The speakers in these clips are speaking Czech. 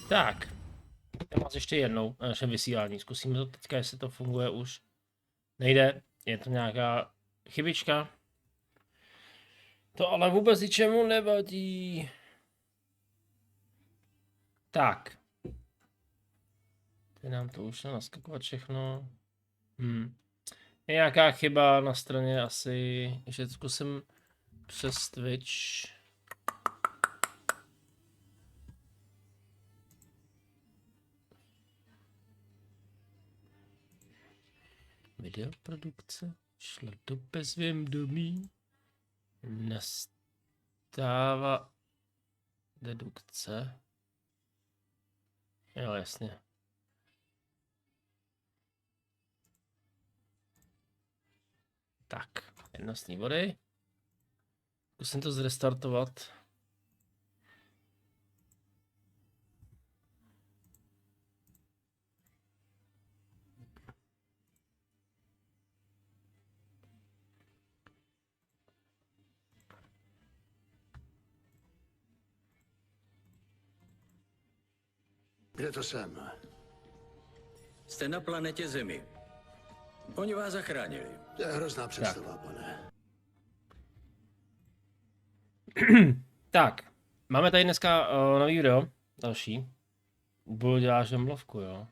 Tak, já vás ještě jednou na našem vysílání. Zkusíme to teďka, jestli to funguje už. Nejde, je to nějaká chybička. To ale vůbec ničemu nevadí. Tak. Teď nám to už naskakovat všechno. Je nějaká chyba na straně asi, že zkusím přes Twitch. Videoprodukce šla do bezvědomí. Nastává dedukce. Jo, jasně. Tak, jednostní vody. Zkusím to zrestartovat. Kde to jsem? Jste na planetě Zemi. Oni vás zachránili. To je hrozná představa, pane. Tak, máme tady dneska nový video, další. Budu dělat žemlovku, jo.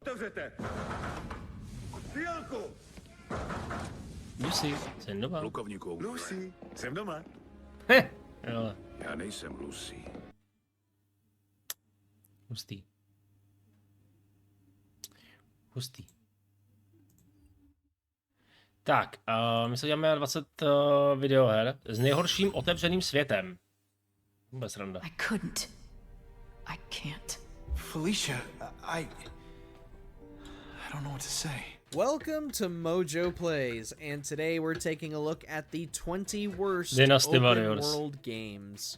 Otevřete! Chvílku! Lucy, jsem doma. Plukovníku, Lucy, jsem doma. Jo, Já nejsem Lucy. hustý. Hustý. Tak, my se děláme 20 videoher s nejhorším otevřeným světem. Vůbec randa. I couldn't. I can't. Felicia, I don't know what to say. Welcome to Mojo Plays, and today we're taking a look at the 20 worst Dynasty open Warriors. world games.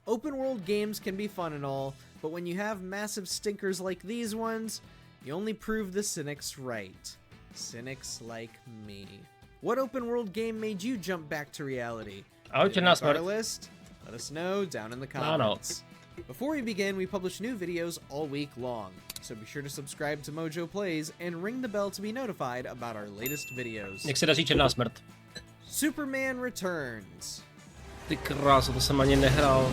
Open world games can be fun and all, but when you have massive stinkers like these ones, you only prove the cynics right. Cynics like me. What open world game made you jump back to reality? Ahoj, Did it černá make our smrt. list? Let us know down in the Ano. comments. Before we begin, we publish new videos all week long, so be sure to subscribe to Mojo Plays and ring the bell to be notified about our latest videos. Jak se daří černá smrt? Superman Returns. Ty kráso, to jsem ani nehrál.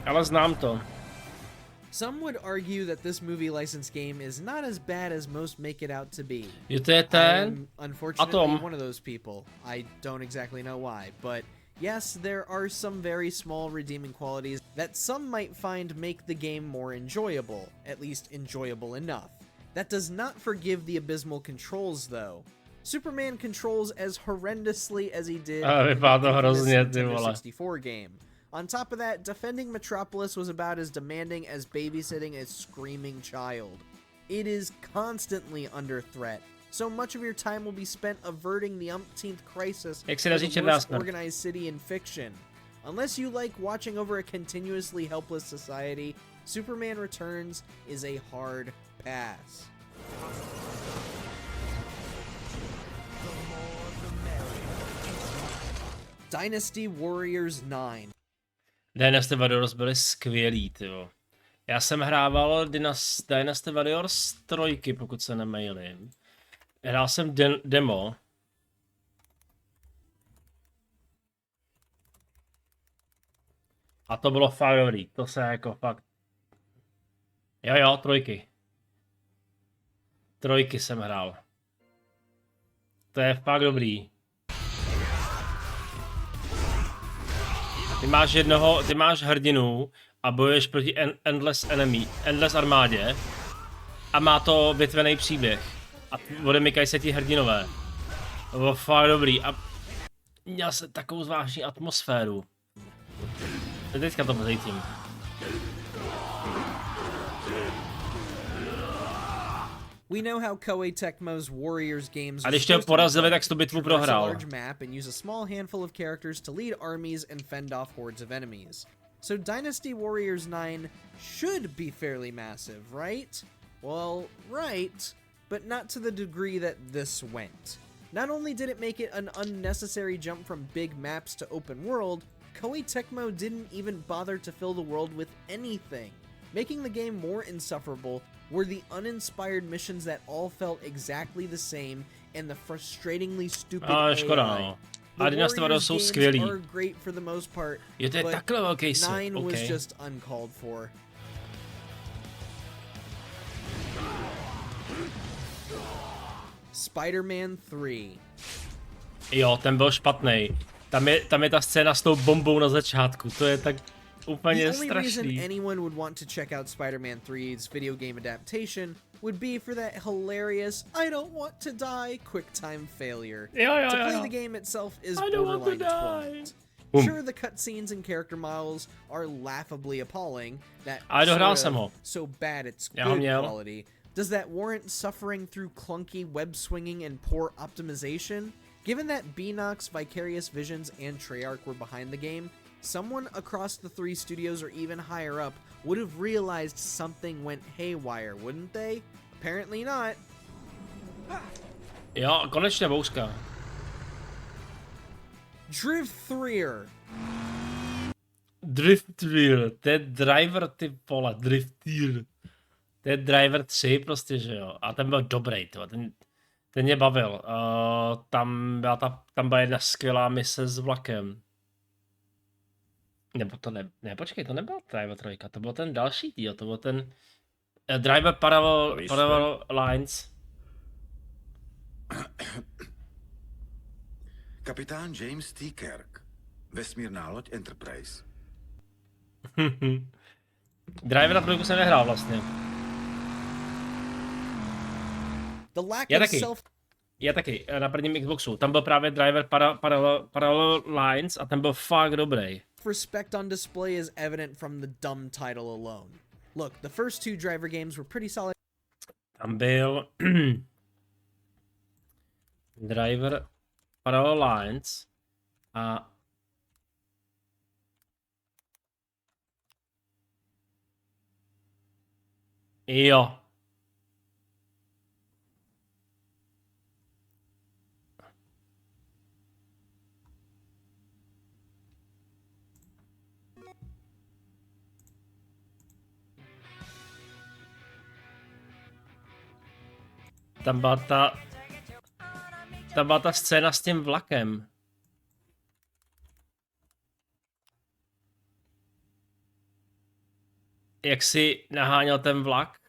Ale znám to. Some would argue that this movie license game is not as bad as most make it out to be. Jo, to je I ten? am unfortunately Atom. one of those people. I don't exactly know why, but yes, there are some very small redeeming qualities that some might find make the game more enjoyable, at least enjoyable enough. That does not forgive the abysmal controls, though. Superman controls as horrendously as he did vypadá to in hrozně, this ty Nintendo vole. 64 game. On top of that, defending Metropolis was about as demanding as babysitting a screaming child. It is constantly under threat, so much of your time will be spent averting the umpteenth crisis Jak se of daří the černá worst smrt? organized city in fiction. Unless you like watching over a continuously helpless society, Superman Returns is a hard pass. Dynasty Warriors 9. Dynasty Warriors byly skvělý, tyjo. Já jsem hrával Dynasty Warriors 3, pokud se nemýlím. Hrál jsem demo. A to bylo fakt dobrý, to se jako fakt... Jo, 3. 3 jsem hrál. To je fakt dobrý. Ty máš hrdinu a bojuješ proti endless armádě a má to větvený příběh a odemykají se ti hrdinové. To bylo fakt dobrý a měl se takovou zvláštní atmosféru. Teďka to pozejtím. We know how Koei Tecmo's Warriors games A když tě porazili, tak jsi tu bitvu traverse a prohrál. large map and use a small handful of characters to lead armies and fend off hordes of enemies. So Dynasty Warriors 9 should be fairly massive, right? Well, right, but not to the degree that this went. Not only did it make it an unnecessary jump from big maps to open world, Koei Tecmo didn't even bother to fill the world with anything. Making the game more insufferable were the uninspired missions that all felt exactly the same and the frustratingly stupid škoda, AI. no. The A Dynasty Warriors Warriors jsou games skvělý. are great for the most part, Jo, to je but takhle velký set, 9 was okay. just uncalled for. Spider-Man 3. Jo, ten byl špatný. Tam je ta scéna s tou bombou na začátku, to je tak úplně The only reason strašný. anyone would want to check out Spider-Man 3's video game adaptation would be for that hilarious I don't want to die QuickTime failure. Jo, To play jo. the game itself is I don't want to borderline die. twat. Boom. Sure, the cutscenes and character models are laughably appalling. That Ale dohrál sort jsem of ho. so bad it's Já ho good měl. quality. Does that warrant suffering through clunky web swinging and poor optimization? Given that Beanox, Vicarious Visions, and Treyarch were behind the game, someone across the three studios or even higher up would have realized something went haywire, wouldn't they? Apparently not. Jo, konečně bouřka. Drift-Threer. Driftir, to je driver, ty vole, Driftir. To je driver 3 prostě, že jo. A ten byl dobrý, ten mě bavil. Tam byla jedna skvělá mise s vlakem. Nebo to ne, počkej, to nebyl driver 3, to byl ten další díl, to byl ten driver parallel lines. Kapitán James T. Kirk. Vesmírná loď Enterprise. Driver na trojku jsem nehrál vlastně. The lack Já of taky. Já taky, na prvním Xboxu. Tam byl právě driver parallel lines a ten byl fakt dobrý. Respect on display is evident from the dumb title alone. Look, the first two driver games were pretty solid. Tam byl driver parallel lines a jo. Tam byla ta scéna s tím vlakem. Jak si naháněl ten vlak?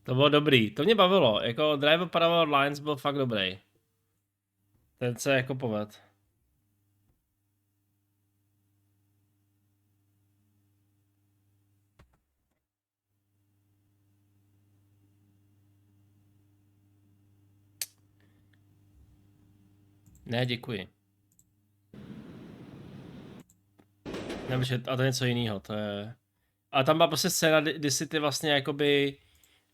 To bylo dobrý, to mě bavilo, jako Driver Parallel Lines byl fakt dobrý. Ten se jako povedl. Ne, děkuji. Nebo a to je něco jiného, to je... A tam byla prostě scéna, kdy si ty vlastně jakoby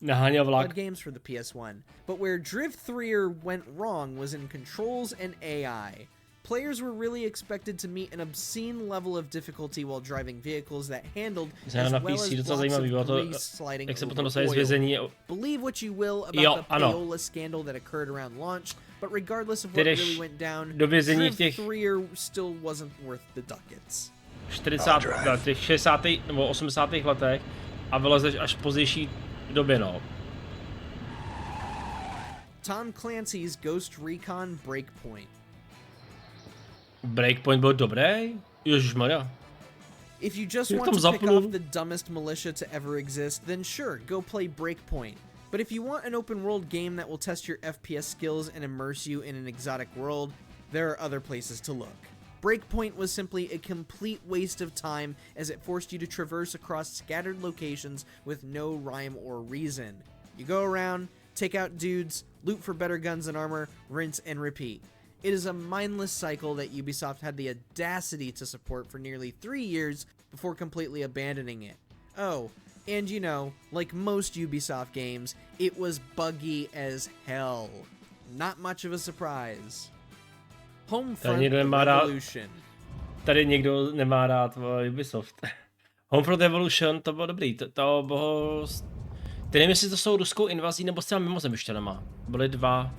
naháněl vlak. Games for the PS1, but where Drift-Threer went wrong was in controls and AI. Players were really expected to meet an obscene level of difficulty while driving vehicles that handled as Na well PC as docela blocks zajímavý, bylo of to, grease sliding jak se potom over dostali z oil. vězení. Believe what you will about Jo, the ano. payola scandal that occurred around launch, but regardless of Ty what jdeš really went down, do vězení v těch Drift-Threer still wasn't worth the ducats. 60. nebo 80. letech a vylezeš až v pozdější době, no. Tom Clancy's Ghost Recon Breakpoint. Breakpoint byl dobrý? Ježišmarja. If you just Jak want tam to pick zapnul? off the dumbest militia to ever exist, then sure, go play Breakpoint. But if you want an open world game that will test your FPS skills and immerse you in an exotic world, there are other places to look. Breakpoint was simply a complete waste of time as it forced you to traverse across scattered locations with no rhyme or reason. You go around, take out dudes, loot for better guns and armor, rinse and repeat. It is a mindless cycle that Ubisoft had the audacity to support for nearly 3 years before completely abandoning it. Oh, and you know, like most Ubisoft games, it was buggy as hell. Not much of a surprise. Homefront někdo nemá rád- Revolution. Tady někdo nemá rád Ubisoft. Homefront Evolution, to bylo dobrý, to bylo... Ty nevím, jestli to jsou ruskou invazí nebo s těma mimozemšťanama. Byly dva.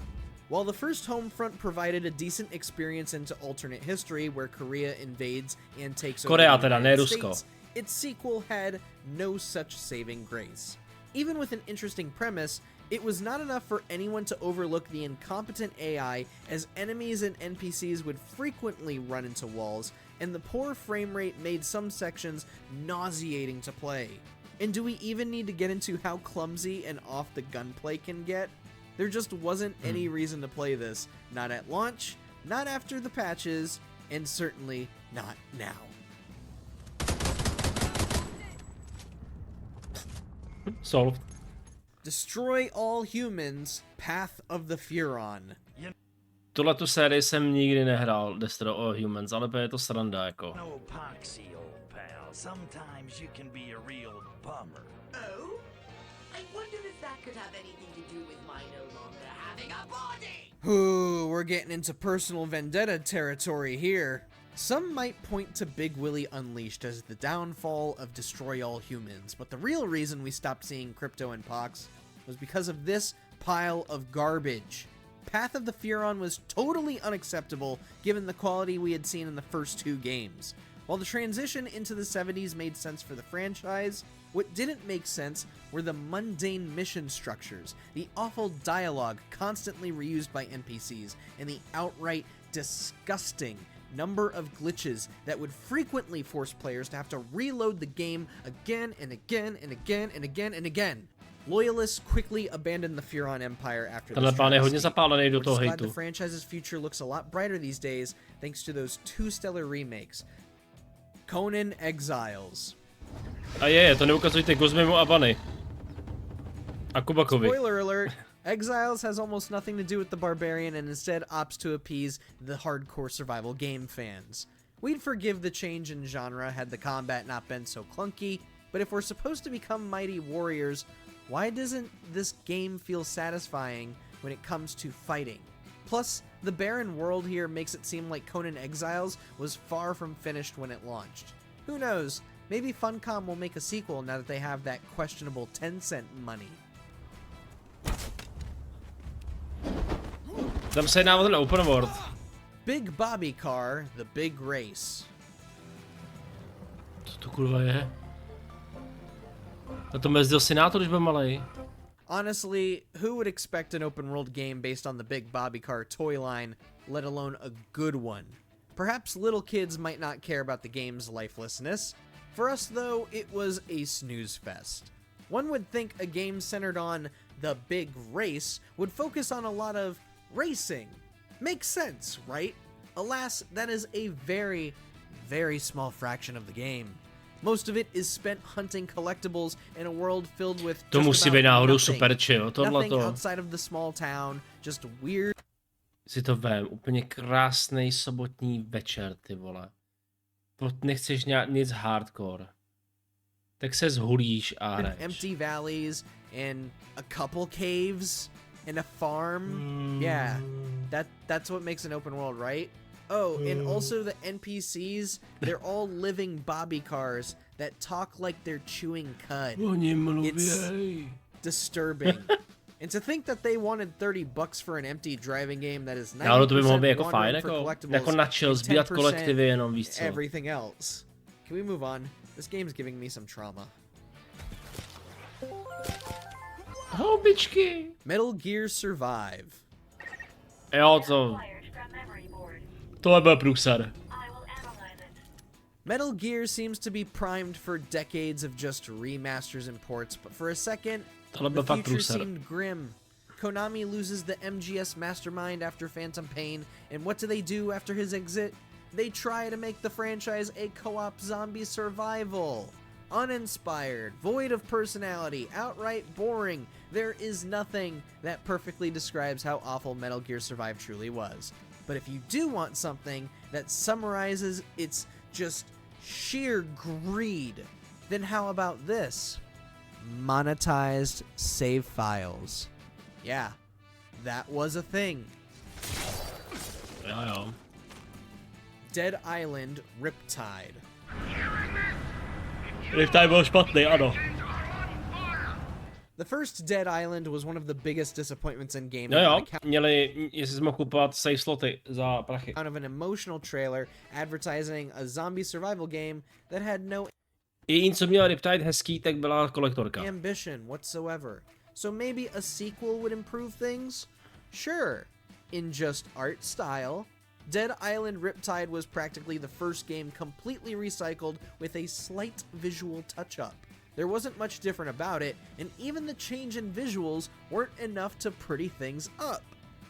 While the first Homefront provided a decent experience into alternate history where Korea invades and takes over Korea the teda, ne United Rusko. States, its sequel had no such saving grace. Even with an interesting premise, it was not enough for anyone to overlook the incompetent AI, as enemies and NPCs would frequently run into walls, and the poor frame rate made some sections nauseating to play. And do we even need to get into how clumsy and off the gunplay can get? There just wasn't any reason to play this, not at launch, not after the patches, and certainly not now. Solved. Destroy all humans, Path of the Furon. Tuhletu sérii jsem nikdy nehrál, Destroy All Humans, ale je to sranda, jako. No poxy, old pal. Sometimes you can be a real bummer. Oh? I wonder if that could have anything to do with my no longer having a body! Ooh, we're getting into personal vendetta territory here. Some might point to Big Willie Unleashed as the downfall of Destroy All Humans, but the real reason we stopped seeing Crypto and Pox was because of this pile of garbage. Path of the Furon was totally unacceptable given the quality we had seen in the first two games. While the transition into the 70s made sense for the franchise, what didn't make sense were the mundane mission structures, the awful dialogue constantly reused by NPCs, and the outright disgusting number of glitches that would frequently force players to have to reload the game again and again and again and again and again. Loyalists quickly abandoned the Furon Empire after this Tenhle pán je hodně travesty. zapálený do We're toho just glad the hejtu. franchise's future looks a lot brighter these days thanks to those two stellar remakes. Conan Exiles. A to neukazujte Gozmimu a Bunny. A Kubakovi. Spoiler alert, Exiles has almost nothing to do with the Barbarian and instead opts to appease the hardcore survival game fans. We'd forgive the change in genre had the combat not been so clunky, but if we're supposed to become mighty warriors, why doesn't this game feel satisfying when it comes to fighting? Plus, the barren world here makes it seem like Conan Exiles was far from finished when it launched. Who knows, maybe Funcom will make a sequel now that they have that questionable 10-cent money. Tam se jedná o ten open world. Big Bobby Car, The Big Race. Co to kurva je? A to mezdil Senátor, když byl malej. Honestly, who would expect an open world game based on the Big Bobby Car toy line, let alone a good one? Perhaps little kids might not care about the game's lifelessness. For us, though, it was a snooze fest. One would think a game centered on the big race would focus on a lot of racing. Makes sense, right? Alas, that is a very, very small fraction of the game. Most of it is spent hunting collectibles in a world filled with To just musí about být náhodou nothing. super chill, Nothing tohleto. outside of the small town, just weird. Si to vem, úplně krásný sobotní večer, ty vole. Nechceš nic hardcore. Tak se zhulíš a hraješ. Empty valleys and a couple caves and a farm. Yeah, that's what makes an open world, right? Oh, and also the NPCs, they're all living Bobby cars that talk like they're chewing cud. It's disturbing. And to think that they wanted $30 for an empty driving game that is 90% Ale to by mohlo být jako fajn, wandering for jako collectibles na chill, and sbírat 10% kolektivy jenom, víš co. everything else. Can we move on? This game's giving me some trauma. Houbičky. Metal Gear Survive. Jo, tohle byl průser. Metal Gear seems to be primed for decades of just remasters and ports, but for a second, Tohle the byl fakt future průser. seemed grim. Konami loses the MGS mastermind after Phantom Pain, and what do they do after his exit? They try to make the franchise a co-op zombie survival. Uninspired, void of personality, outright boring. There is nothing that perfectly describes how awful Metal Gear Survive truly was. But if you do want something that summarizes its just sheer greed, then how about this? Monetized save files. Yeah, that was a thing. Jo. Dead Island Riptide. Riptide byl špatný, ano. The first Dead Island was one of the biggest disappointments in gaming. Jo, měli, jestli jsme mohl kupovat safe sloty za prachy. Out of an emotional trailer advertising a zombie survival game that had no Jediný, co měl Riptide hezký, tak byla kolektorka. ambition whatsoever. So maybe a sequel would improve things? Sure, in just art style. Dead Island Riptide was practically the first game completely recycled with a slight visual touch-up. There wasn't much different about it, and even the change in visuals weren't enough to pretty things up.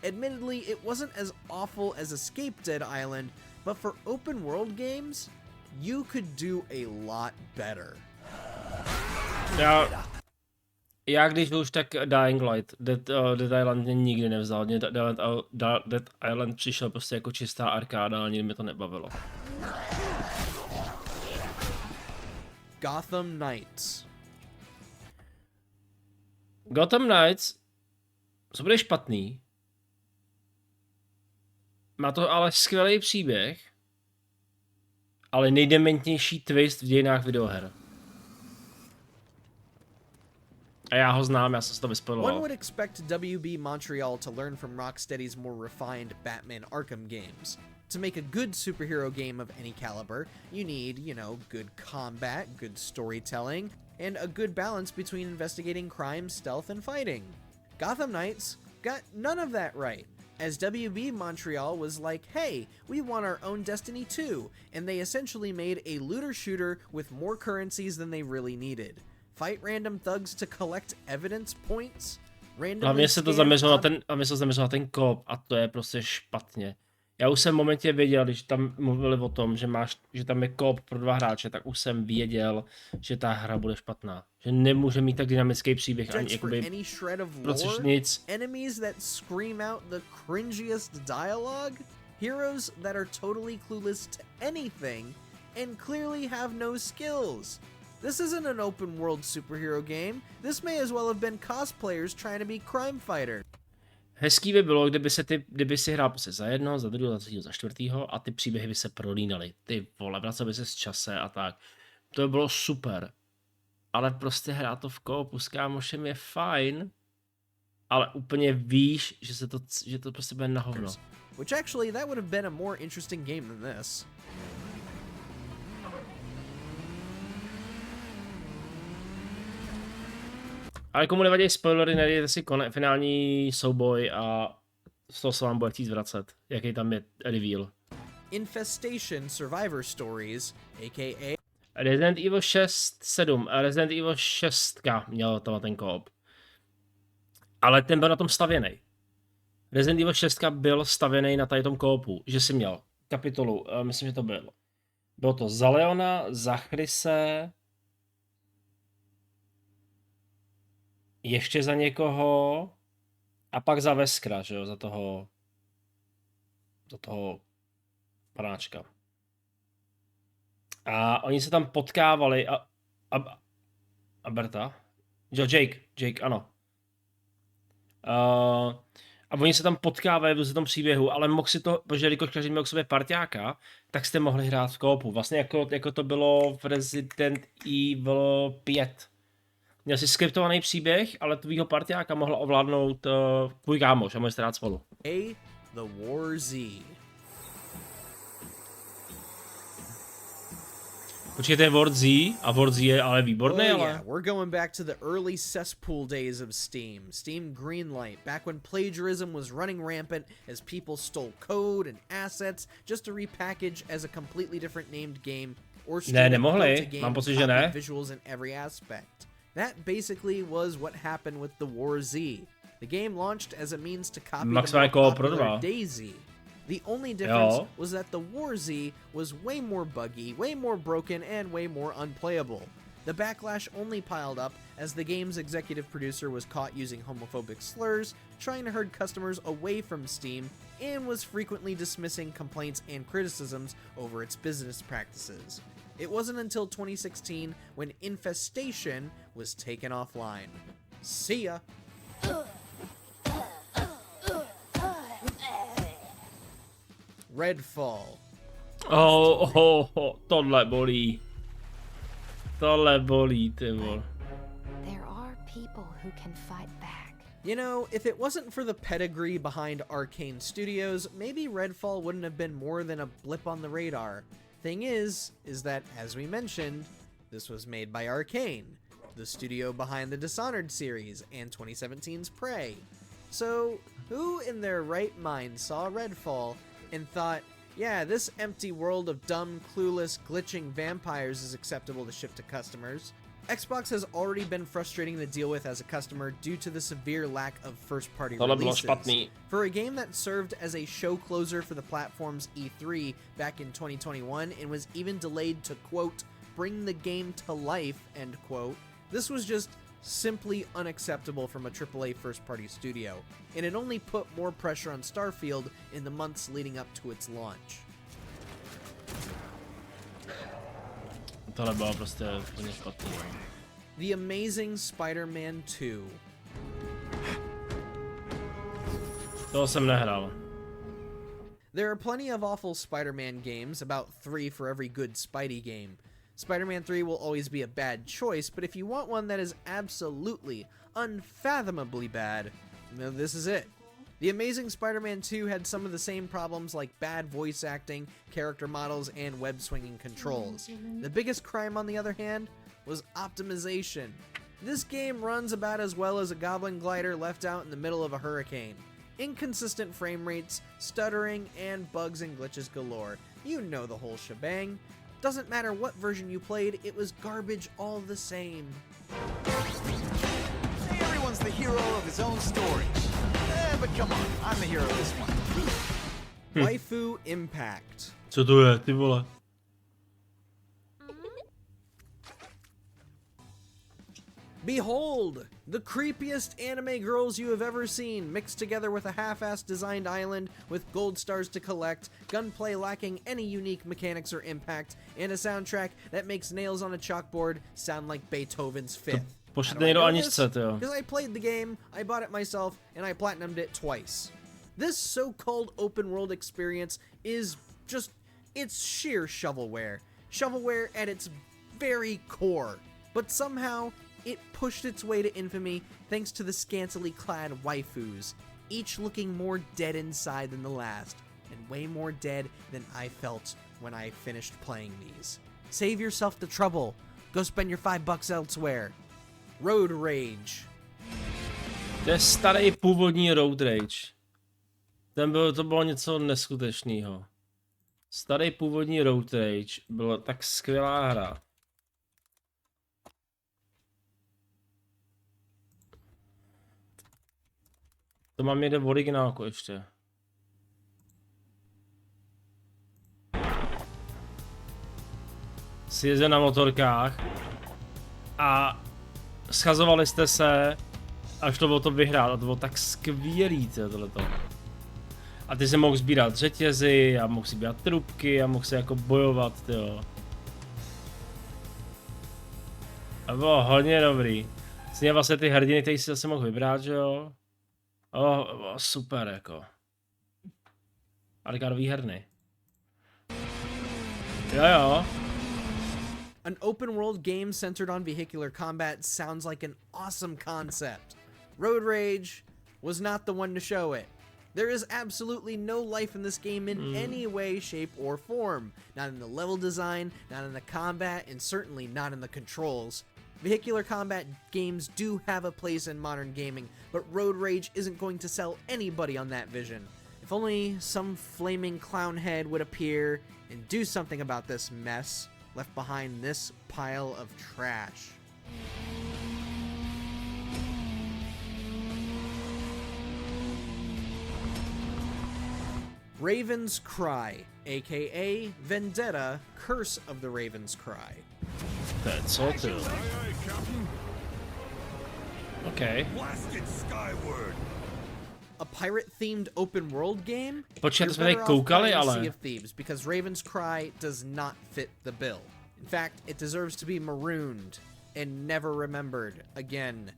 Admittedly, it wasn't as awful as Escape Dead Island, but for open world games, you could do a lot better. Já když už tak Dying Light, Dead Island mě nikdy nevzal, Dead Island přišel prostě jako čistá arkáda, ale nikdy mě to nebavilo. Gotham Knights. Gotham Knights, co bude špatný, má to ale skvělý příběh, ale nejdementnější twist v dějinách videoher. A já ho znám, já jsem si to vyspojoval. One would expect WB Montreal to learn from Rocksteady's more refined Batman Arkham games. To make a good superhero game of any caliber, you need, you know, good combat, good storytelling, and a good balance between investigating crime, stealth, and fighting. Gotham Knights got none of that right, as WB Montreal was like, hey, we want our own Destiny too, and they essentially made a looter shooter with more currencies than they really needed. Fight random thugs to collect evidence points? Hlavně se to zaměřilo na ten koop a to je prostě špatně. Já už jsem v momentě věděl, když tam mluvili o tom, že tam je koop pro 2 hráče, tak už jsem věděl, že ta hra bude špatná. Že nemůže mít tak dynamický příběh ani jakoby prostě nic. Enemies that scream out the cringiest dialogue? Heroes that are totally clueless to anything and clearly have no skills. This isn't an open world superhero game. This may as well have been cosplayers trying to be crime fighters. Hezký by bylo, kdyby si hrál prostě za jedno, za druhého, za třetího, za čtvrtýho a ty příběhy by se prolínaly. Ty vole, vracel by se z čase a tak. To by bylo super. Ale prostě hrát to v koopu s kámošem je fajn, ale úplně víš, že to prostě bude na hovno. Which actually, that would have been a more interesting game than this. Ale komu nevadí spoilery, nedejte si finální souboj a z toho se vám bude chtít vracet, jaký tam je reveal. Infestation Survivor Stories, a.k.a. Resident Evil 6, 7 a Resident Evil 6 měl tam ten koop. Ale ten byl na tom stavěný. Resident Evil 6 byl stavěný na tady tom koopu, že si měl kapitolu, myslím, že to bylo. Bylo to za Leona, za Chrise, ještě za někoho a pak za Veskra, že jo, za toho panáčka. A oni se tam potkávali a Berta? Jo, Jake, ano. A oni se tam potkávají v tom příběhu, ale mohl si to, protože jelikož každý měl k sobě parťáka, tak jste mohli hrát v koopu. Vlastně jako to bylo v Resident Evil 5. Měl si skriptovaný příběh, ale tvýho parťáka mohla ovládnout tvůj kámoš a můžete hrát spolu. The War Z. Počkej, to je War Z a War Z je ale výborný, ale... Yeah, we're going back to the early cesspool days of Steam. Steam Greenlight, back when plagiarism was running rampant as people stole code and assets just to repackage as a completely different named game or nemohli, mám pocit, že ne. Visuals in every aspect. That basically was what happened with the War Z. The game launched as a means to copy the more popular DayZ. The only difference was that the War Z was way more buggy, way more broken, and way more unplayable. The backlash only piled up as the game's executive producer was caught using homophobic slurs, trying to herd customers away from Steam, and was frequently dismissing complaints and criticisms over its business practices. It wasn't until 2016 when Infestation was taken offline. See ya! Redfall. Tohle bolí. Tohle bolí, ty vole. There are people who can fight back. You know, if it wasn't for the pedigree behind Arcane Studios, maybe Redfall wouldn't have been more than a blip on the radar. Thing is that, as we mentioned, this was made by Arcane, the studio behind the Dishonored series and 2017's Prey. So, who in their right mind saw Redfall and thought, yeah, this empty world of dumb, clueless, glitching vampires is acceptable to ship to customers? Xbox has already been frustrating to deal with as a customer due to the severe lack of first-party releases. For a game that served as a show closer for the platform's E3 back in 2021 and was even delayed to, quote, bring the game to life, end quote, this was just simply unacceptable from a AAA first-party studio, and it only put more pressure on Starfield in the months leading up to its launch. Tohle bylo prostě úplně špatný. The Amazing Spider-Man 2. Toho jsem nehrál. There are plenty of awful Spider-Man games, about 3 for every good Spidey game. Spider-Man 3 will always be a bad choice, but if you want one that is absolutely, unfathomably bad, no, this is it. The Amazing Spider-Man 2 had some of the same problems like bad voice acting, character models, and web-swinging controls. The biggest crime, on the other hand, was optimization. This game runs about as well as a goblin glider left out in the middle of a hurricane. Inconsistent frame rates, stuttering, and bugs and glitches galore. You know the whole shebang. Doesn't matter what version you played, it was garbage all the same. Say everyone's the hero of his own story. But come on, I'm the hero of this one. Waifu Impact. Co to je, ty vole? Behold, the creepiest anime girls you have ever seen, mixed together with a half-assed designed island with gold stars to collect, gunplay lacking any unique mechanics or impact, and a soundtrack that makes nails on a chalkboard sound like Beethoven's Fifth. Pošlete někdo Aničce, jo. Because I played the game, I bought it myself, and I platinumed it twice. This so-called open-world experience is just, it's sheer shovelware. Shovelware at its very core. But somehow, it pushed its way to infamy thanks to the scantily clad waifus, each looking more dead inside than the last, and way more dead than I felt when I finished playing these. Save yourself the trouble. Go spend your $5 elsewhere. Road Rage. To je starý původní Road Rage. To bylo něco neskutečného. Starý původní Road Rage byla tak skvělá hra. To mám někde v originálku ještě. Si jezdil na motorkách a schazovali jste se a šlo o to vyhrát a to bylo tak skvělý tohleto. A ty si mohl sbírat řetězy a mohl si sbírat trubky a mohl si jako bojovat, jo. A bylo hodně dobrý. Vlastně vlastně ty hrdiny, které si zase mohl vybrat, že jo. Super jako. Arkádový herny. Jo. An open world game centered on vehicular combat sounds like an awesome concept. Road Rage was not the one to show it. There is absolutely no life in this game in any way, shape, or form. Not in the level design, not in the combat, and certainly not in the controls. Vehicular combat games do have a place in modern gaming, but Road Rage isn't going to sell anybody on that vision. If only some flaming clown head would appear and do something about this mess left behind this pile of trash. Raven's Cry, aka Vendetta, Curse of the Raven's Cry. That's all too. Okay. A pirate-themed open-world game? Počkej, You're to jsme tady better off koukali, playing ale... Sea of Thieves, because Raven's Cry does not fit the bill. In fact, it deserves to be marooned and never remembered again.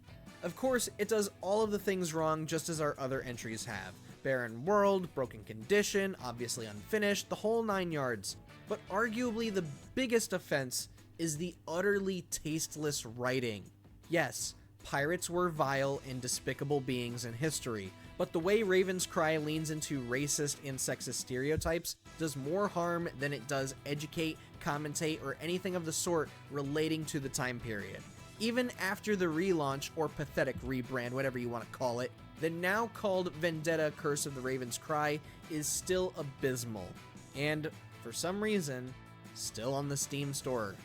Of course, it does all of the things wrong just as our other entries have. Barren world, broken condition, obviously unfinished, the whole 9 yards. But arguably the biggest offense is the utterly tasteless writing. Yes, pirates were vile and despicable beings in history, but the way Raven's Cry leans into racist and sexist stereotypes does more harm than it does educate, commentate, or anything of the sort relating to the time period. Even after the relaunch, or pathetic rebrand, whatever you want to call it, the now called Vendetta Curse of the Raven's Cry is still abysmal, and, for some reason, still on the Steam store.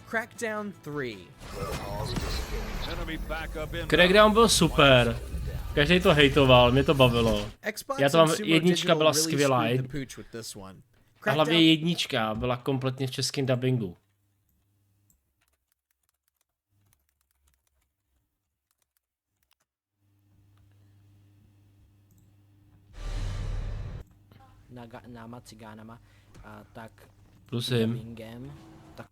Crackdown 3. Crackdown byl super. Každý to hejtoval, mě to bavilo. Xbox Já to mám, and Sumo jednička Digital byla really skvělá. screwed the pooch with this one. A hlavně jednička byla kompletně v českém dubbingu. Náma cigánama, tak Prosím. dubbingem, tak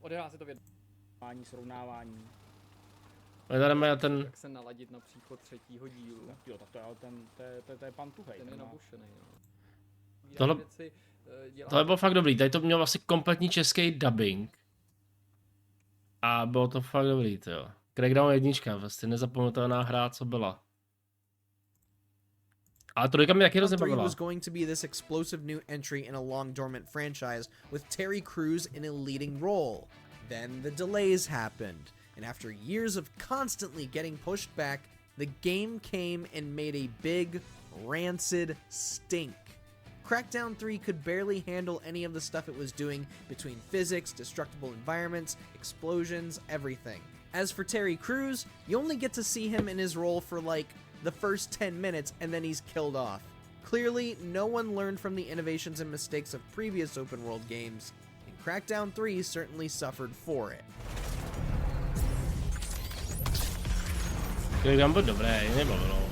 odehrá se to vědání, srovnávání. Ale tady má ten... Jak se naladit na příchod třetího dílu. Jo, tak to je ale to je pan Tuhej. Ten je nabušený, no. Tohle bylo fakt dobrý, tady to měl vlastně kompletní český dubbing. A bylo to fakt dobrý, jo. Crackdown 1, vlastně nezapomenutelná hra, co byla. Ale trojka mi taky hrozně bavila. was going to be this explosive new entry in a long dormant franchise with Terry Crews in a leading role. Then the delays happened, and after years of constantly getting pushed back, the game came and made a big, rancid stink. Crackdown 3 could barely handle any of the stuff it was doing between physics, destructible environments, explosions, everything. As for Terry Crews, you only get to see him in his role for like the first 10 minutes and then he's killed off. Clearly, no one learned from the innovations and mistakes of previous open world games, and Crackdown 3 certainly suffered for it. Crackdown byl dobrý, nebavilo.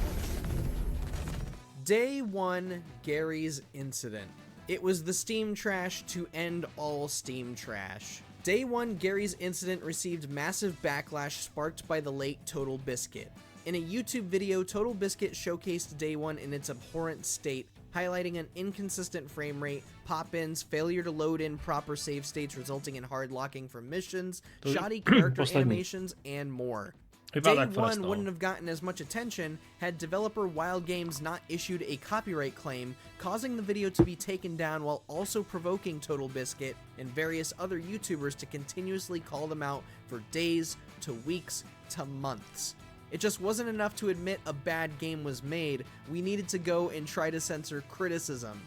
Day 1, Gary's Incident. It was the Steam trash to end all Steam trash. Day 1, Gary's Incident received massive backlash sparked by the late Total Biscuit. In a YouTube video, Total Biscuit showcased Day 1 in its abhorrent state, highlighting an inconsistent frame rate, pop-ins, failure to load in proper save states resulting in hard locking for missions, shoddy character animations, and more. Day 1 wouldn't have gotten as much attention had developer Wild Games not issued a copyright claim, causing the video to be taken down while also provoking Total Biscuit and various other YouTubers to continuously call them out for days to weeks to months. It just wasn't enough to admit a bad game was made, we needed to go and try to censor criticism.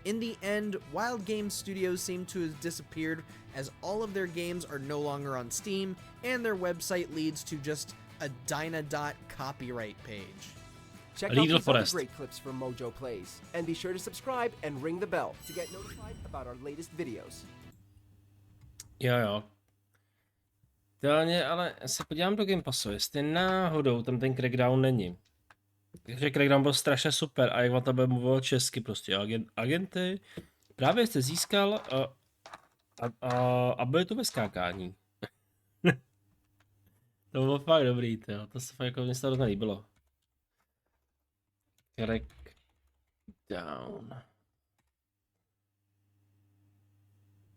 In the end, Wild Games Studios seem to have disappeared as all of their games are no longer on Steam and their website leads to just a Dynadot copyright page. Check out these other great clips from Mojo Plays, and be sure to subscribe and ring the bell to get notified about our latest videos. Jo. Ale se podívám do Game Passu, jestli náhodou tam ten Crackdown není. Takže Crackdown byl strašně super a jak vám tebe mluvil česky prostě. Agenty, právě jste získal a byli to ve skákání. To bylo fakt dobrý, tyjo. To se fakt jako mě to líbilo.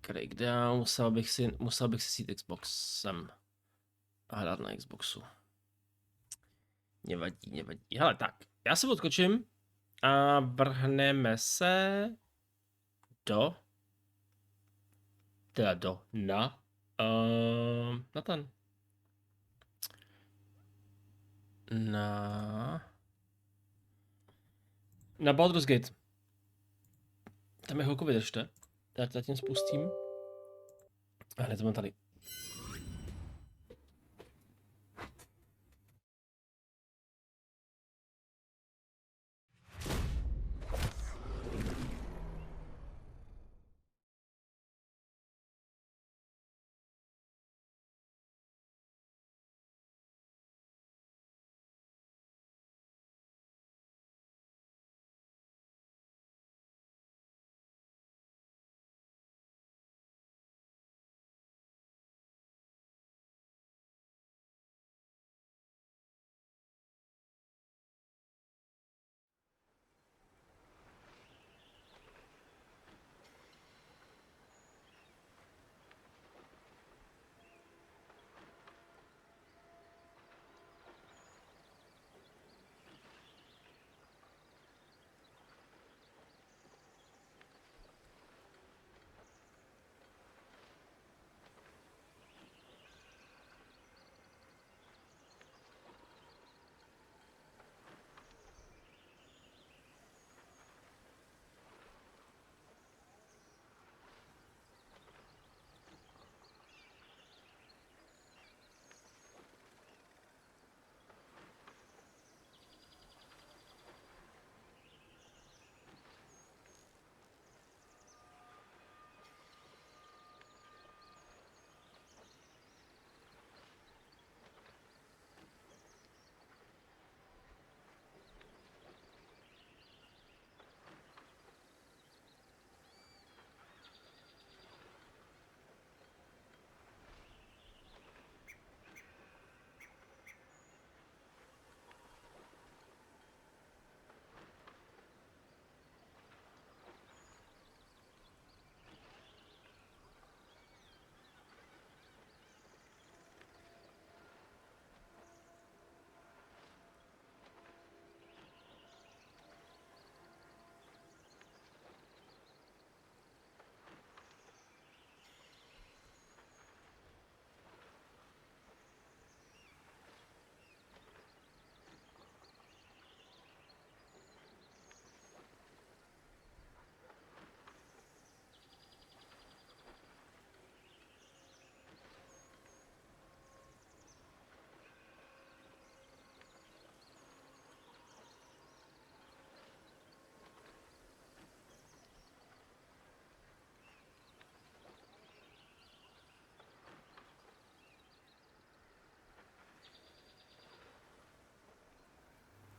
Crackdown, musel bych si jít Xboxem a hrát na Xboxu. Nevadí. Hele, tak, já se odskočím a vrhneme se na ten. Na Baldur's Gate. Tam je chvilku vydržte. Já to zatím spustím. A hned to mám tady.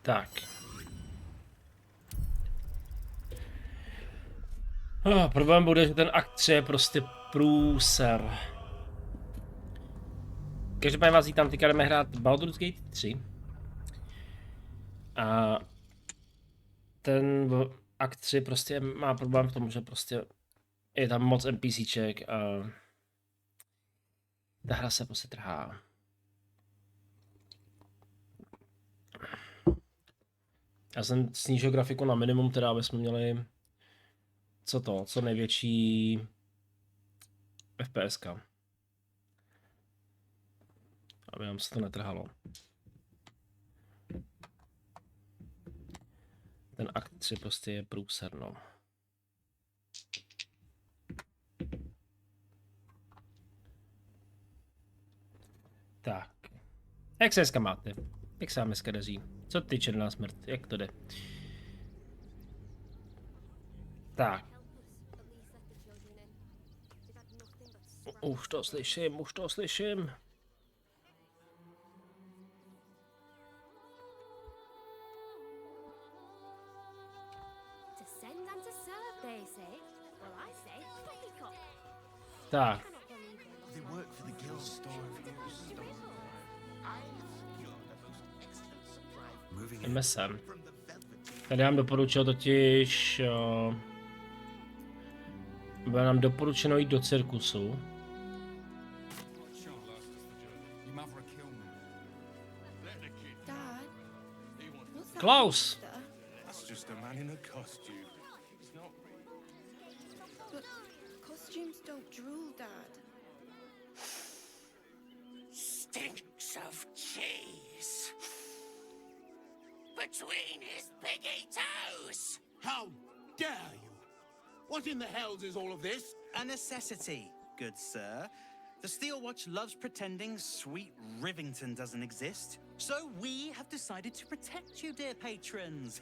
Tak. Problém bude, že ten akt 3 je prostě průser. Každopádně vás vítám, teďka jdeme hrát Baldur's Gate 3. A ten akt 3 prostě má problém v tom, že prostě je tam moc NPCček a ta hra se prostě trhá. Já jsem snížil grafiku na minimum, teda aby jsme měli co největší FPSka. Aby nám se to netrhalo. Ten akt 3 prostě je průserno. Tak. Jak se dneska máte? Jak se vám dneska daří? Co ty černá smrt? Jak to jde? Tak. Už to slyším. Tak. Jdeme sem. Tady nám doporučil totiž... bude nám doporučeno jít do cirkusu. Klaus! Costumes don't drool, Dad. Stinks of cheese between his piggy toes. How dare you? What in the hells is all of this? A necessity, good sir. The Steel Watch loves pretending sweet Rivington doesn't exist. So we have decided to protect you, dear patrons.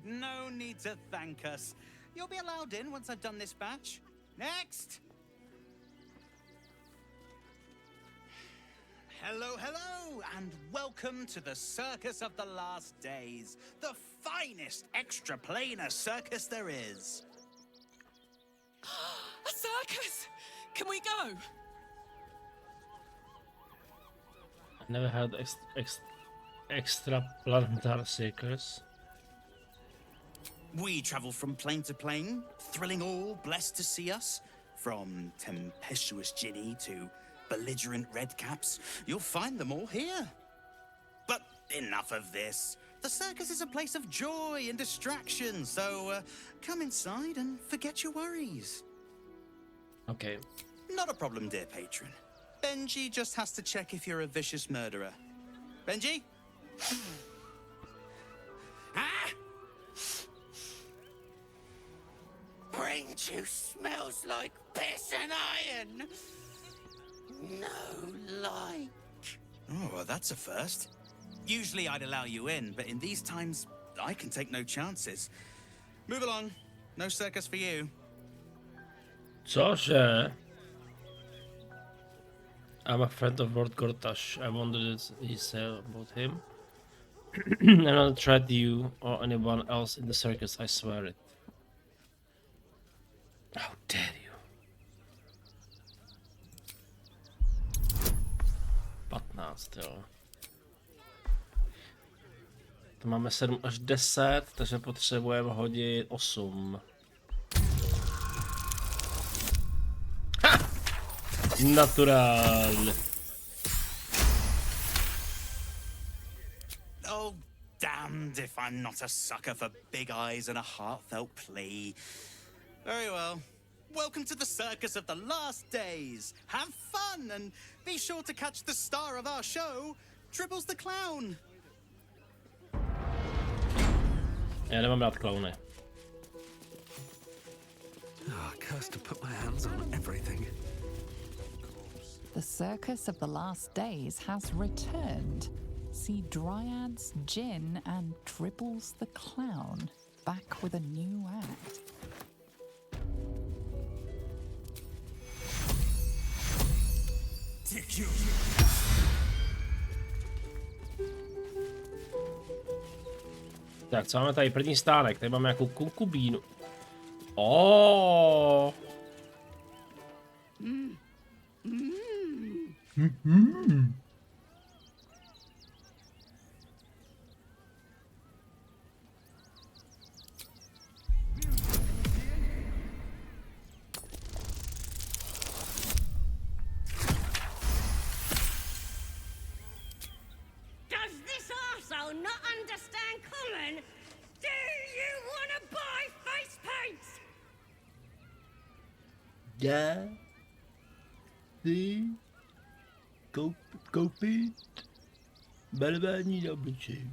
No need to thank us. You'll be allowed in once I've done this batch. Next! Hello, and welcome to the Circus of the Last Days, the finest extra-planar circus there is. A circus! Can we go? I never had extra planetary circus. We travel from plane to plane, thrilling all blessed to see us. From tempestuous Ginny to belligerent redcaps, you'll find them all here. But enough of this. The circus is a place of joy and distraction, so come inside and forget your worries. Okay. Not a problem, dear patron. Benji just has to check if you're a vicious murderer. Benji? Brain juice smells like piss and iron. No light. Oh, well, that's a first. Usually I'd allow you in, but in these times, I can take no chances. Move along. No circus for you. Cože? I'm a friend of Lord Gortash. I wondered what he said about him. I don't threat you or anyone else in the circus, I swear it. How dare you? 15, jo. To máme 7 až 10, takže potřebujeme hodit 8. Ha! Natural. Oh, damned if I'm not a sucker for big eyes and a heartfelt plea. Very well. Welcome to the Circus of the Last Days. Have fun and be sure to catch the star of our show, Tribbles the Clown. Já nemám rád klauny. Cursed to put my hands on everything. The Circus of the Last Days has returned. See Dryads, Jinn, and Tribbles the Clown back with a new act. Take you. Tak, co máme tady? První stánek, tady máme nějakou konkubínu. Oh. Does this arsehole not understand common? Do you want to buy face paints? Já chci koupit malování na obličeji.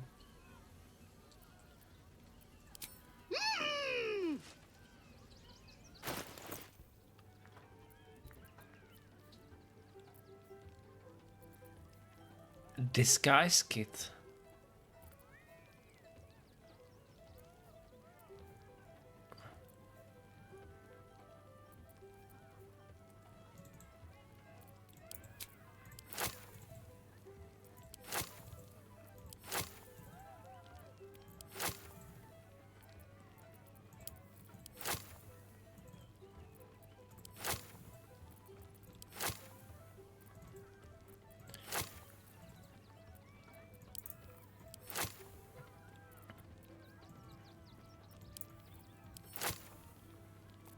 Disguise kit.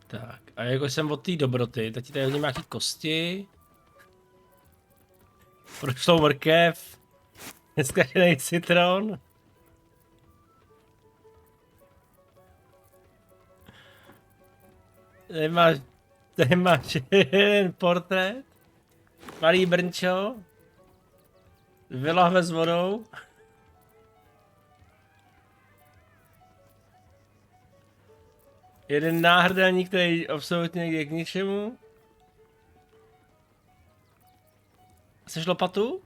Tak, a jako jsem od té dobroty, teď tady hodím nějaký kosti. Prošlou mrkev. Neskažený citron. Tady máš jeden portrét. Malý brnčo. Dvě lahve s vodou. Jeden náhrdelník, který absolutně je k ničemu. Chceš lopatu?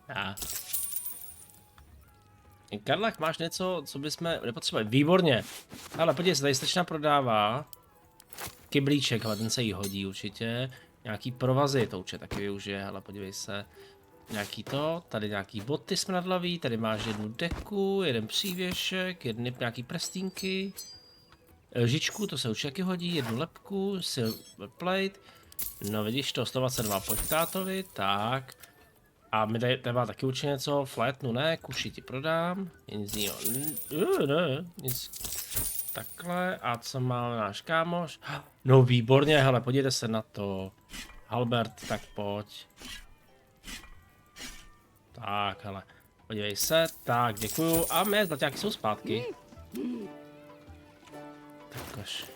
Já. Karlach, máš něco, co bychom nepotřebovali? Výborně. Ale podívej se, tady slečna prodává kyblíček, ale ten se jí hodí určitě. Nějaký provazy, to určitě taky využije, ale podívej se. Nějaký to, tady nějaký boty smradlavý, tady máš jednu deku, jeden přívěšek, nějaký prstínky, lžičku, to se určitě taky hodí, jednu lepku, silver plate, no vidíš to, 122 počtátovi, tak. A my tady má taky určitě něco, flétnu ne, kuši ti prodám, nic z něho, ne, nic. Takhle, a co má náš kámoš? No výborně, hele, podívejte se na to. Albert, tak pojď. Tak, hele, podívej se, tak, děkuju, a mé zlaťáky jsou zpátky. Tak až.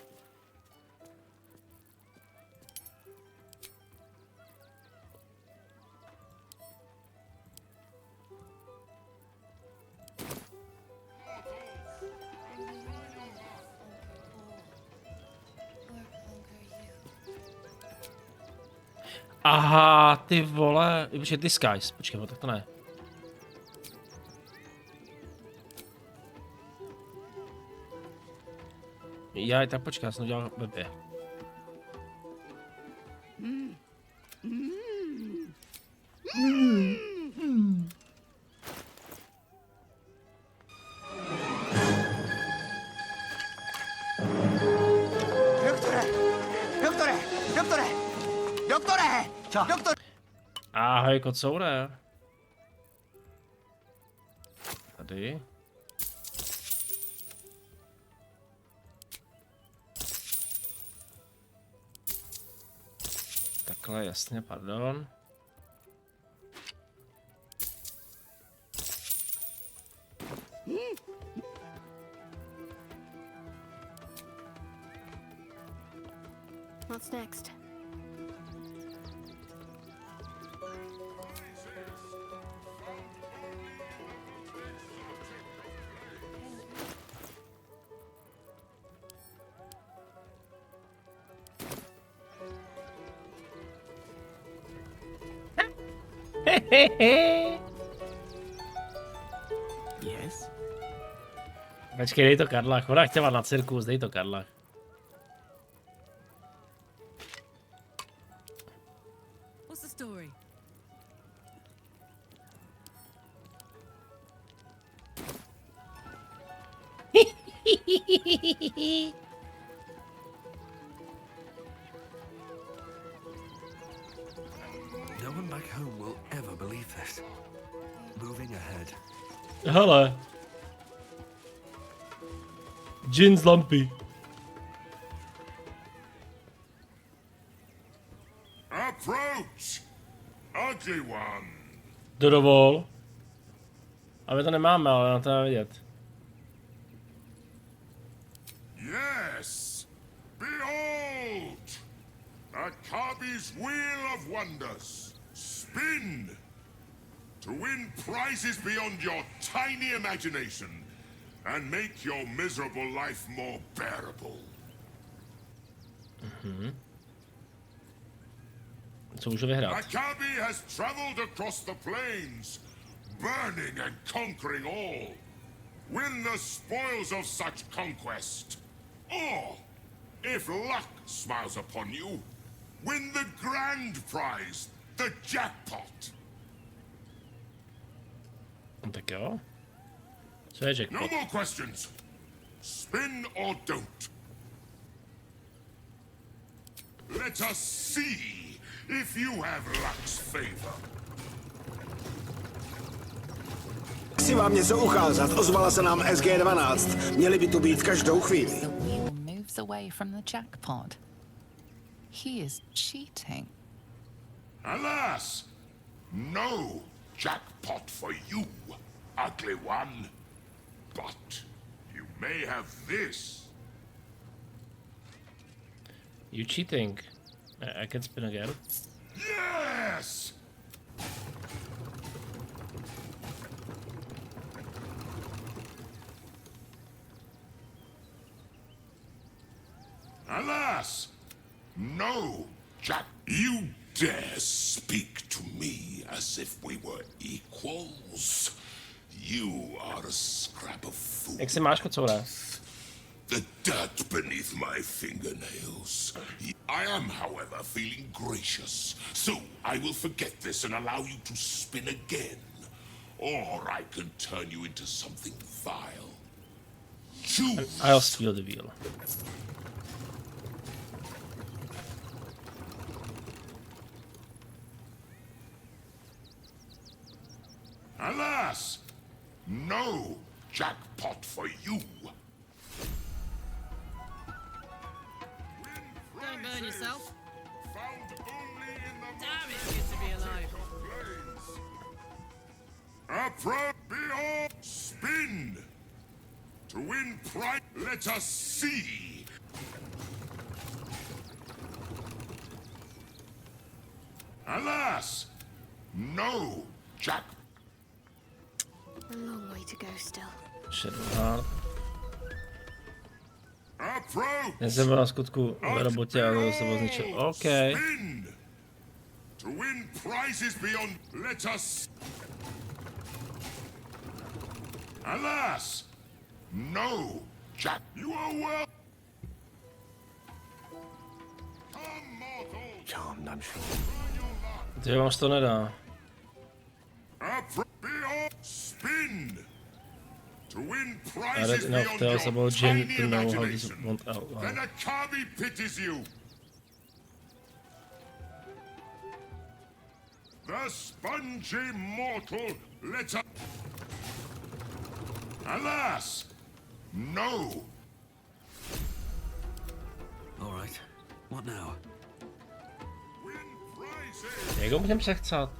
Aha, ty vole, počkej, disguise, počkej, tak to ne. Já tak počkej, já jsem to dělal blbě. Doktore! Ahoj, kocoure. Tady. Takhle, jasně, pardon. What's next? Yes? Počkej, dej to Karlach, ona chtěla na cirkus, dej to Karlach. What's the story? No one back home will ever believe this. Moving ahead. Hele. Džin z lampy. Approach, ugly one. Dovol. A my to nemáme, ale na to je vidět. Yes, behold, Akabi's wheel of wonders. Spin to win prizes beyond your tiny imagination and make your miserable life more bearable. Co můžu vyhrát? Akabi has traveled across the plains, burning and conquering all. Win the spoils of such conquest. Or, if luck smiles upon you, win the grand prize, the jackpot. Tak jo. Co je jackpot? No more questions. Spin or don't. Let us see if you have luck's favor. Chci vám něco ukázat. Ozvala se nám SG-12. Měli by tu být každou chvíli. The wheel moves away from the jackpot. He is cheating. Alas, no jackpot for you, ugly one. But you may have this. You cheating. I can spin again. Yes! Alas, no, Jack. You dare speak to me as if we were equals? You are a scrap of food. Jak se máš, kocoure? The dirt beneath my fingernails. I am, however, feeling gracious, so I will forget this and allow you to spin again. Or I can turn you into something vile. Choose. I'll steal the wheel. Alas, no jackpot for you. Don't burn yourself. Found only in the Damn, it's good to be alive. Appropriate spin to win prize. Let us see. Alas, no jack. A long way to go still. Shadowheart. Approach. Já jsem byl na skutku v robotě a to se byl zničil. OK. Spin to win prizes beyond. Let us. Alas, no jack. You are well. Charmed, I'm sure. Ty vám to nedá. Spin to win I prizes don't know if beyond tells your about Jin tiny to know how this imagination. went out loud. Then Akabi pities you. The spongy mortal let us. Alas, no. All right. What now? Jak ho můžem přechcat?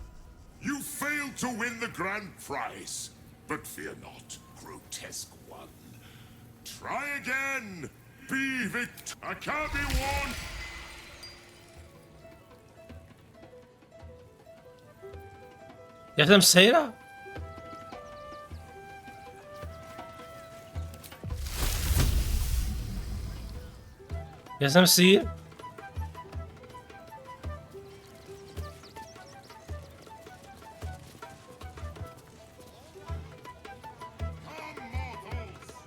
You failed to win the grand prize, but fear not, grotesque one. Try again. Be Akabi won. Já jsem Sejra. Já jsem Sír.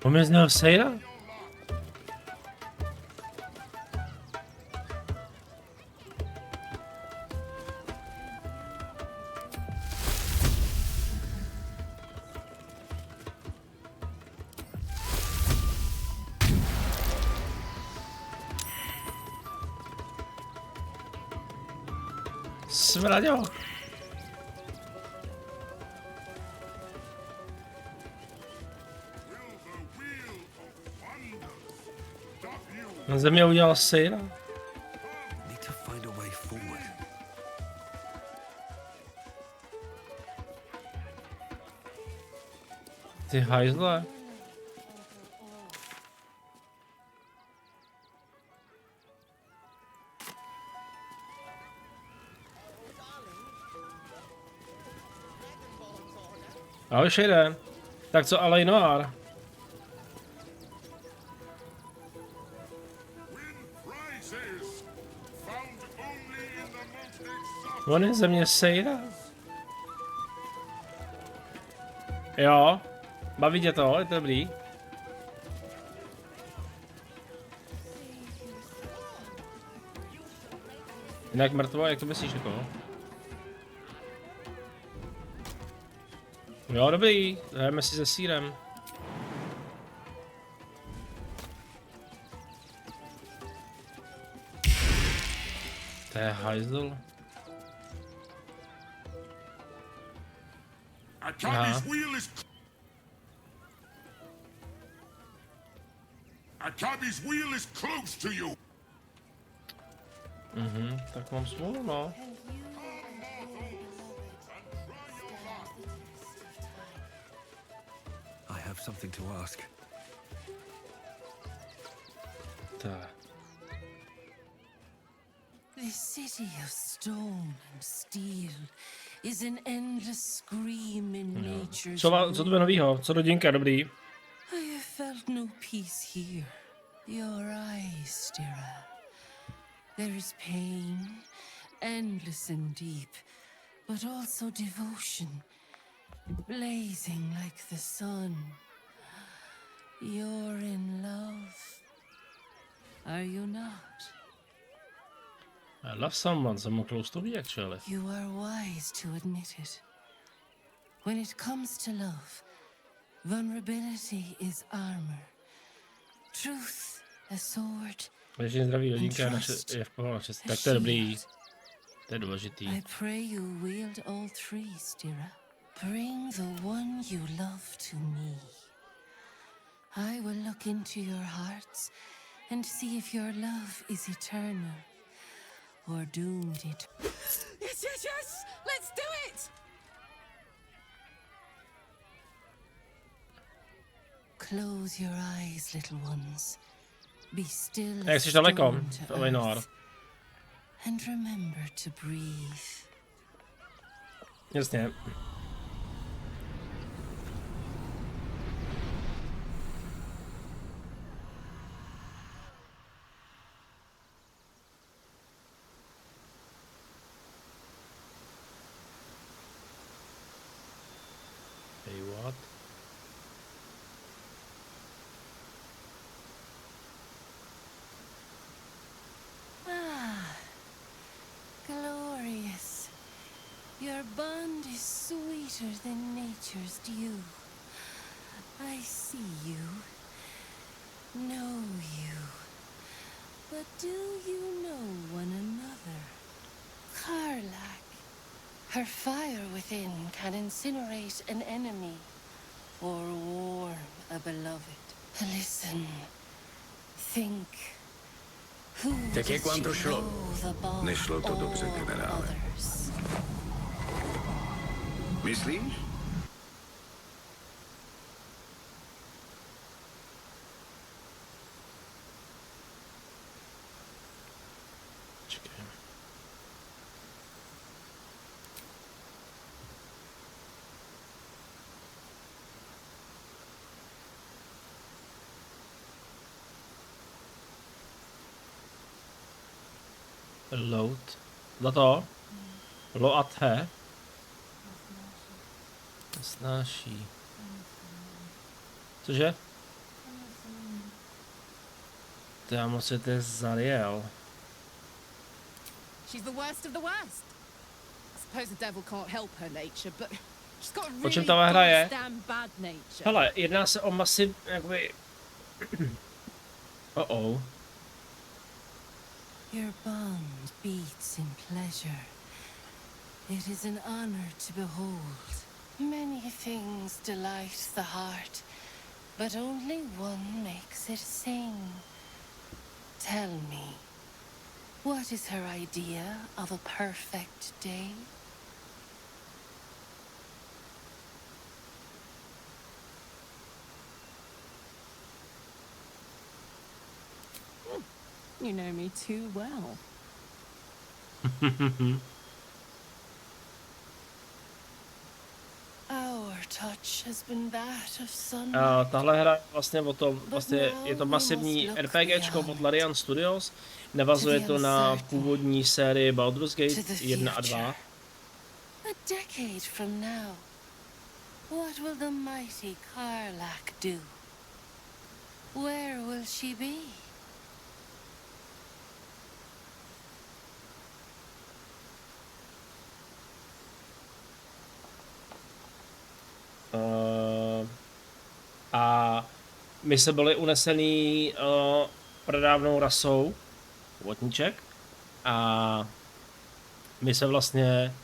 On mě zněl Sejra? Smraďo. Na země udělal sejra. Need to find a way forward. Ty hajzle. Ahoj Shaden. Tak co Alej Noir? On je země sejra. Jo. Baví tě to, je to dobrý. Jinak mrtvo, jak to myslíš jako? Jo, dobrý, hrajeme si se sýrem. To je hajzl. Akabi's wheel is... Akabi's wheel is close to you. Tak mám smůlu, no. I have something to ask. Tak. This city of stone and steel is an endless scream in nature's Co to je novýho? Co rodinka, dobrý? I have felt no peace here. Your eyes, Stira. There is pain, endless and deep, but also devotion, blazing like the sun. You're in love. Are you not? I love someone close to me actually. You are wise to admit it. When it comes to love, vulnerability is armor. Truth, a sword. Když zdraví rodinka je v pohodě, tak to je dobrý. To je důležitý. I pray you wield all three, Stira. Bring the one you love to me. I will look into your hearts and see if your love is eternal or doomed it. Yes, yes, yes! Let's do it! Close your eyes, little ones. Be still Jak as jsi daleko, stone to Alej Noir. earth. And remember to breathe. Jasně. Hey, what? Ah, glorious. Your bond is sweeter than nature's dew. I see you, know you. But do you know one another? Karlak. Her fire within can incinerate an enemy or warm a beloved. Listen. Think. Who Tak jak vám to šlo? the Nešlo to dobře, generále. others? Myslíš? Čekaj. Load. Za to. Load. Snáší. Cože? To já moc je to Zariel. She's the worst of the worst. I suppose the devil can't help her nature, but she's got a O čem really ta hra je? goddamn bad nature. Hele, jedná se o masiv, jakoby... Your bond beats in pleasure It is an honor to behold. Many things delight the heart, but only one makes it sing. Tell me, what is her idea of a perfect day? You know me too well. Our touch has been that of sunlight. Tahle hra je vlastně o tom, vlastně je to masivní RPGčko od Larian Studios, navazuje to na původní sérii Baldur's Gate 1 a 2. A decade from now, what will the mighty Karlach do? Where will she be? A my se byli unesený pradávnou rasou votníček a my se vlastně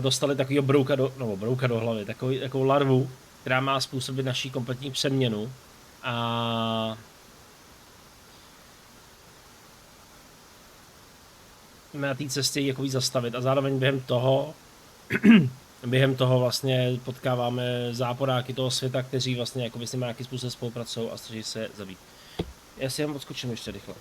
dostali takovýho brouka do hlavy, takovou larvu, která má způsobit naší kompletní přeměnu a na té cestě ji jako víc zastavit a zároveň během toho vlastně potkáváme záporáky toho světa, kteří vlastně jako s nimi nějakým způsobem spolupracují a snaží se zabít. Já si jen odskočím ještě rychle.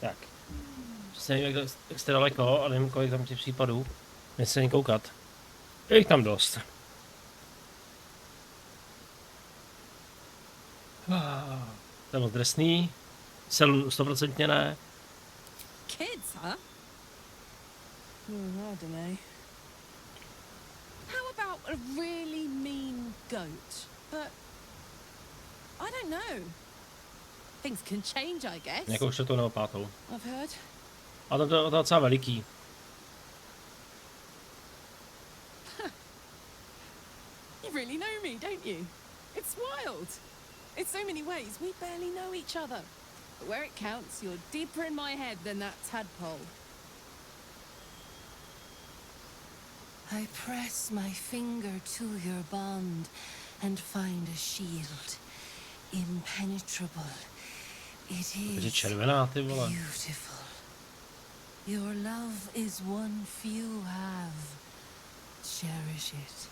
Tak. Přesně nevím, jak jste daleko, ale nevím, kolik tam těch případů. Nechci ani koukat. Je jich tam dost. To je moc drsný. Selun 100% ne. Kids, huh? I don't know. How about a really mean goat? But I don't know. Things can change, I guess. Jako už to neopátou. I've heard. A to je docela veliký. You really know me, don't you? It's wild. In so many ways, we barely know each other. But where it counts, you're deeper in my head than that tadpole. I press my finger to your bond and find a shield. Impenetrable. It Je is červená, ty vole. beautiful. Your love is one few have. Cherish it.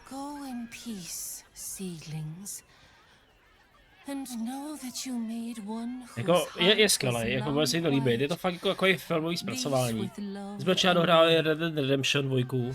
Go in peace, seedlings. And know that you made one Jako, je skvělý, jako bude se jí to líbit, je to fakt jako filmový zpracování. Jsme třeba dohráli Red Dead Redemption 2.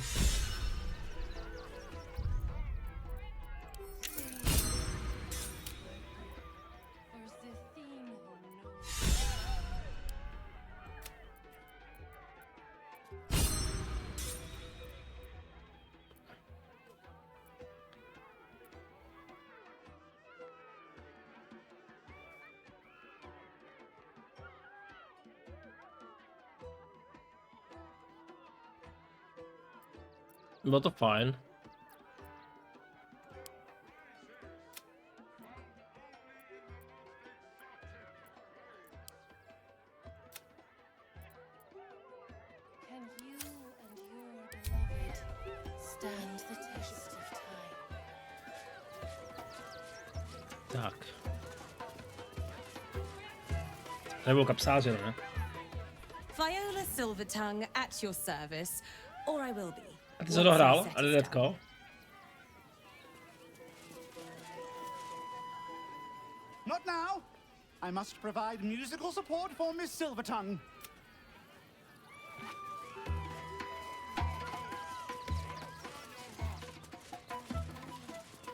Bylo to fajn. Can you and your beloved stand the test of time? Tak. Nebo kapsáře, ne? Viola Silvertongue at your service, or I will be. A ty jsi dohrál, Redetko? Not now. I must provide musical support for Miss Silvertongue.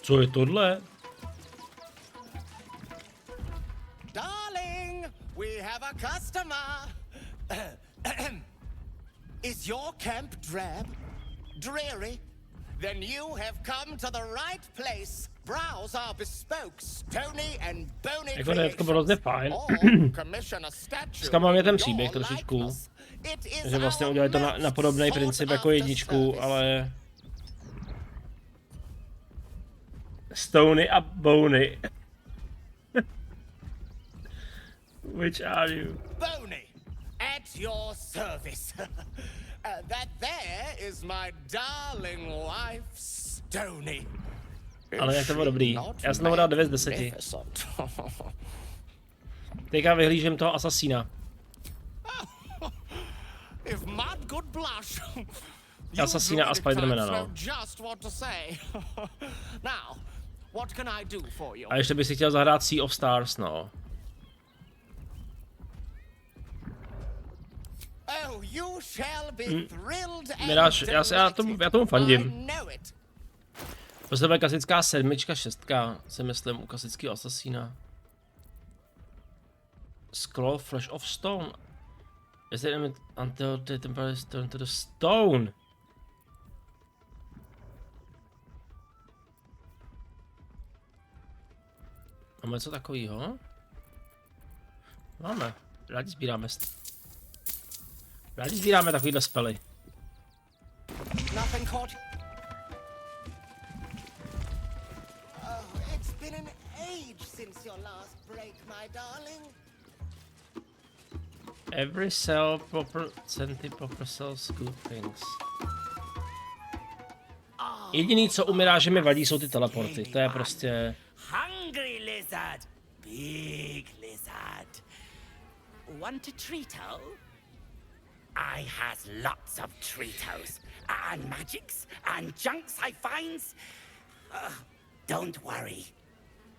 Co je tohle? Darling, we have a customer. Is your camp drab? Dreary? Then you have come to the right place. Browse our bespoke, stony and bony Jako Redetko bylo hrozně fajn. Zklamal mě ten příběh trošičku. Že vlastně udělali to na podobný princip jako jedničku, ale... Stony a bony. Which are you? Bony, at your service. That there is my darling wife, Stony. Ale jak to bylo dobrý. Já jsem tomu dal 9 z 10. Teďka vyhlížím toho asasína. Asasína a Spidermana, no. A ještě bych si chtěl zahrát Sea of Stars, no. Miráš, já tomu fandím. To je klasická 7, 6, si myslím, u klasického asasína. Scroll Flash of Stone. Is it until the temporary is turned to the stone? Máme něco takového? Máme. Rádi sbíráme takovýhle spely. It's been an age since your last break, my darling. Every cell proper cells good things. Jediný, co umírá, že mi vadí, jsou ty teleporty. To je prostě... Hungry lizard, big lizard. Want a treato? I has lots of treatos and magics and junks I finds. Don't worry,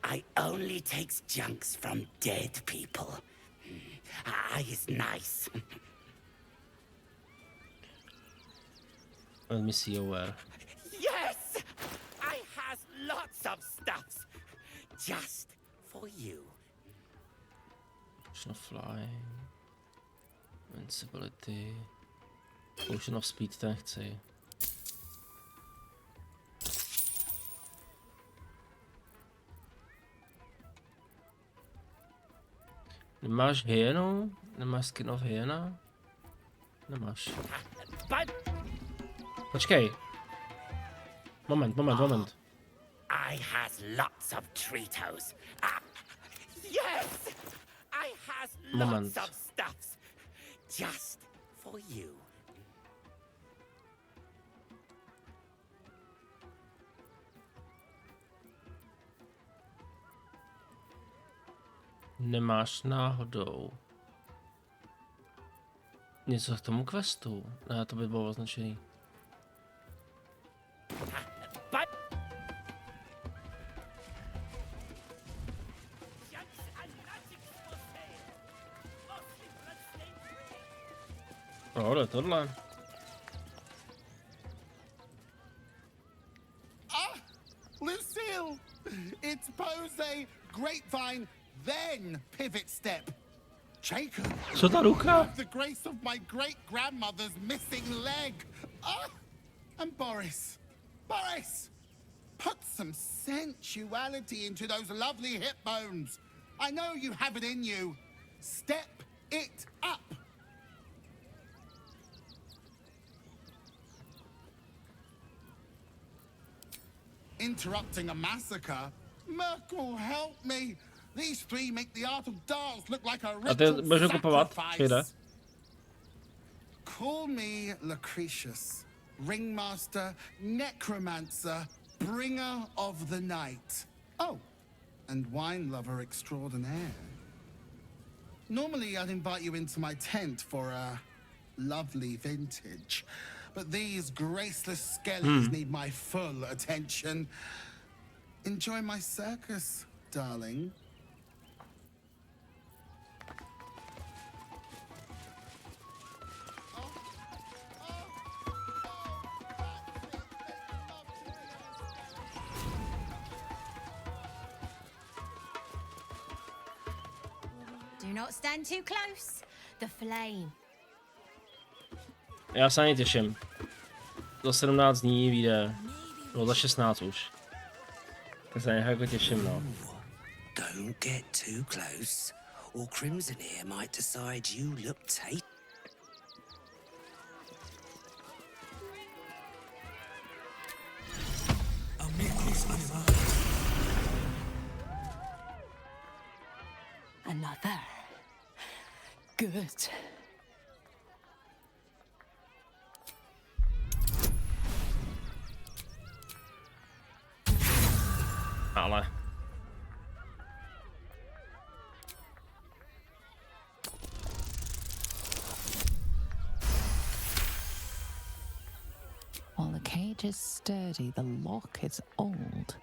I only takes junks from dead people. I is nice. Let me see where. Yes, I has lots of stuffs just for you. Flying. Invincibility. Potion of Speed, ten chci. Nemáš hyenu? Nemáš skin of hyena? Nemáš. Počkej. Moment. I has lots of Treatos. Yes! I has lots of stuffs. Just for you. Nemáš náhodou něco k tomu questu? Ne, to by bylo označený. Ale tohle. Lucille! It's pose, grapevine, then pivot step. Jacob! Co ta ruka? The grace of my great-grandmother's missing leg. And Boris. Boris! Put some sensuality into those lovely hip bones. I know you have it in you. Step it up. Interrupting a massacre? Merkel, help me! These three make the art of dance look like a ritual sacrifice. Call me Lucretius, ringmaster, necromancer, bringer of the night. Oh, and wine lover extraordinaire. Normally I'd invite you into my tent for a lovely vintage. But these graceless skellies need my full attention. Enjoy my circus, darling. Do not stand too close. The flame. Já se na ně těším. Za 17 dní vyjde. No za 16 už. Tak se na ně jako těším, no. Don't get too close, or Crimson here might decide you look tasty. Another. Good. Ale. While the cage is sturdy, the lock is old.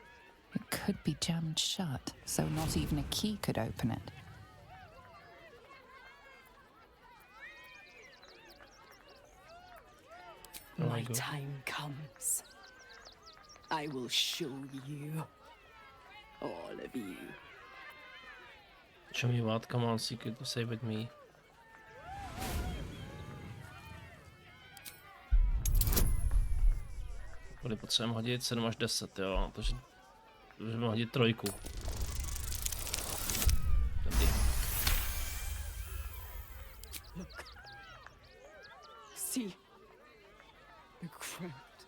It could be jammed shut, so not even a key could open it. My time comes. I will show you. All of you. Show me what? Come on, secret to save with me. Tady potřebujeme hodit 7 až 10, jo, takže můžeme hodit 3. Dobrý. Look. See. The crowd.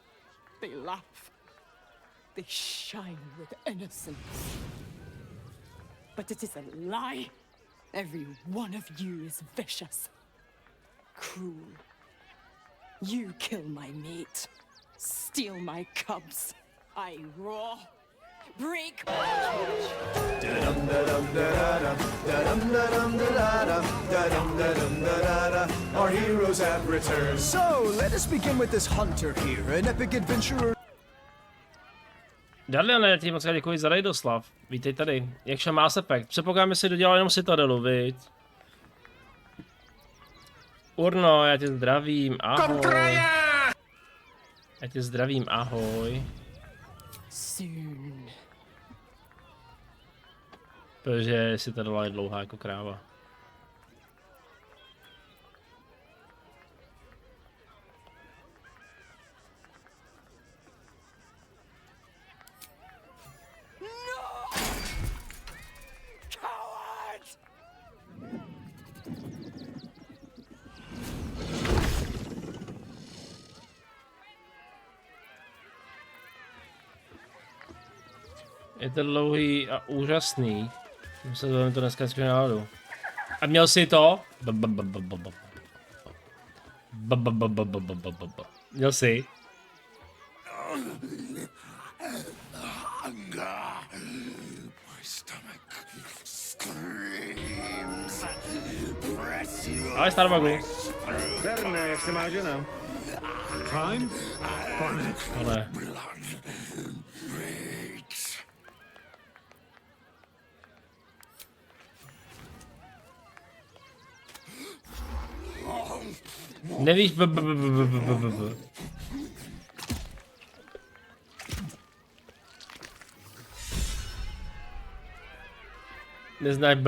They laugh. They shine with innocence. But it is a lie. Every one of you is vicious. Cruel. You kill my mate. Steal my cubs. I roar. Break Our heroes have returned. So, let us begin with this hunter here, an epic adventurer. Darliane, ti moc děkuji za Rejdoslav. Vítej tady. Jak šel Mass Effect? Předpokládám, že si dodělal jenom Citadelu, viď? Urno, já tě zdravím, ahoj. Já tě zdravím, ahoj. Soon. Protože Citadela je dlouhá jako kráva. Je to dlouhý a úžasný. Musím to dneska skvělou náladu. A měl jsi to? Měl jsi? Ale Starbucku. Berne, jak se má žena? Fajn? Ale. Nevíš Neznáš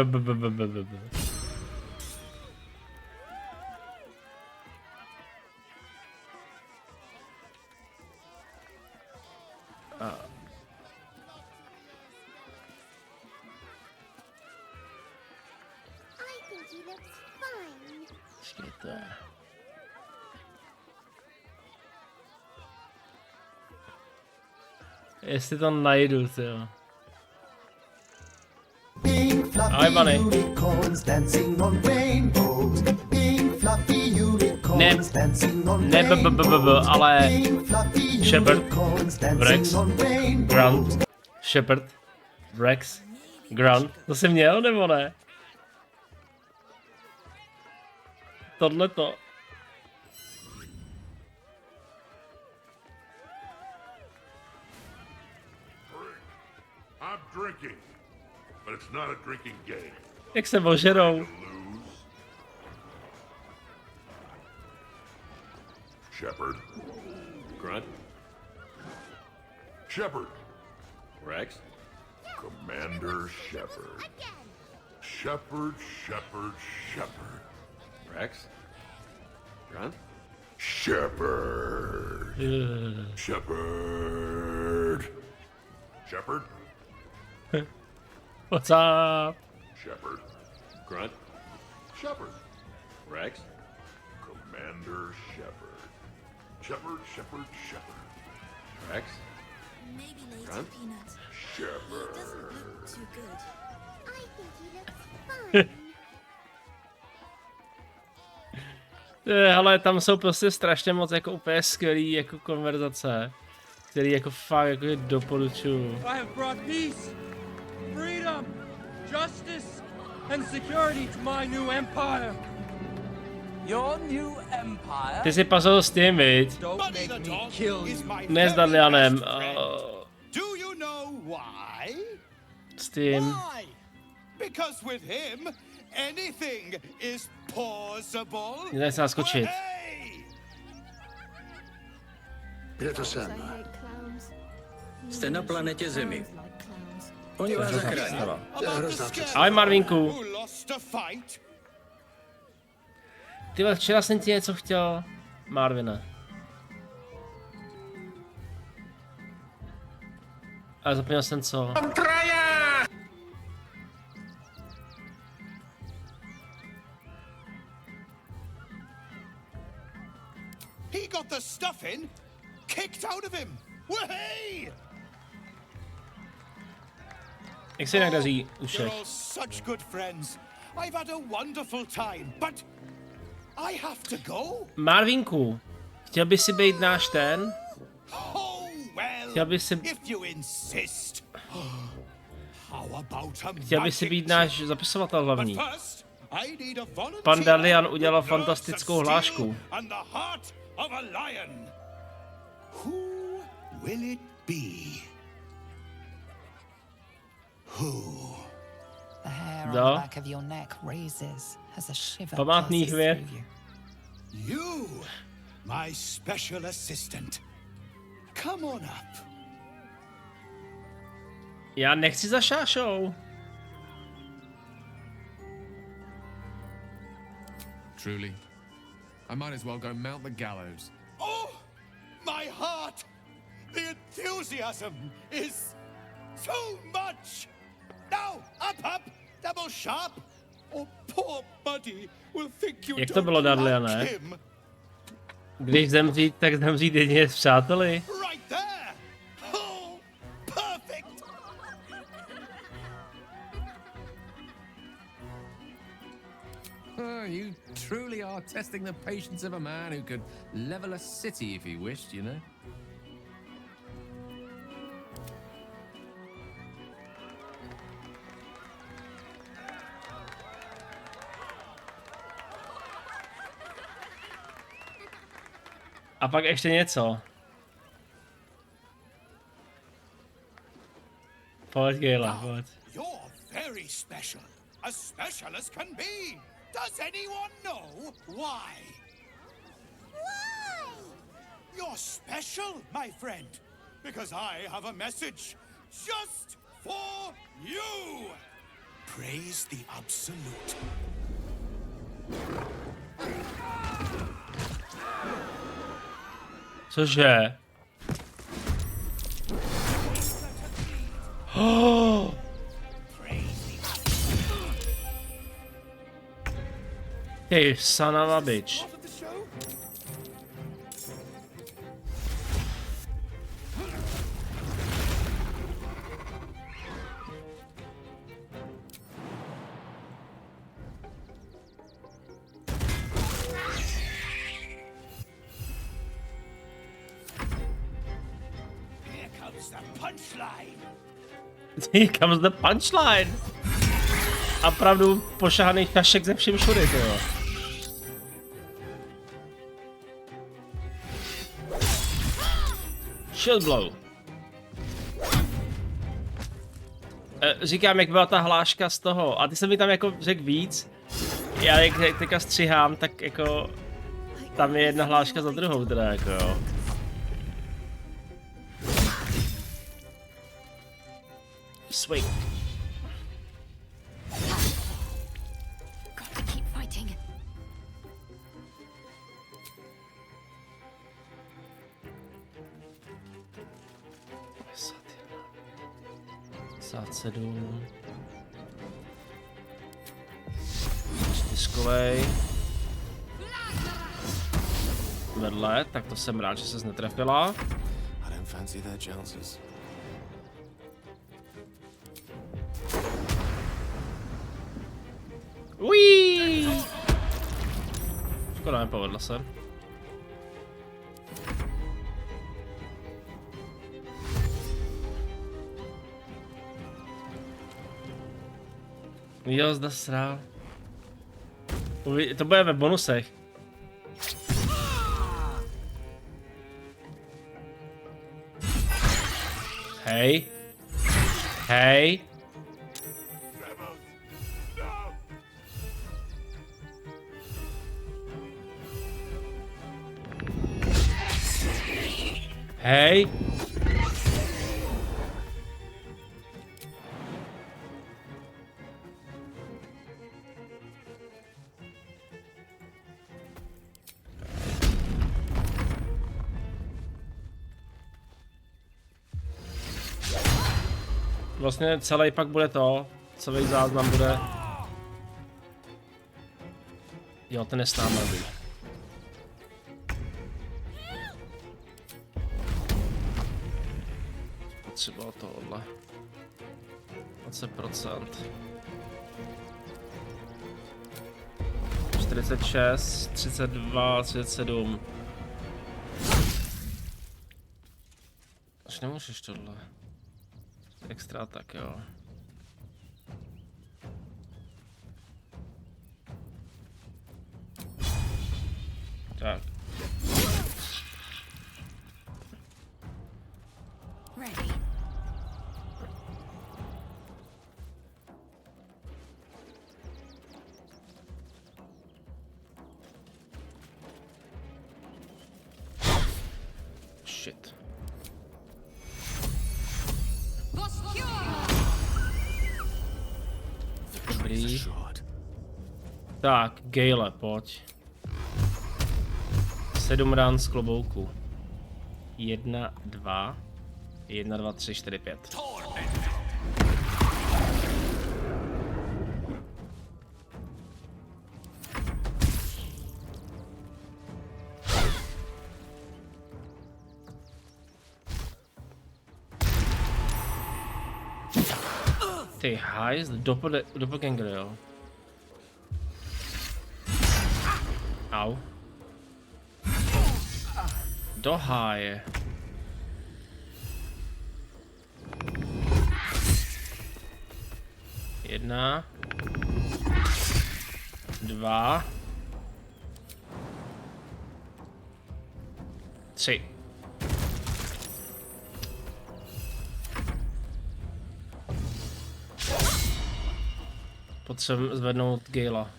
Jestli to najdu, jo. Ahoj, Bunny. Ale Shepard, Rex, Grunt, Shepard, Rex, Grunt, to jsi měl, nebo ne? Tohleto. I'm drinking, but it's not a drinking game. Jak se ožerou. Shepard. Grunt. Shepard. Rex. Commander Shepard. Shepard, Shepard, Shepard. Rex. Grunt. Shepard. Shepard. Shepard. What's up? Shepard. Grunt. Shepard. Rex. Commander Shepard. Shepard, Shepard, Shepard. Rex. Maybe later, Grunt. Peanut. Shepard. He doesn't look too good. I think he looks fine. Ale tam jsou prostě strašně moc jako úplně skvělý jako konverzace, který jako fakt jako doporučuju. I have brought peace, freedom, justice, and security to my new empire. Your new empire? Ty si pasoval s tím, viď? Don't make me kill you. Ne s Dadlianem. Do you know why? S tím. Why? Because with him, anything is possible. Nedaj se naskočit. Kde to jsem? Jste na planetě Zemi. Oni vás zachrání. To je hrozná představa. Ahoj, Marvinku. Ty včera jsem ti něco chtěl, Marvine. Ale zapomněl jsem co. He got the stuff in, kicked out of him. Way! Jak se jinak daří ušek? You're all such good friends. I've had a wonderful time, but I have to go. Marvinku, chtěl by si být náš ten? Oh well. Chtěl by si... If you insist. How about a Chtěl by si být náš zapisovatel hlavní. But first, I need a volunteer. Pan Darlian udělal fantastickou hlášku. And the heart of a lion. Who will it be? Who? The hair on Da. the back of your neck raises as a shiver Památný passes chvěr. through you. You, my special assistant. Come on up. Já nechci za šášou. Truly, I might as well go mount the gallows. Oh, my heart! The enthusiasm is too much! Now, up, double sharp, or poor buddy will think you Jak to don't bylo, Darliane? like him. Když zemřít, tak zemřít jedině s přáteli. Right there! Oh, perfect! are, testing the patience of a man who could level a city if he wished, you know? A pak ještě něco. Pojď, Gale, pojď. You're very special. As special as can be. Does anyone know why? Why? You're special, my friend. Because I have a message just for you. Praise the Absolute. Cože? Oh! Hey, son of a bitch. Here comes the punchline. Here comes the punchline. A pravdu pošahaný kašek ze všem všude, jo. Shield blow. Říkám, jak byla ta hláška z toho. A ty jsem mi tam jako řekl víc. Já jak teďka střihám, tak jako tam je jedna hláška za druhou teda jako jo. Swing. Got to keep fighting. Sedm. Čtyřkovej. Vedle, tak to jsem rád, že ses netrefila. I don't fancy their chances. Uiii! Škoda, nepovedla se. Jo, zda srál. To bude ve bonusech. Hej. Hej. Hej. Vlastně celý pak bude to, celý záznam bude. Jo, ten je s námi. Potřeba tohle. 20%. 46, 32, 37. Až nemůžeš tohle. Extra, tak jo. Tak. Ready. Shit. Dobrý. Tak, Gale, pojď. 7 ran z klobouku. 1, 2, 1, 2, 3, 4, 5. Ty hajzl, doppelganger, jo. Au. Do háje. Jedna. Dva. Tři. Potřebuji zvednout Gala.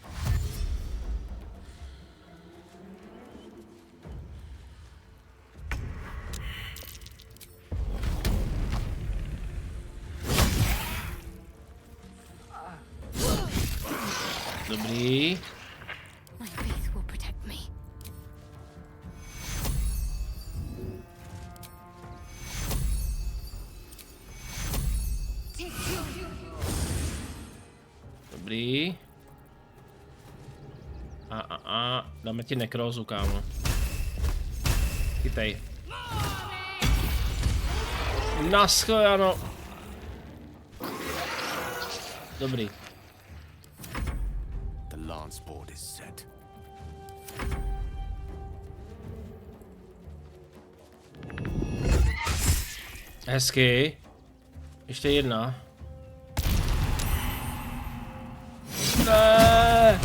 Dobrý. My faith will protect me. Dobrý. Dáme ti nekrózu, kámo. Chytej. Naschledanou. Dobrý. The lance board is set. Hezky. Ještě jedna. Ne.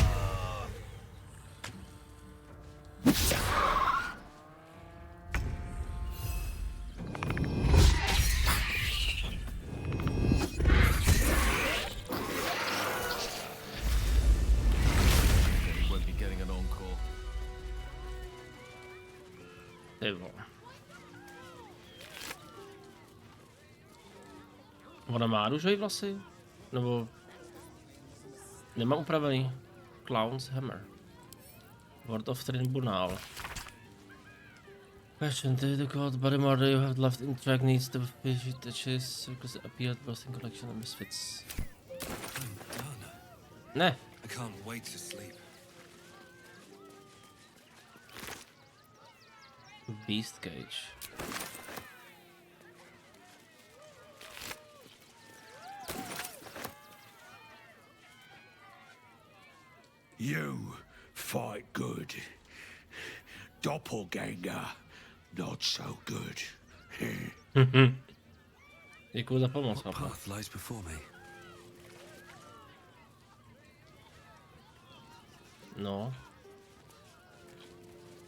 Won't be getting an encore. Ty vole. Ona má růžový vlasy? Nebo... Nemá upravený. Clown's Hammer. Word of Tribunal. Question, the code body model you have left in track needs to be touches because it appeared both in collection of misfits. Ne. I can't wait to sleep. Beast Cage. You fight good. Doppelganger, not so good. Děkuji za pomoc, What path lies before me? No.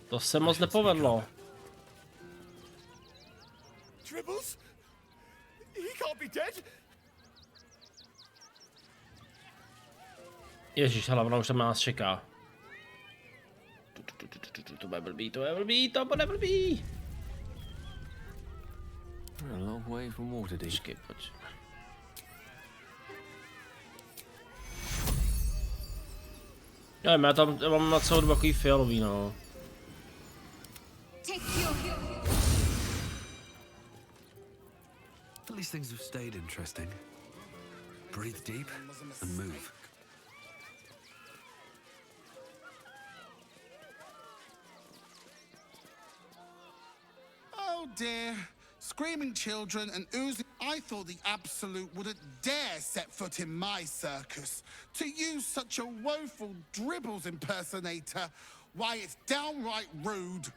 To se moc nepovedlo. Tribbles? He can't be dead. Ježíš, hele, ona už tam nás čeká. To bude blbý, to bude blbý. A long way from Waterdeep. Počkej, pojď. Já mám na celou dobu takový fialový, no. At least things have stayed interesting. Breathe deep and move. Oh dear. Screaming children and oozing. I thought the Absolute wouldn't dare set foot in my circus. To use such a woeful Dribbles impersonator, why, it's downright rude.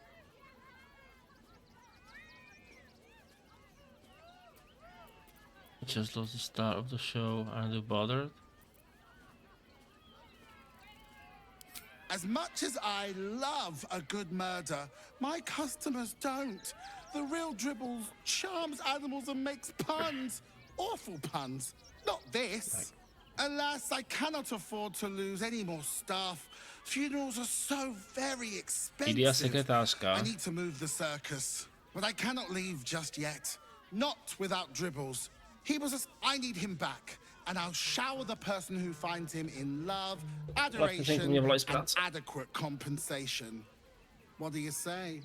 Just lost the start of the show. Aren't you bothered? As much as I love a good murder, my customers don't. The real Dribbles charms animals and makes puns. Awful puns. Not this. Alas, I cannot afford to lose any more staff. Funerals are so very expensive. I need to move the circus. But I cannot leave just yet. Not without Dribbles. He was I need him back. And I'll shower the person who finds him in love, adoration, and adequate compensation. What do you say?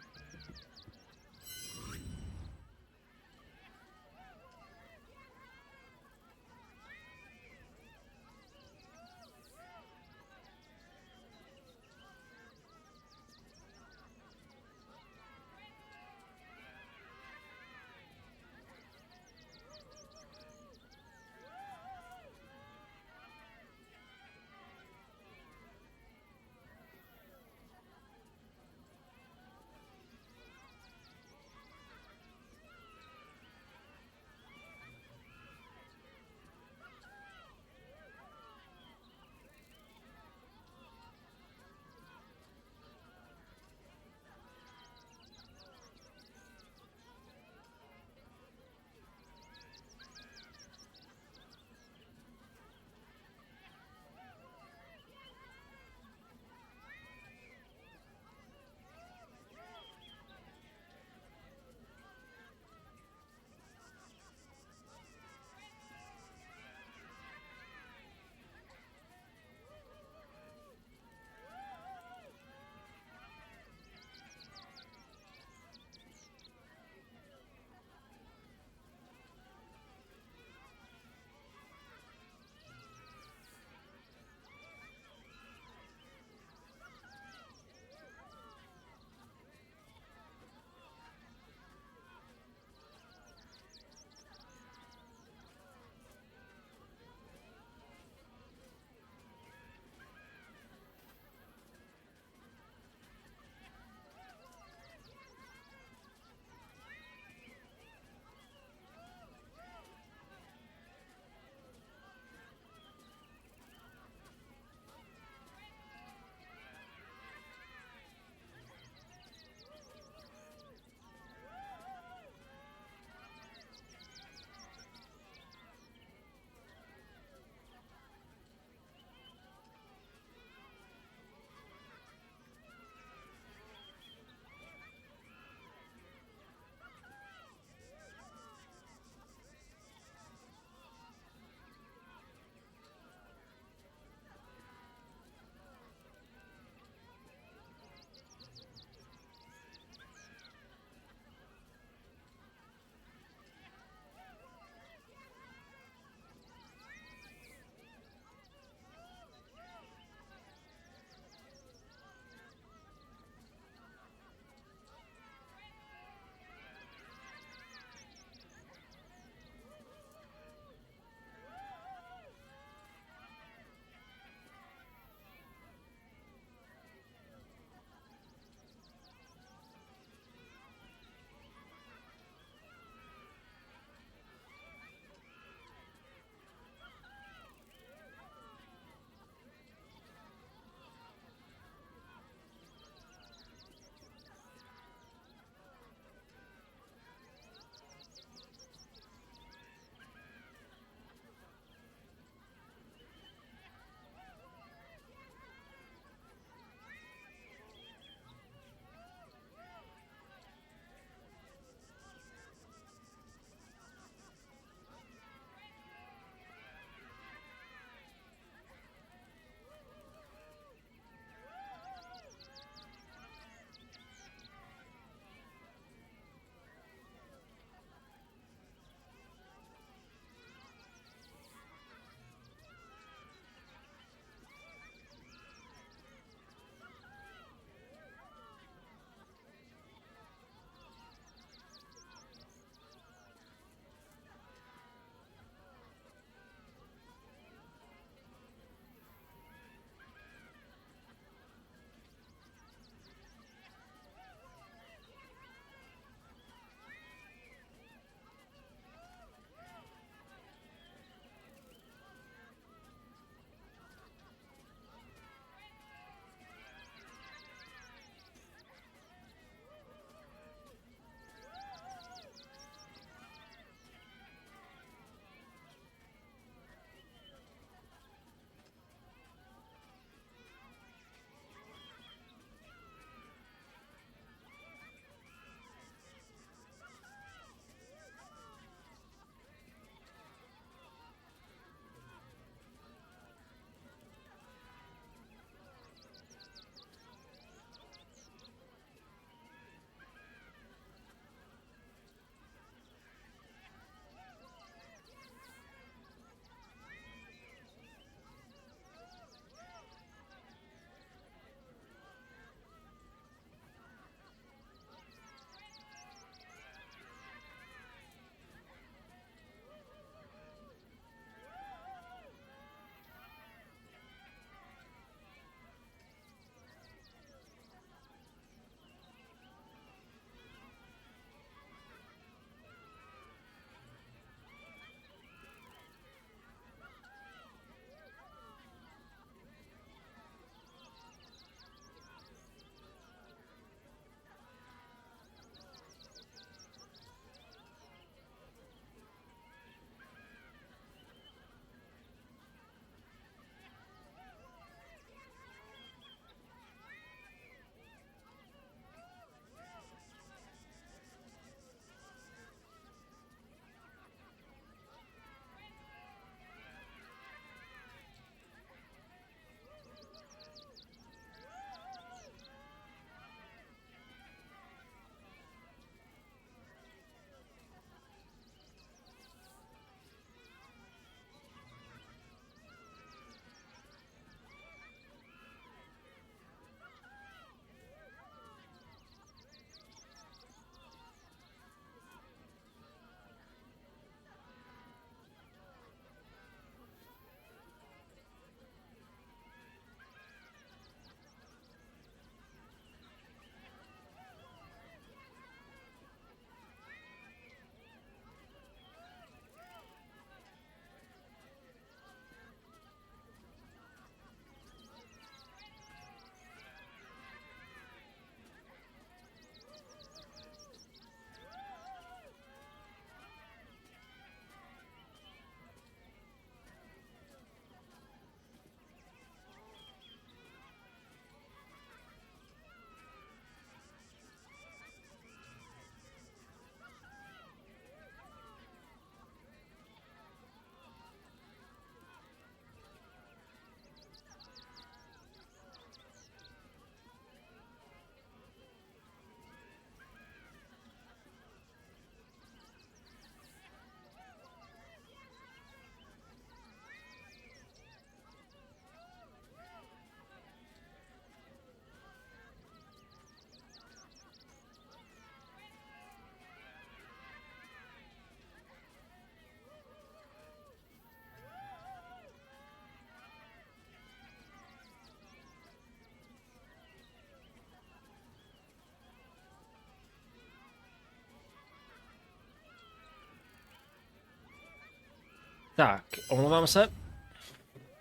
Tak, omlouvám se.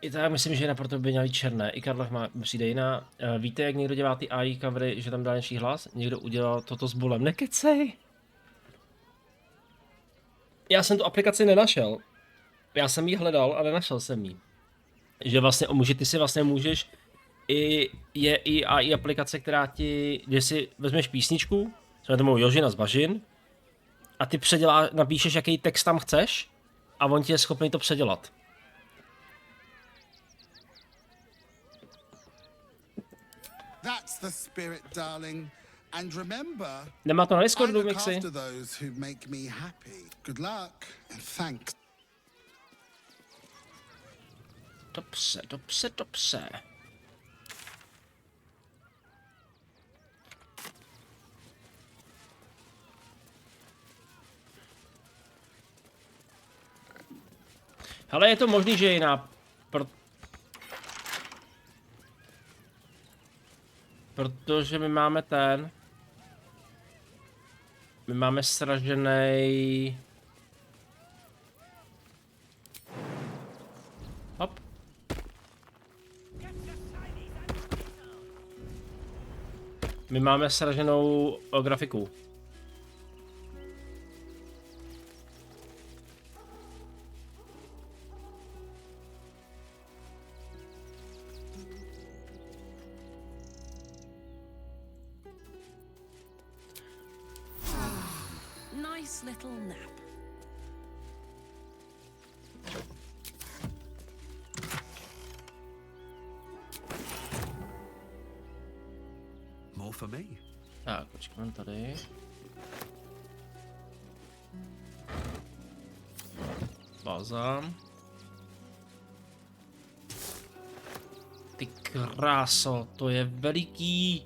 I tak myslím, že naproto by měla být černé. I Karlach má přijde jiná. Víte, jak někdo dělá ty AI covery, že tam dá něčí hlas? Někdo udělal toto s bolem. Nekecej! Já jsem tu aplikaci nenašel. Já jsem ji hledal a nenašel jsem ji. Že vlastně ty si vlastně můžeš je i AI aplikace, která ti, že si vezmeš písničku, jsme tomu Jožina z Bažin, a ty napíšeš, jaký text tam chceš, a on ti je schopný to předělat. That's the spirit, darling. And remember, Nemá to na I Discordu, look Mixi? after those who make me happy. Good luck and thanks. Dobře, dobře, dobře. Hele, je to možný, že je jiná, protože my máme my máme sražený. Hop. My máme sraženou grafiku. Nice little nap. More for me. Tak, počkám tady. Balzám. Ty kráso, to je veliký.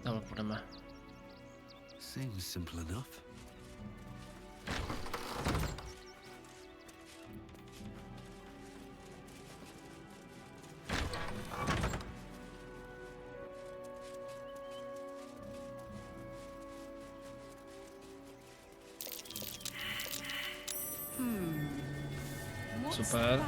Tam půjdeme. Seems simple enough. Super.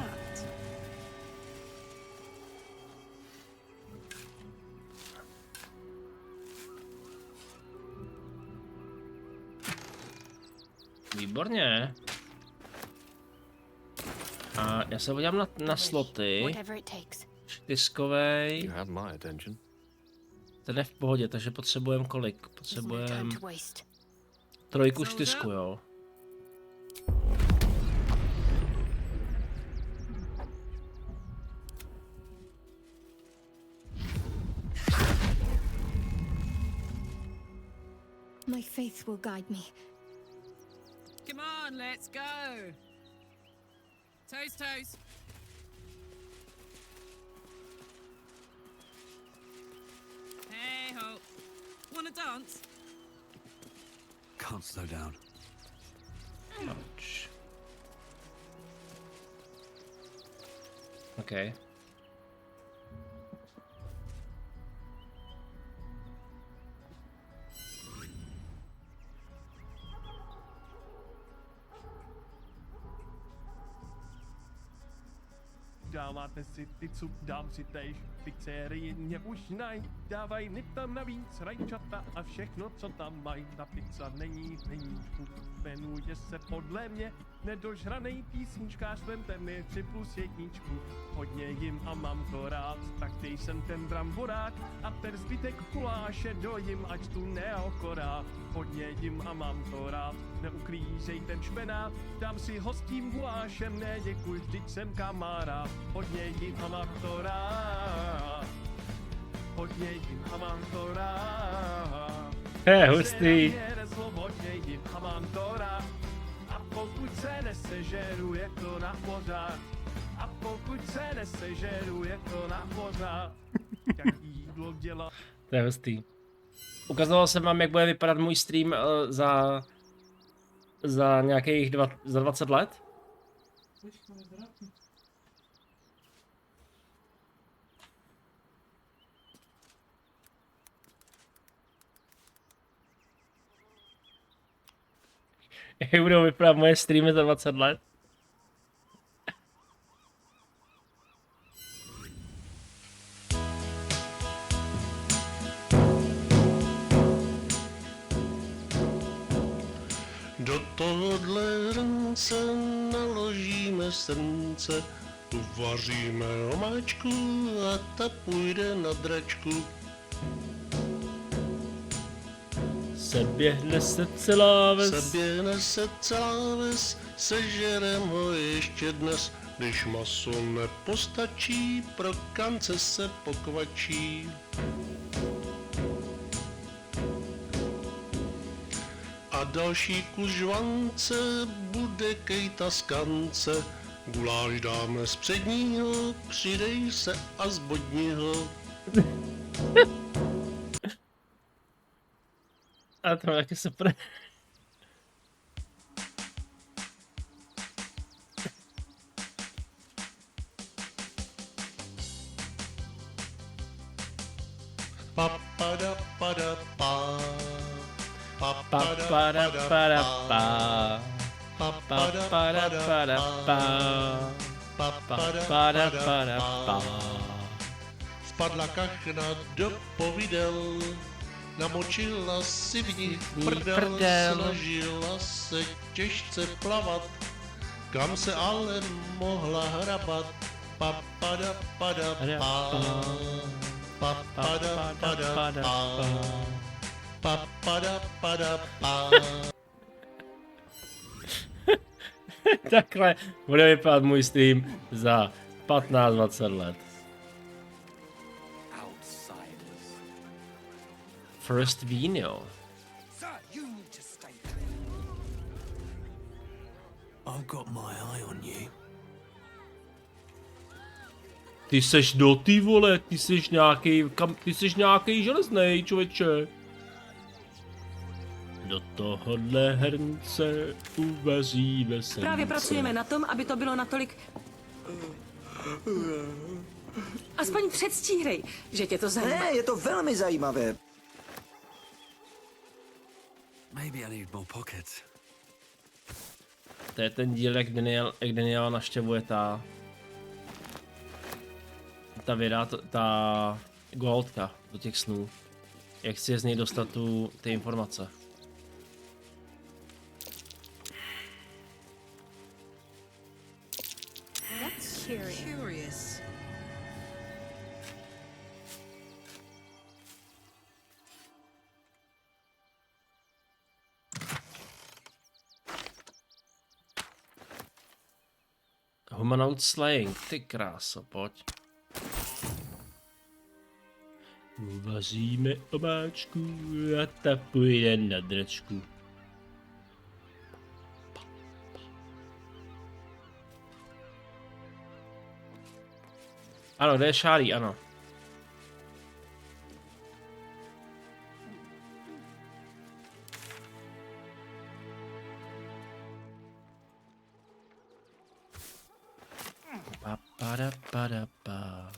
Výborně. A já se podívám na sloty. Čtyřkovej. Ten je v pohodě, takže potřebujeme kolik? Potřebujeme 3, 4, jo. My faith will guide me. Come on, let's go. Toes, toes. Hey ho. Wanna dance? Can't slow down. Ouch. Okay. Dáváte si pizzu, dám si též pizzerii, mě už naj, dávaj tam navíc rajčata a všechno, co tam mají. Ta pizza není hníčku, jmenuje se podle mě nedožranej písničkář, vemte mi 3+1. Hodně jim a mám to rád, tak dej jsem ten bramborák a ten zbytek kuláše dojím, ať tu neokorát. Hodně jim a mám to rád, neuklízej ten špenát, dám si hostím gulášem, ne děkuj, vždyť jsem kamarád. Hodně jim a mám to rád, hodně jim a mám to rád. Hustý. Hodně jim a mám to rád, a pokud se nese nesežeru, je to na pořád. A pokud se nesežeru, je to na pořád. Jak jídlo dělá. To je hustý. Ukazoval jsem vám, jak bude vypadat můj stream za nějakých 20 let? Jak budou vypadat moje streamy za 20 let? Do tohohle hrnce naložíme srnce, uvaříme omáčku a ta půjde na dračku. Seběhne se celá ves. Seběhne se celá ves, sežerem ho ještě dnes. Když maso nepostačí, pro kance se pokvačí. A další kus žvance bude kejta z kance. Guláš dáme z předního, přidej se a z bodního. A to je taky super. Pa-pa-da-pa-da-pa. Pa-pa-da-pa-da-pa. Pa-pa-da-pa-da-pa. Pa-pa-da-pa-da-pa. Spadla kachna do povidel, namočila si v nich prdel, snažila se těžce plavat, kam se ale mohla hrabat. Pa-pa-da-pa-da-pa. Pa-pa-da-pa-da-pa. Pa-pa-da-pa-da-pa. Takhle bude vypadat můj stream za 15-20 let. First víno. I've got my eye on you. Ty seš do ty vole, ty seš nějaký železnej, člověče. Do tohohle hrnce uvaříme se. Právě pracujeme na tom, aby to bylo natolik... Aspoň předstírej, že tě to zajímá. Ne, je to velmi zajímavé. Maybe I need more pockets. To je ten díl, jak Daniel navštěvuje ta věda, ta Goldka do těch snů. Jak chci z něj dostat ty informace. That's curious. Humanoid slaying, ty kráso, pojď. Uvaříme omáčku a ta půjde na dračku. Ano, kde je šálí, ano. Pa-pa-da-pa-da-pa.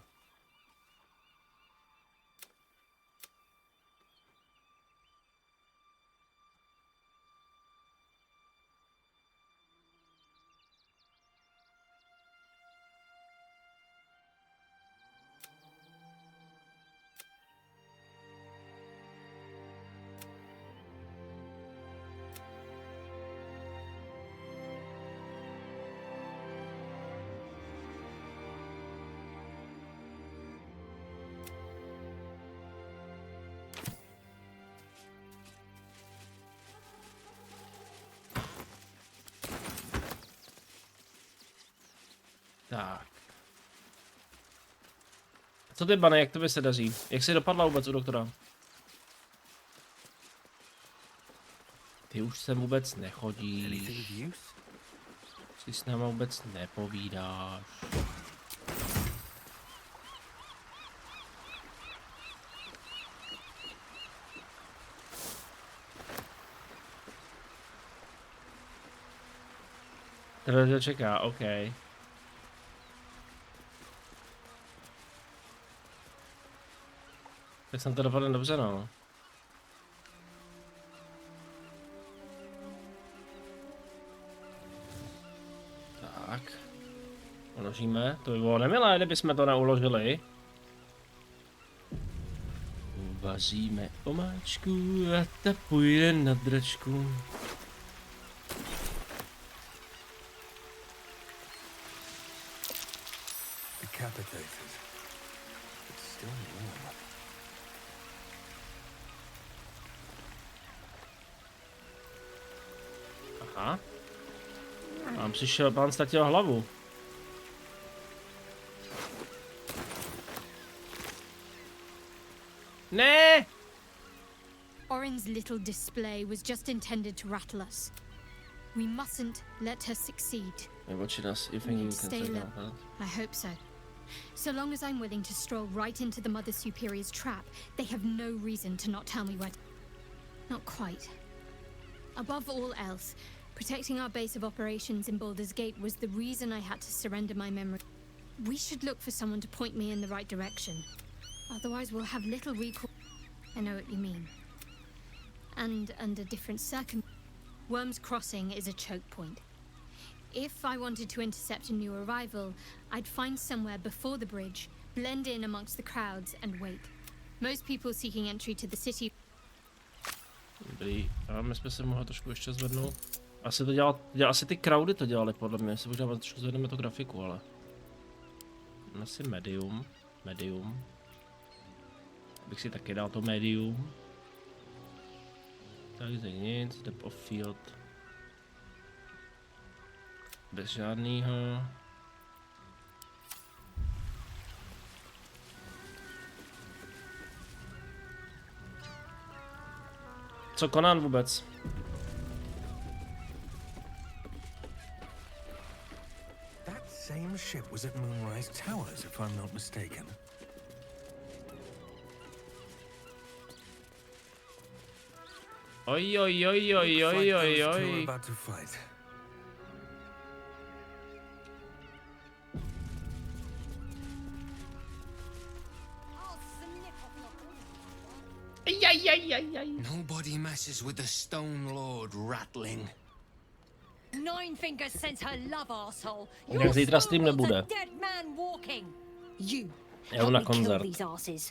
Tak. Co ty, Bane, jak to by se daří? Jak jsi dopadla vůbec u doktora? Ty už sem vůbec nechodíš. Ty s náma vůbec nepovídáš. Tohle to čeká, OK. Tak jsem to dopadl dobře, no. Tak. Uložíme. To by bylo nemilé, kdybychom to neuložili. Vaříme omáčku a ta půjde na dračku. Decapitated. It's still warm. Aha. Mám přišel, pán ztratil hlavu. Ne! Orin's little display was just intended to rattle us. We mustn't let her succeed. You're watching us. You think you can Stay take low. that, huh? I hope so. So long as I'm willing to stroll right into the Mother Superior's trap, they have no reason to not tell me where to... Not quite. Above all else, protecting our base of operations in Baldur's Gate was the reason I had to surrender my memory. We should look for someone to point me in the right direction. Otherwise we'll have little recall... I know what you mean. And under different circumstances, Worm's Crossing is a choke point. If I wanted to intercept a new arrival, I'd find somewhere before the bridge, blend in amongst the crowds and wait. Most people seeking entry to the city... Dobrý, a my jsme se mohli trošku ještě zvednout. Asi to asi ty crowdy to dělali podle mě, si možná trošku zvedneme tu grafiku, ale... Asi medium. Bych si taky dal to medium. Takže nic, depth of field. Bez žádnýho. Co Conan vůbec? That same ship was at Moonrise Towers, if I'm not mistaken. Oj. Two about to fight. Nobody messes with the Stone Lord, Ratling. Nine Fingers sends her love, arsehole. Jinak zítra stream nebude. Dead man walking. You. Já jdu na koncert.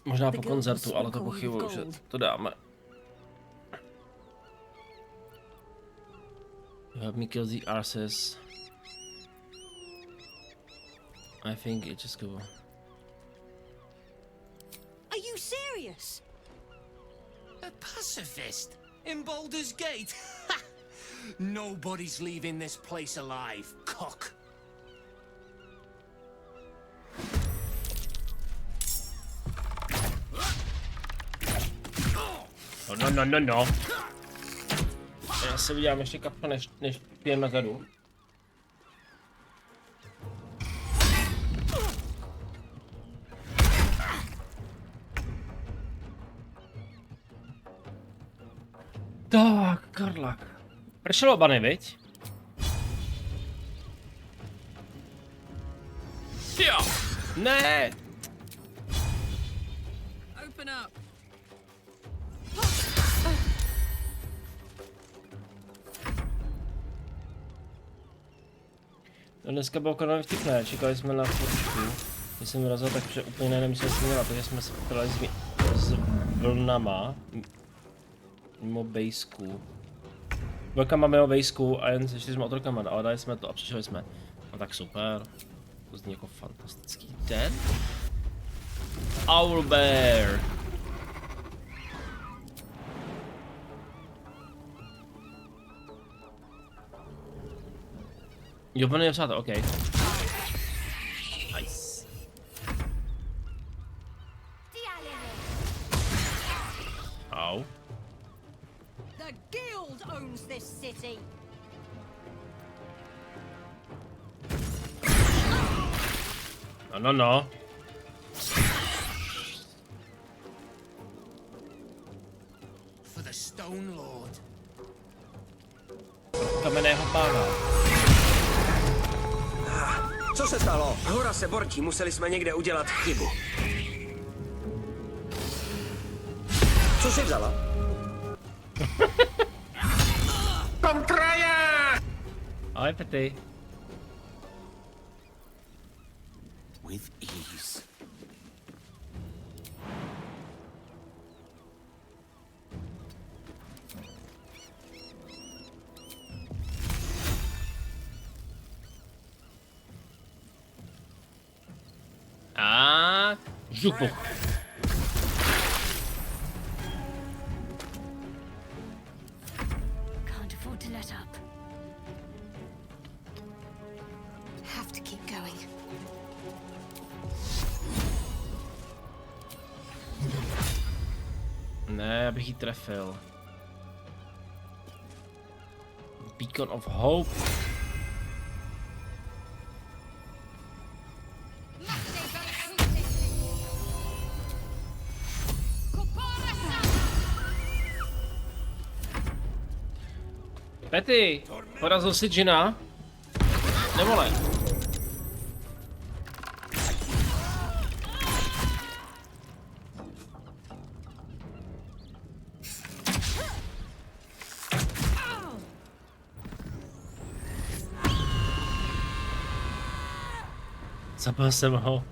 Možná po koncertu, ale to pochybuju, že to dáme. You help me kill the arses. I think it just go. Are you serious? A pacifist in Baldur's Gate? Ha! Nobody's leaving this place alive, cock. No. Já se udělám ještě kapku, než pijeme zadu. Tak, Karlak. Pršelo bany, viď? Jo! Ne! Open up. No dneska bylo Conan vtipné, čekali jsme na fotku. Když jsem vyrazil, takže úplně nemyslel jsem měla, takže jsme se ptali s vlnama. Mimo bejsku. Vlkama mimo bejsku a jen sešli jsme otrokama, ale dali jsme to a přišli jsme. No tak super. To zní jako fantastický den. Owlbear. Jo, pane, je OK. Nice. Au. The guild owns this city. No. For the Stone Lord. Kamenného pána. Co se stalo? Hora se borčí, museli jsme někde udělat chybu. Co jsi vzala? Kontraja! Ahoj, Pety. With ease. A župu. Can't afford to let up. Have to keep going. Ne, abych ji trefil. Beacon of Hope. Petty, porazil si Džina? Nevole. Zabil jsem ho.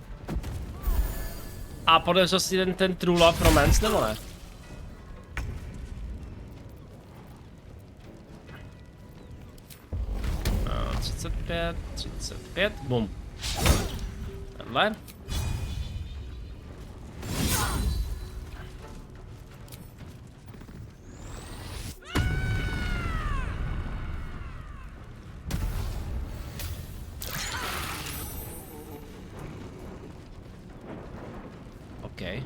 A podevřel si ten True Love Romance, nebo ne? No, 35, bum. Tenhle. Okay.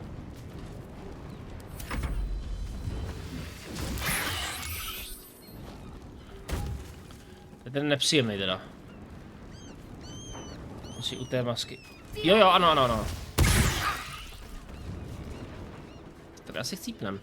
To je ten nepříjemný teda. Musí u té masky. Jo, ano. Tady asi chcípnem.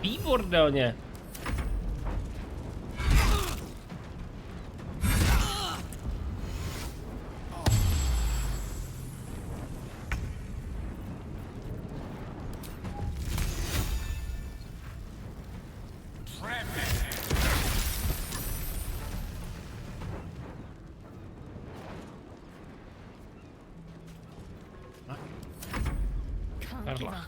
Výborně. Karla.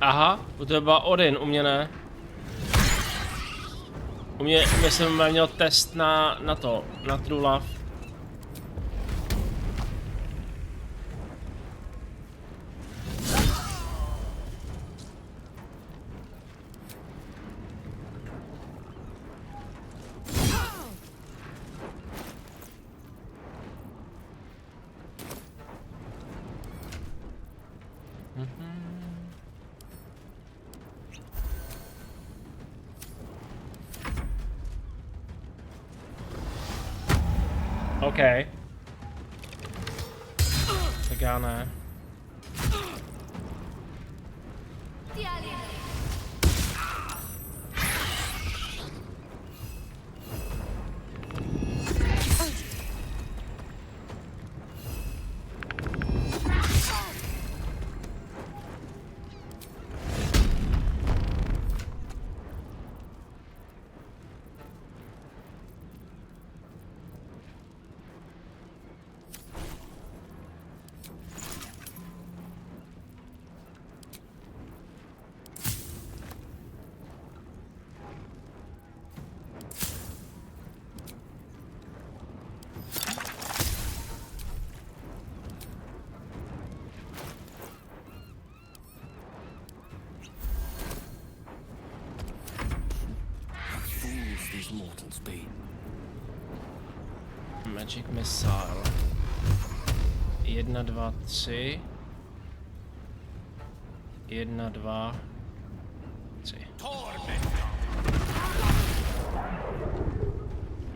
Aha, to byla Odin, u mě ne. U mě jsem měl test na to, na True Love. OK. já ne. Magic Missile. 1, 2, 3. 1, 2, 3.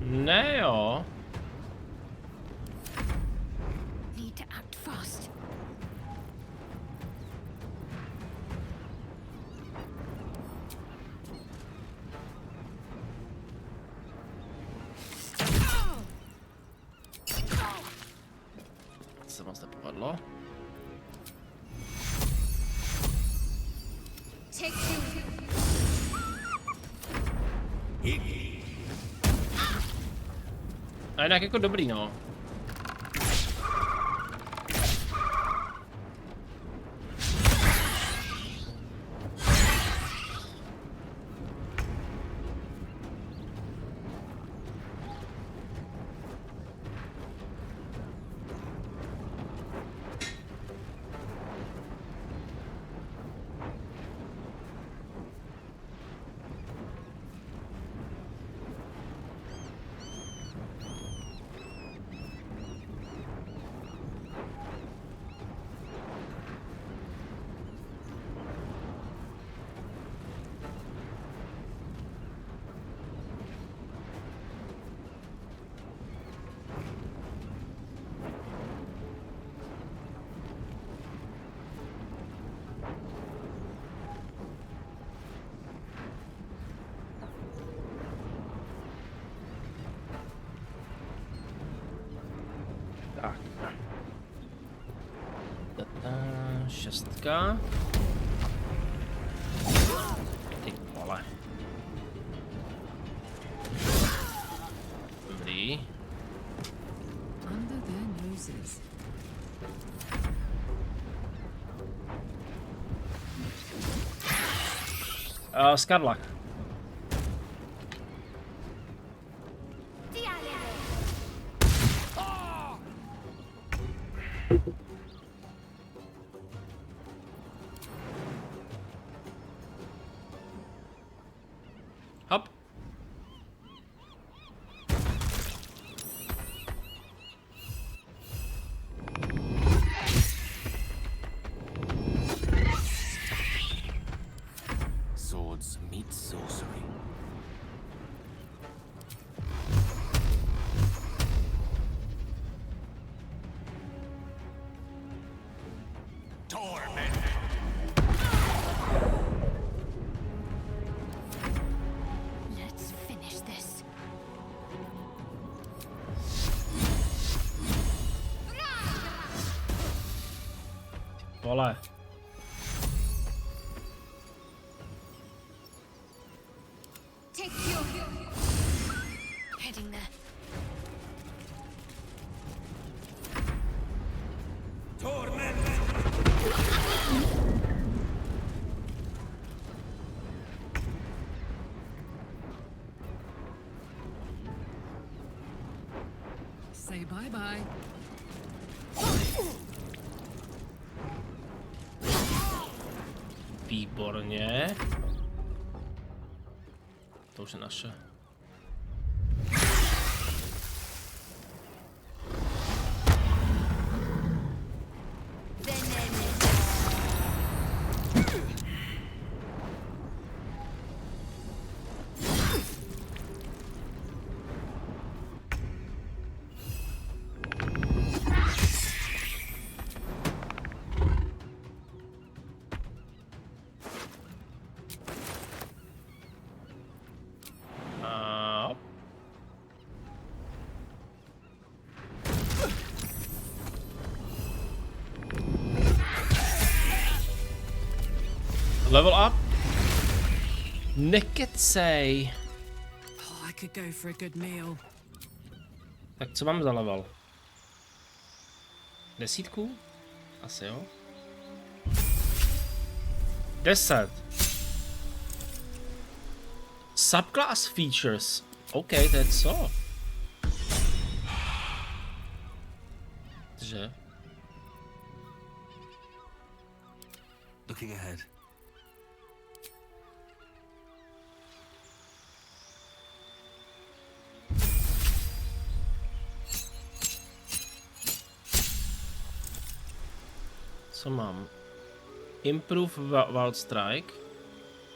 Ne jo. Need to act fast. Se moc nepovedlo. A jinak jako dobrý, no. Tak. Šestka. Ty vole. Dobrý. Under their noses. Skadlak. Hop. Swords meet sorcery. Let's finish this. Vole. Take your heading there. Say bye-bye. Výborně. To už je naše. Level up? Nekecej. Oh, I could go for a good meal. Tak co mám za level? 10? Asi jo. 10. Subclass features. OK, to je co? Že? Looking ahead. Co mám? Improve Wild Strike.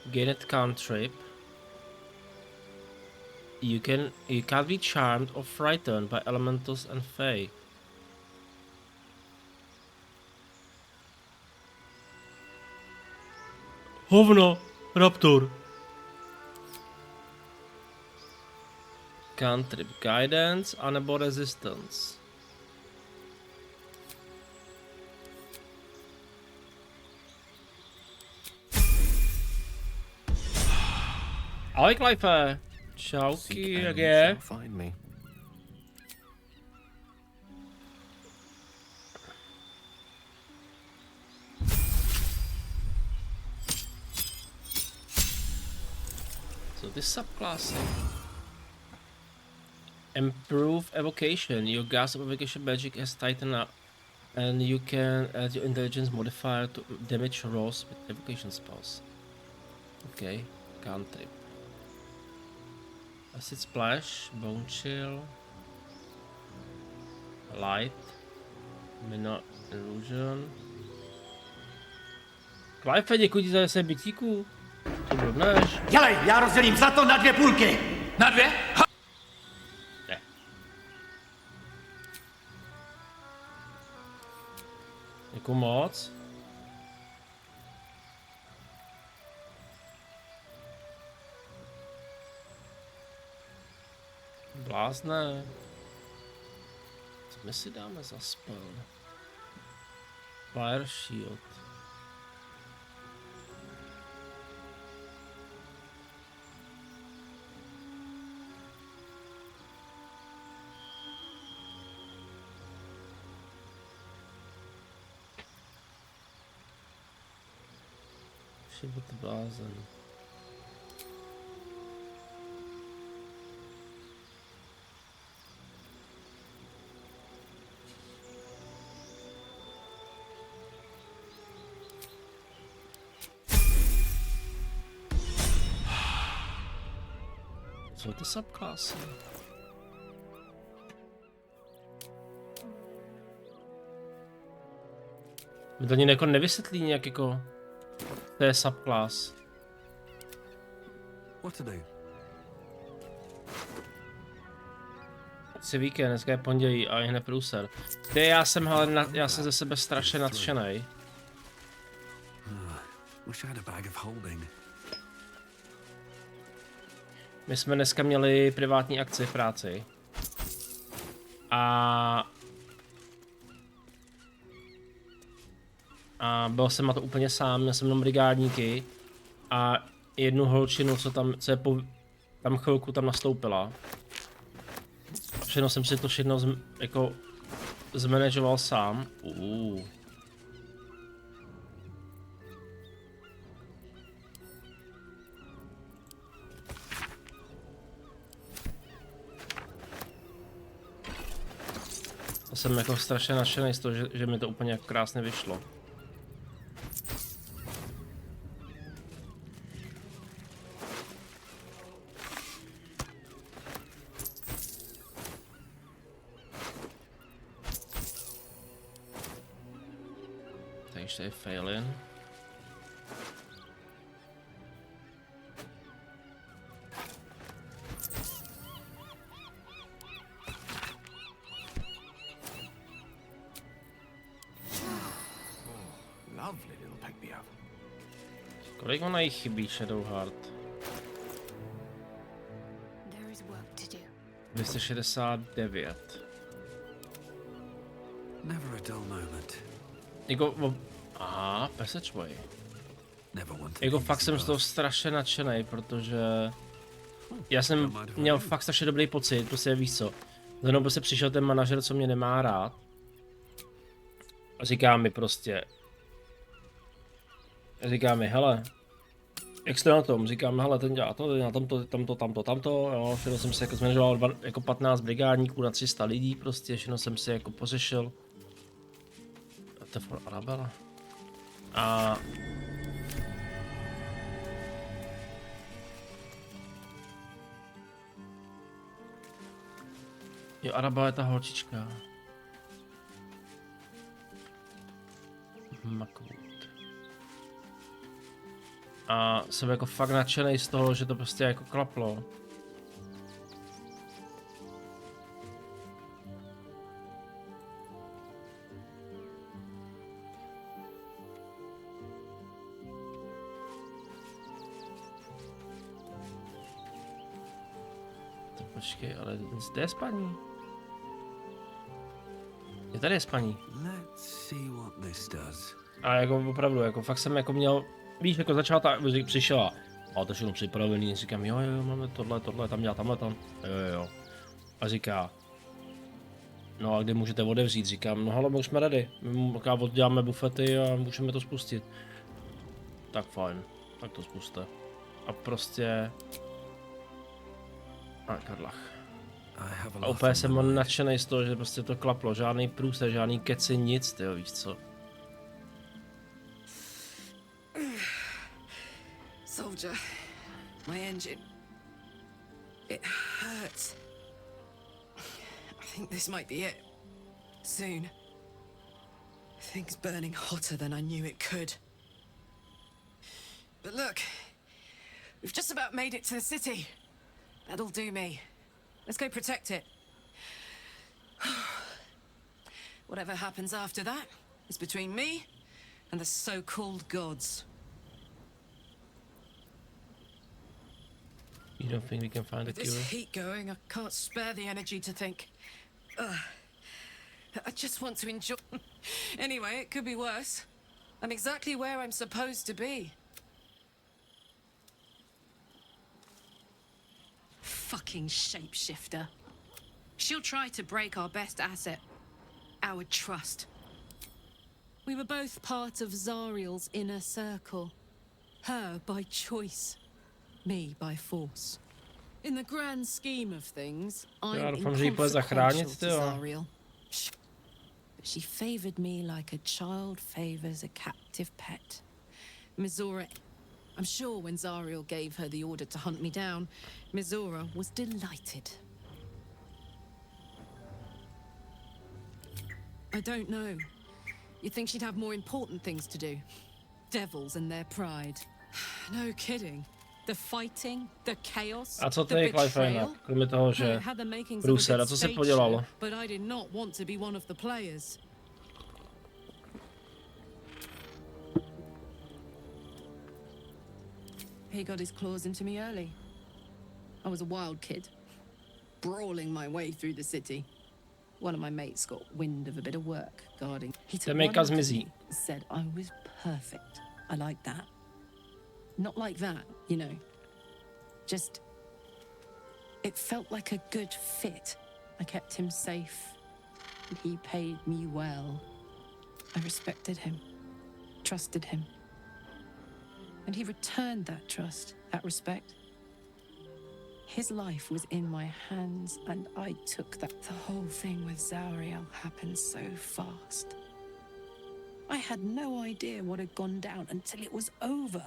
Gained Cantrip. You can't be charmed or frightened by elementals and fae. Hovno! Raptor! Cantrip Guidance anebo Resistance. Ahoj, Clive. Čauky, jak je? Find me. So this subclass. Improve evocation. Your gas of evocation magic has tightened up, and you can add your intelligence modifier to damage rolls with evocation spells. Okay, cantrip. Acid Splash, Bone Chill, Light, Minor Illusion. Clive, děkuji ti za 10 bitíků. To blbneš. Dělej, já rozdělím zlato na 2 půlky. Na 2? Ne. Děkuji moc. Blázne. Co my si dáme za spell? Fire Shield. Šibut blázen. Co ty subclassy? Mi to ani jako nevysvětlí nějak jako... To je subclass. What to do? Si víkend, dneska je pondělí a je hned průser. Já jsem ze sebe strašně nadšenej. Wish I had a bag of holding. My jsme dneska měli privátní akci v práci. A byl jsem na to úplně sám, měl jsem jenom brigádníky a jednu holčinu, tam chvilku tam nastoupila. Všechno jsem si to jako zmanažoval sám. Jsem jako strašně nadšený z toho, že mi to úplně jako krásně vyšlo. Takže je failin. Kolik ona jí chybí, Shadowheart? 269. Never a dull moment. Jako, aha, Passageway. Jako fakt jsem z toho strašně nadšenej, protože já jsem měl fakt strašně dobrý pocit, prostě víš co. Za mnou se přišel ten manažer, co mě nemá rád. A říká mi, hele, jak jste na tom? Říkám, hele, ten dělá to, na tamto, jo, všechno jsem si jako zmanažoval jako 15 brigádníků na 300 lidí, prostě, všechno jsem si jako pořešil. A to je for Arabela. A... Jo, Arabela je ta holčička. Makvout. A jsem jako fakt nadšenej z toho, že to prostě jako klaplo. To počkej, ale zde je spaní. Je tady je spaní. A jako opravdu, jako fakt jsem jako měl, víš, jako začala ta, přišla, a to všechno připravený, říkám, jo, máme tohle, tam dělá, tamhle, tam, jo. A říká, no a kdy můžete otevřít, říkám, no ale my už jsme ready, my odděláme bufety a můžeme to spustit. Tak fajn, tak to spuste. A prostě... A Karlach. A úplně jsem nadšenej z toho, že prostě to klaplo, žádný průser, žádný keci, nic, tyjo, víš co. Soldier, my engine. It hurts. I think this might be it. Soon. Things burning hotter than I knew it could. But look, we've just about made it to the city. That'll do me. Let's go protect it. Whatever happens after that is between me and the so-called gods. You don't think we can find a cure? This heat going, I can't spare the energy to think. I just want to enjoy... Anyway, it could be worse. I'm exactly where I'm supposed to be. Fucking shapeshifter. She'll try to break our best asset. Our trust. We were both part of Zariel's inner circle. Her by choice. Me by force. In the grand scheme of things, I'm inconsequential to Zariel. But she favored me like a child favors a captive pet. Mizora... I'm sure when Zariel gave her the order to hunt me down, Mizora was delighted. I don't know. You'd think she'd have more important things to do. Devils and their pride. No kidding. The fighting, the chaos, a co to je Clive jinak, kromě toho, že průser, a co se podělalo? But I did not want to be one of the players. He got his claws into me early. I was a wild kid, brawling my way through the city. One of my mates got wind of a bit of work guarding. He took one look at me, said I was perfect. I like that. Not like that, you know. Just... It felt like a good fit. I kept him safe. And he paid me well. I respected him. Trusted him. And he returned that trust, that respect. His life was in my hands, and I took that. The whole thing with Zariel happened so fast. I had no idea what had gone down until it was over.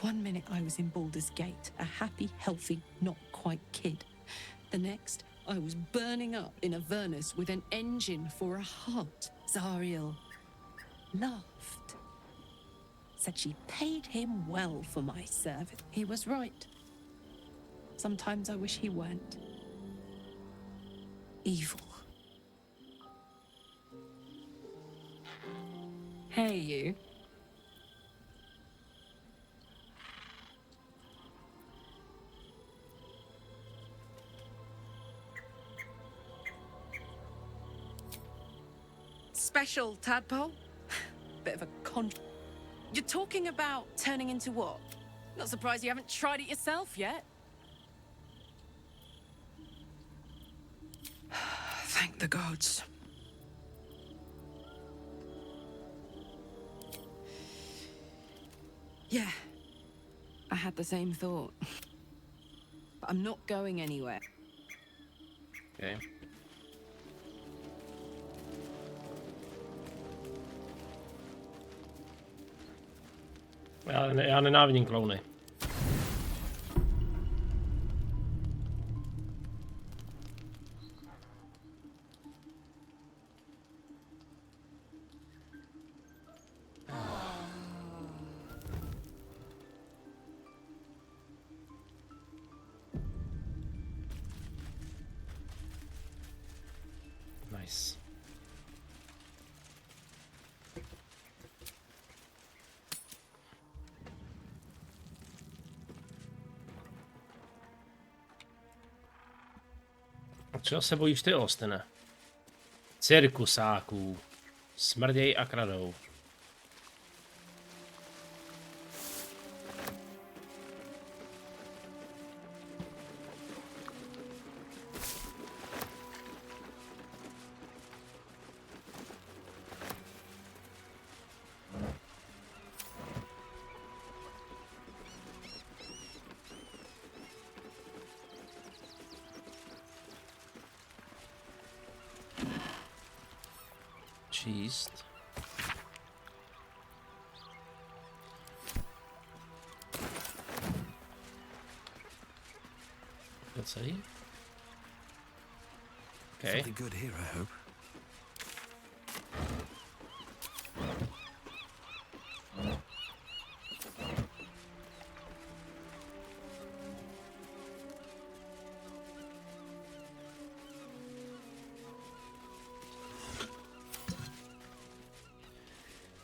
1 minute I was in Baldur's Gate, a happy, healthy, not quite kid. The next, I was burning up in Avernus with an engine for a heart. Zariel laughed. Said she paid him well for my service. He was right. Sometimes I wish he weren't. Evil. Hey, you. Special tadpole? Bit of a con... You're talking about turning into what? Not surprised you haven't tried it yourself yet. Thank the gods. Yeah. I had the same thought. But I'm not going anywhere. Okay. Já nenávidím klauny. Nice. A čeho se bojíš ty, Austine? Cirkusáků. Smrděj a kradou. Číst. To celý? Okay. Something good here, I hope.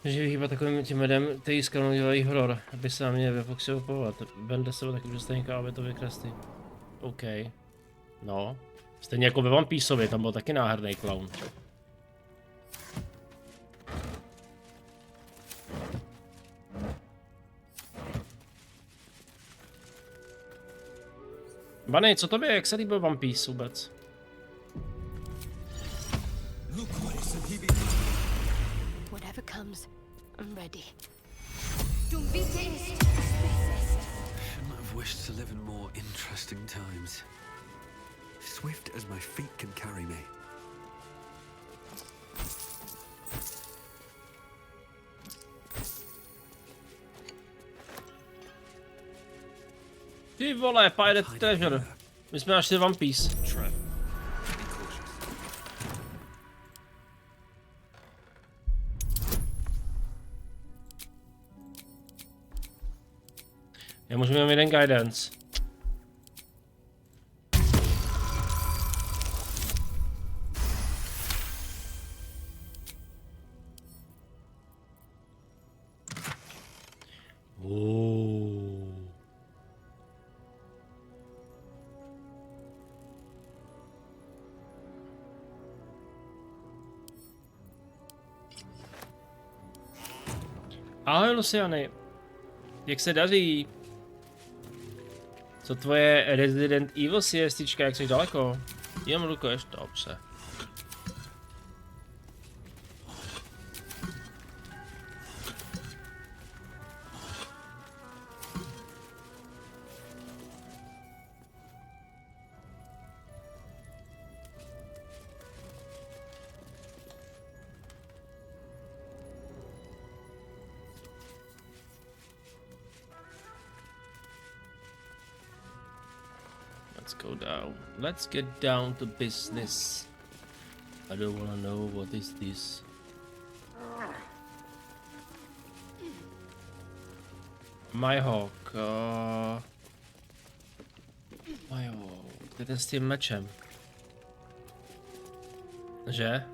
Že vyhýbat takovým tím medem, který skalnou dělají horor, aby se na mě vyfoxil opovat. Bende se taky dostanka, aby to vykresli. OK. No. Stejně jako ve One Pieceově, tam byl taky náherný klaun. Bunny, co tobě, jak se líbil One Piece vůbec? Whatever comes, I'm ready. Shouldn't have wished to live in more interesting times. Swift as my feet can carry me. Ty vole, Pirate Treasure. My jsme našli One Piece. Já můžu mít jeden guidance. Ahoj Luciany, jak se daří? Co tvoje Resident Evil siestička, jak jsi daleko? Jenom lukuješ, dobře. Let's get down to business. I don't wanna know what is this. My Hawk. My Hawk. To je ten s tím mečem. Že?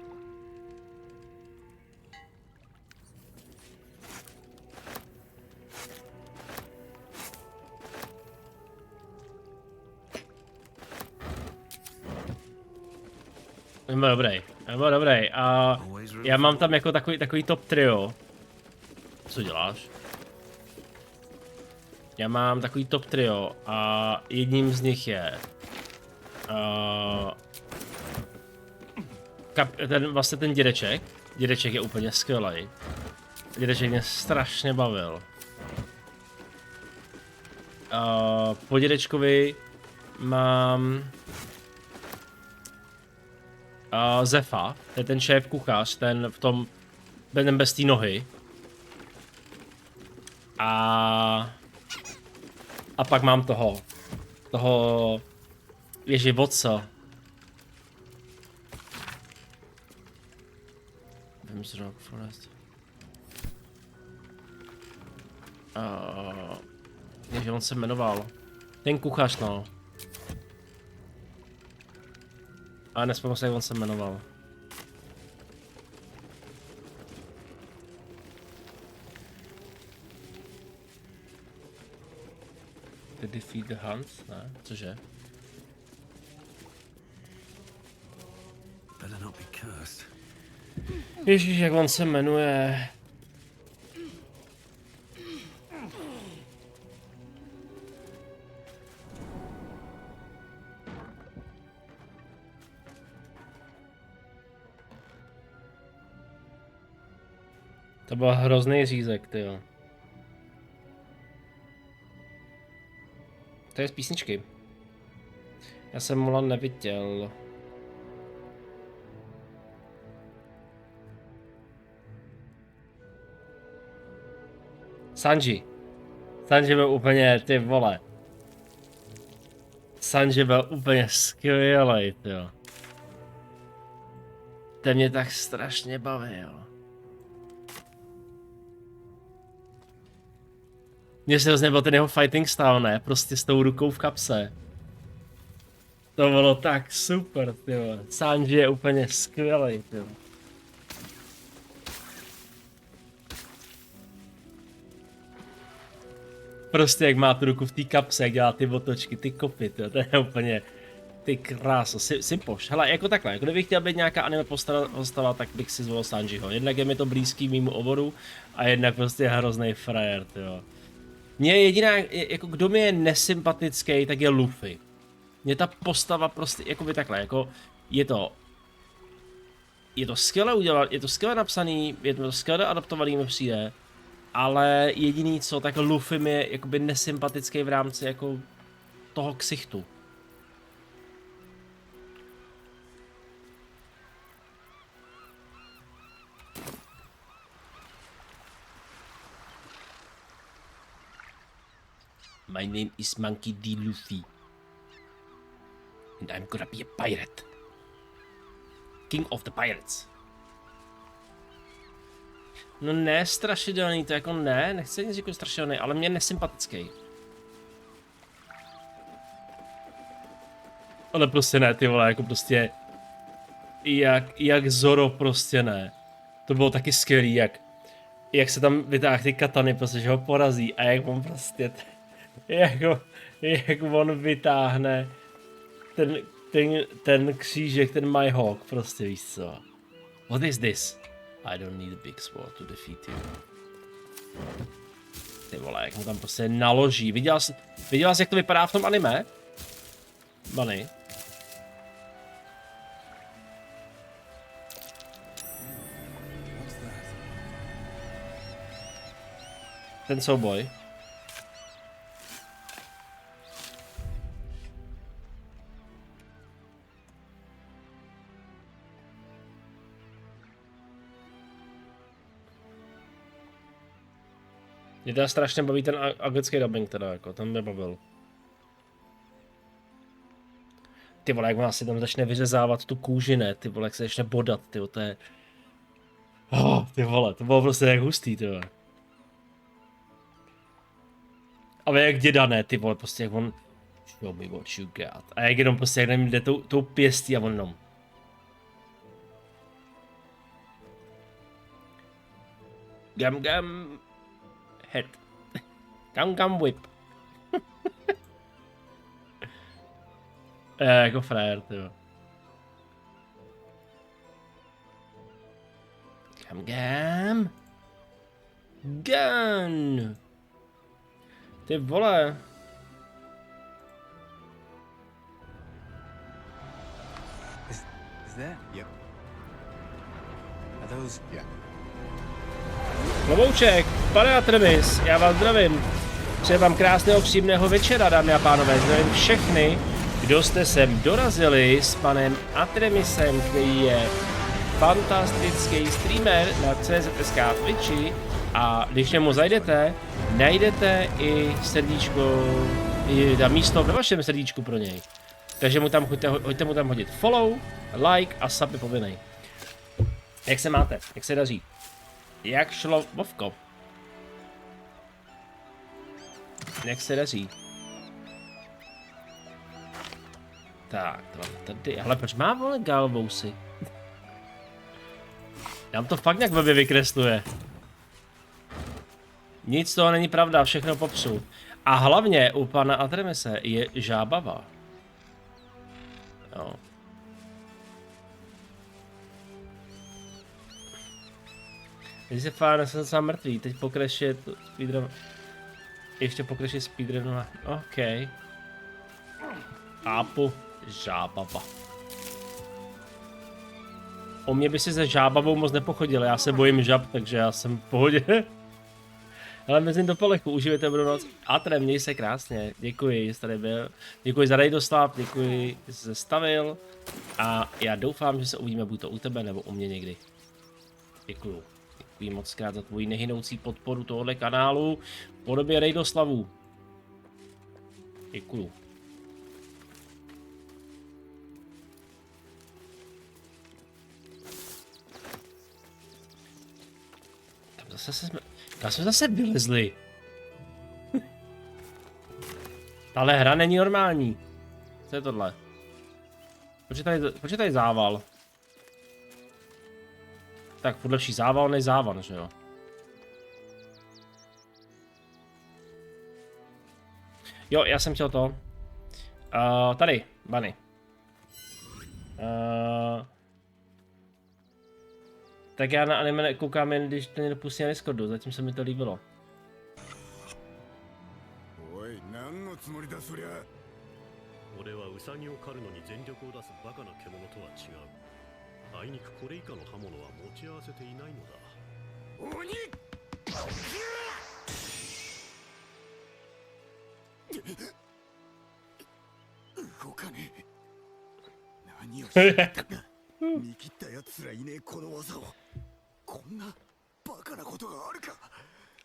Byl dobrý. A já mám tam jako takový top trio. Co děláš? Já mám takový top trio a jedním z nich je vlastně ten dědeček. Dědeček je úplně skvělý. Dědeček mě strašně bavil. Po dědečkovi mám Zefa, to je ten šéf kuchař, ten v tom, ten bez té nohy. A pak mám toho ježi vodce. Rock Forest. Ježi, on se jmenoval. Ten kuchař, no. Ale nespomínám se, jak on se jmenoval. The Defeat the Hunt? Ne, cože? Better not be cursed. Ježíš, jak on se jmenuje. To byl hrozný řízek, tyjo. To je z písničky. Já jsem Mulan neviděl. Sanji. Sanji byl úplně, ty vole. Sanji byl úplně skvělej, tyjo. Ten mě tak strašně bavil. Mně se hrozně byl ten jeho fighting style, ne? Prostě s tou rukou v kapse. To bylo tak super, tyjo. Sanji je úplně skvělej, tyjo. Prostě jak má tu ruku v té kapse, jak dělá ty otočky, ty kopy, tyjo. To je úplně... Ty kráso, Simpoš. Hele, jako takhle, jako kdybych chtěl být nějaká anime postava, tak bych si zvolil Sanjiho. Jednak je mi to blízký mýmu oboru a jednak prostě hrozný frajer, tyjo. Mně jediná, jako kdo mi je nesympatický, tak je Luffy. Mně ta postava prostě, jako by takhle, jako je to skvěle udělat, je to skvěle napsaný, je to skvěle adaptovaný mi přijde, ale jediný co, tak Luffy mi je jakoby nesympatický v rámci jako toho ksichtu. My name is Monkey D. Luffy. And I'm gonna be a pirate. King of the Pirates. No ne, strašidelný, to jako ne, nechci nic jako strašidelný, ale mě nesympatický. Ale prostě ne, ty vole, jako prostě... Jak Zoro prostě ne. To bylo taky skvělý, jak se tam vytáhne ty katany, prostě, že ho porazí a jak on prostě... Jak on vytáhne ten křížek, ten Mihawk, prostě víš co. What is this? I don't need a big sword to defeat you. Ty vole, jak mu tam prostě naloží. Viděl jsi, jak to vypadá v tom anime? Bunny. Ten souboj. Mě teda strašně baví ten anglický dubbing teda, jako, ten mě bavil. Ty vole, jak vás si tam začne vyřezávat tu kůži, ne, ty vole, jak se začne bodat, ty vole, to je... ty vole, to bylo prostě jak hustý, ty vole. Ale jak děda, ne, ty vole, prostě jak on... Show me what you got. A jak jenom prostě, jak nevím, jde tou pěstí a on jenom... Gam. Head. Gam whip. Jako frajer, tyjo. Gam. Gun. Ty vole. Is there? Yep. Are those? Yeah. Klobouček, pane Atremis, já vás zdravím. Přeji vám krásného příjemného večera, dámy a pánové. Zdravím všechny, kdo jste sem dorazili s panem Atremisem, který je fantastický streamer na CZSK Twitchi. A když němu zajdete, najdete i srdíčko, i ta místo ve vašem srdíčku pro něj. Takže mu tam hoďte mu tam hodit follow, like a sub je povinnej. Jak se máte? Jak se daří? Jak šlo Vovko? Jak se daří? Tak, tady, ale proč má vole galvousy? Nám to fakt nějak blbě vykresluje. Nic z toho není pravda, všechno popřu. A hlavně u pana Atremise je žábava. Jo. Když se fajn, jsem sám mrtvý, teď pokračuje speedrun. Ještě pokračuje speedrun. OK. Chápu. Žábava. O mě by si se žábavou moc nepochodil, já se bojím žab, takže já jsem v pohodě. Ale mezi do polechu, užijete budu noc. Atre, měj se krásně, děkuji, že tady byl. Děkuji za Rejdoslav, děkuji, že jsi se stavil. A já doufám, že se uvidíme buď to u tebe, nebo u mě někdy. Děkuju. Děkuji moc krát za tvoji nehynoucí podporu tohohle kanálu v podobě Rejdoslavů. Děkuju. Kam jsme zase vylezli? Tahle hra není normální. Co je tohle? Proč je tady zával? Tak furt lepší zával než závan, že jo? Jo, já jsem chtěl to. Tady, Bunny. Tak já na anime koukám jen, když to někdo pustí na Discordu, zatím se mi to líbilo.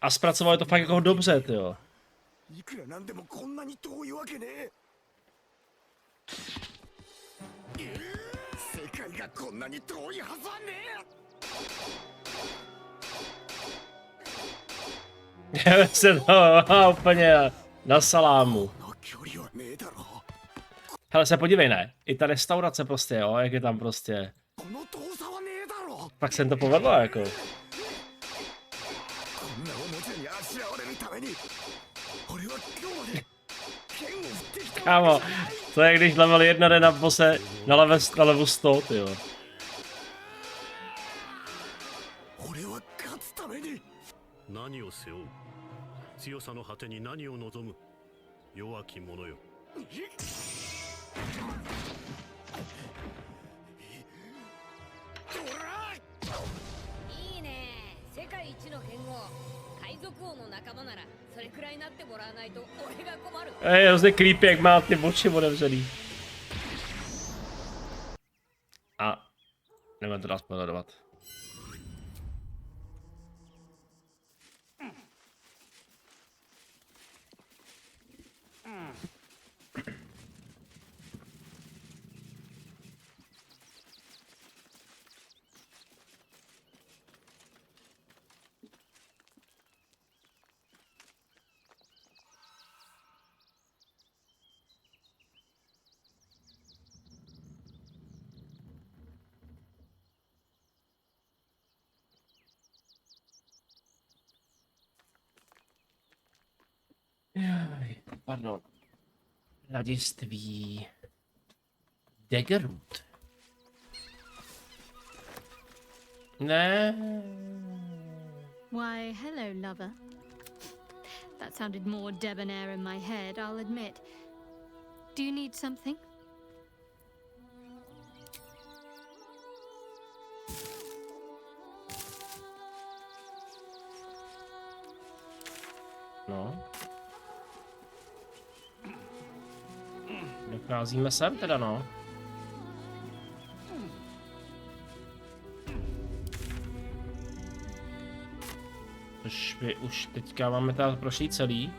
A zpracovali to fakt jako dobře, tyjo. Já se to úplně na salámu. Hele, se podívej, ne? I ta restaurace prostě, jo, jak je tam prostě. Pak se to povedlo, jako. Kámo, to je když level 1 jde na bose na level 100, tyjo. Je hrozně creepy, jak má ty oči otevřený. A nebudeme to dát spoilerovat. Pardon. Mladiství. Degerut. Ne. Why, hello, lover. that sounded more debonair in my head, I'll admit. Do you need something? No. Docházíme sem teda, no. Už teďka máme teda prošli celý.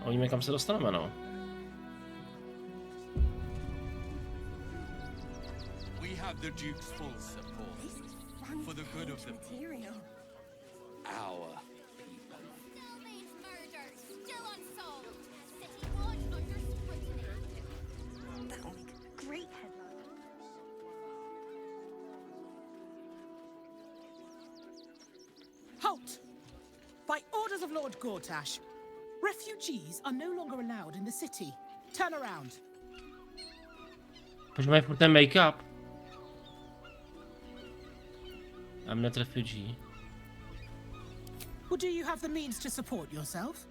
A víme, kam se dostaneme, no. We have the Duke's full support for the good of the material. Our That'll make a great headline. Halt! By orders of Lord Gortash, refugees are no longer allowed in the city. Turn around. Proč mají furt ten make-up? I'm not refugee. Well, do you have the means to support yourself?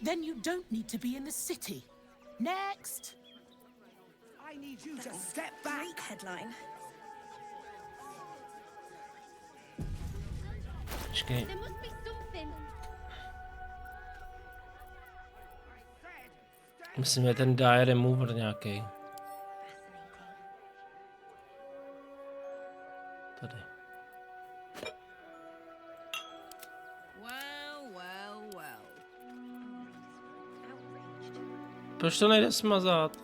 Then you don't need to be in the city. Next! I need you to That'll step make a back. great headline. Počkej. There must be something. Myslím, že ten die remover nějaký. Tady. Proč to nejde smazat?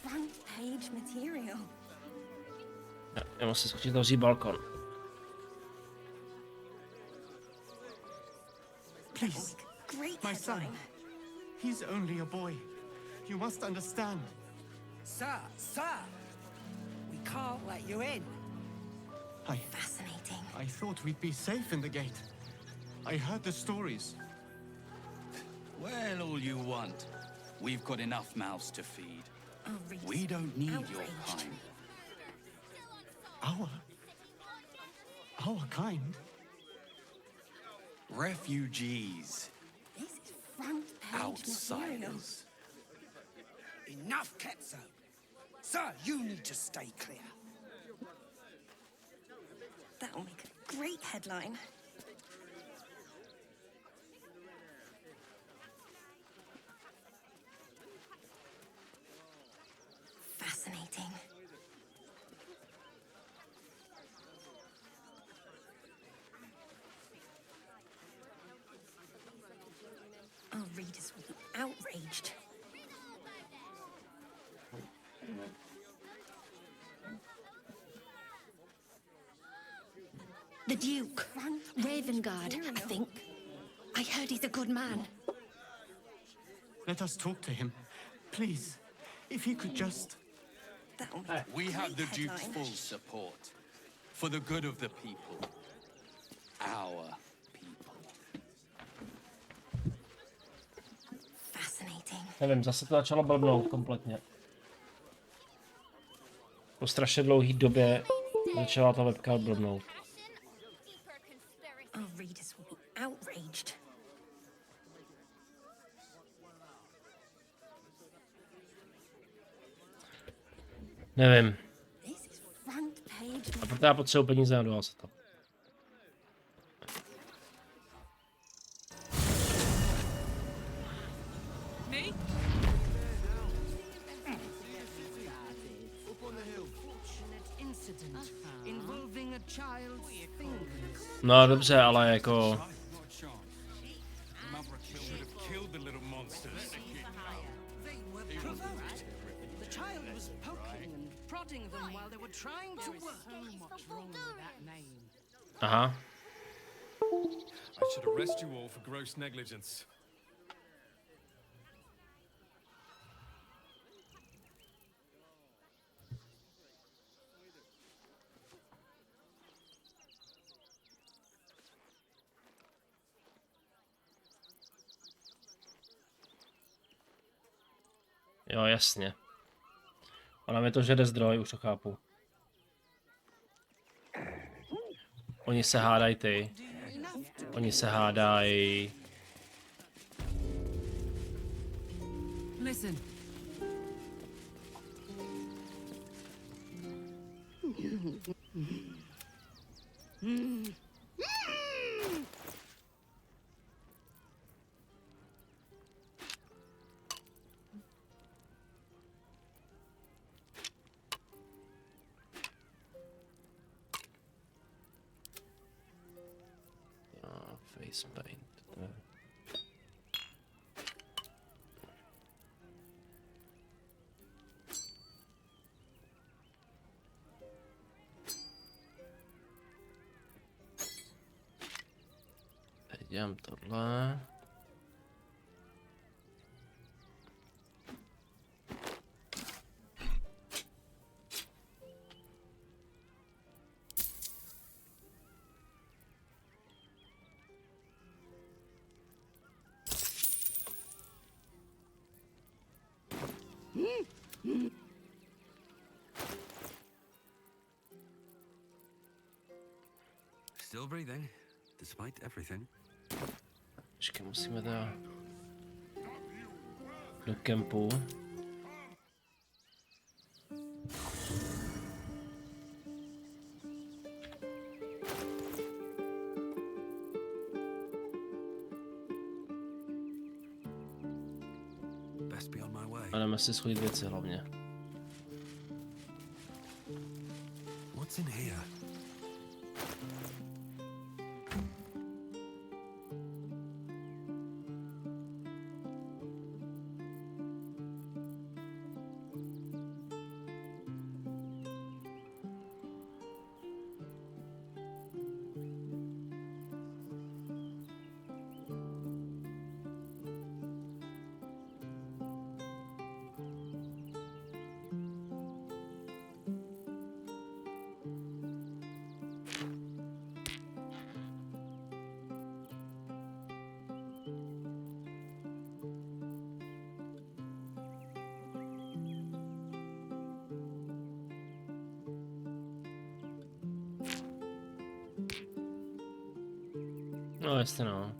Front page material. Já musím skočit zavřít balkon. Please, Great my son. headline. He's only a boy. You must understand. Sir! We can't let you in. Fascinating. I thought we'd be safe in the gate. I heard the stories. Well, all you want. We've got enough mouths to feed. Outrageous. We don't need your Outraged. kind. Our kind? Refugees. This is front page material. Outsiders. Enough, Ketso. Sir, you need to stay clear. That'll make a great headline. Fascinating. Our readers will be outraged. The Duke. Ravengard, I think. I heard he's a good man. Let us talk to him. Please, if he could just... That'll make a We have the great Duke's headline. full support for the good of the people. Our people. Fascinating. Nevím, zase to začalo blbnout kompletně. Po strašně dlouhý době začala ta webka blbnout. Our readers will be outraged. Nevím. This is front page. A proto já potřebuji peníze na dual setup. Me? Up on the hill. Incident involving a child's finger. No dobře, ale jako... killed the little monsters. They were provoked. The child was poking and prodding them while they were trying to work. So much wrong with that name. Aha. I should arrest you all for gross negligence. Jo, jasně. Ona mi to žede zdroj, už to chápu. Oni se hádají ty. Oni se hádají. Listen. Face paint. Dělám tohle. Still breathing, despite everything. Počkej, musíme teda do kempu. Best be on my way. A jdeme si schodit věci hlavně. What's in here? No jasně no.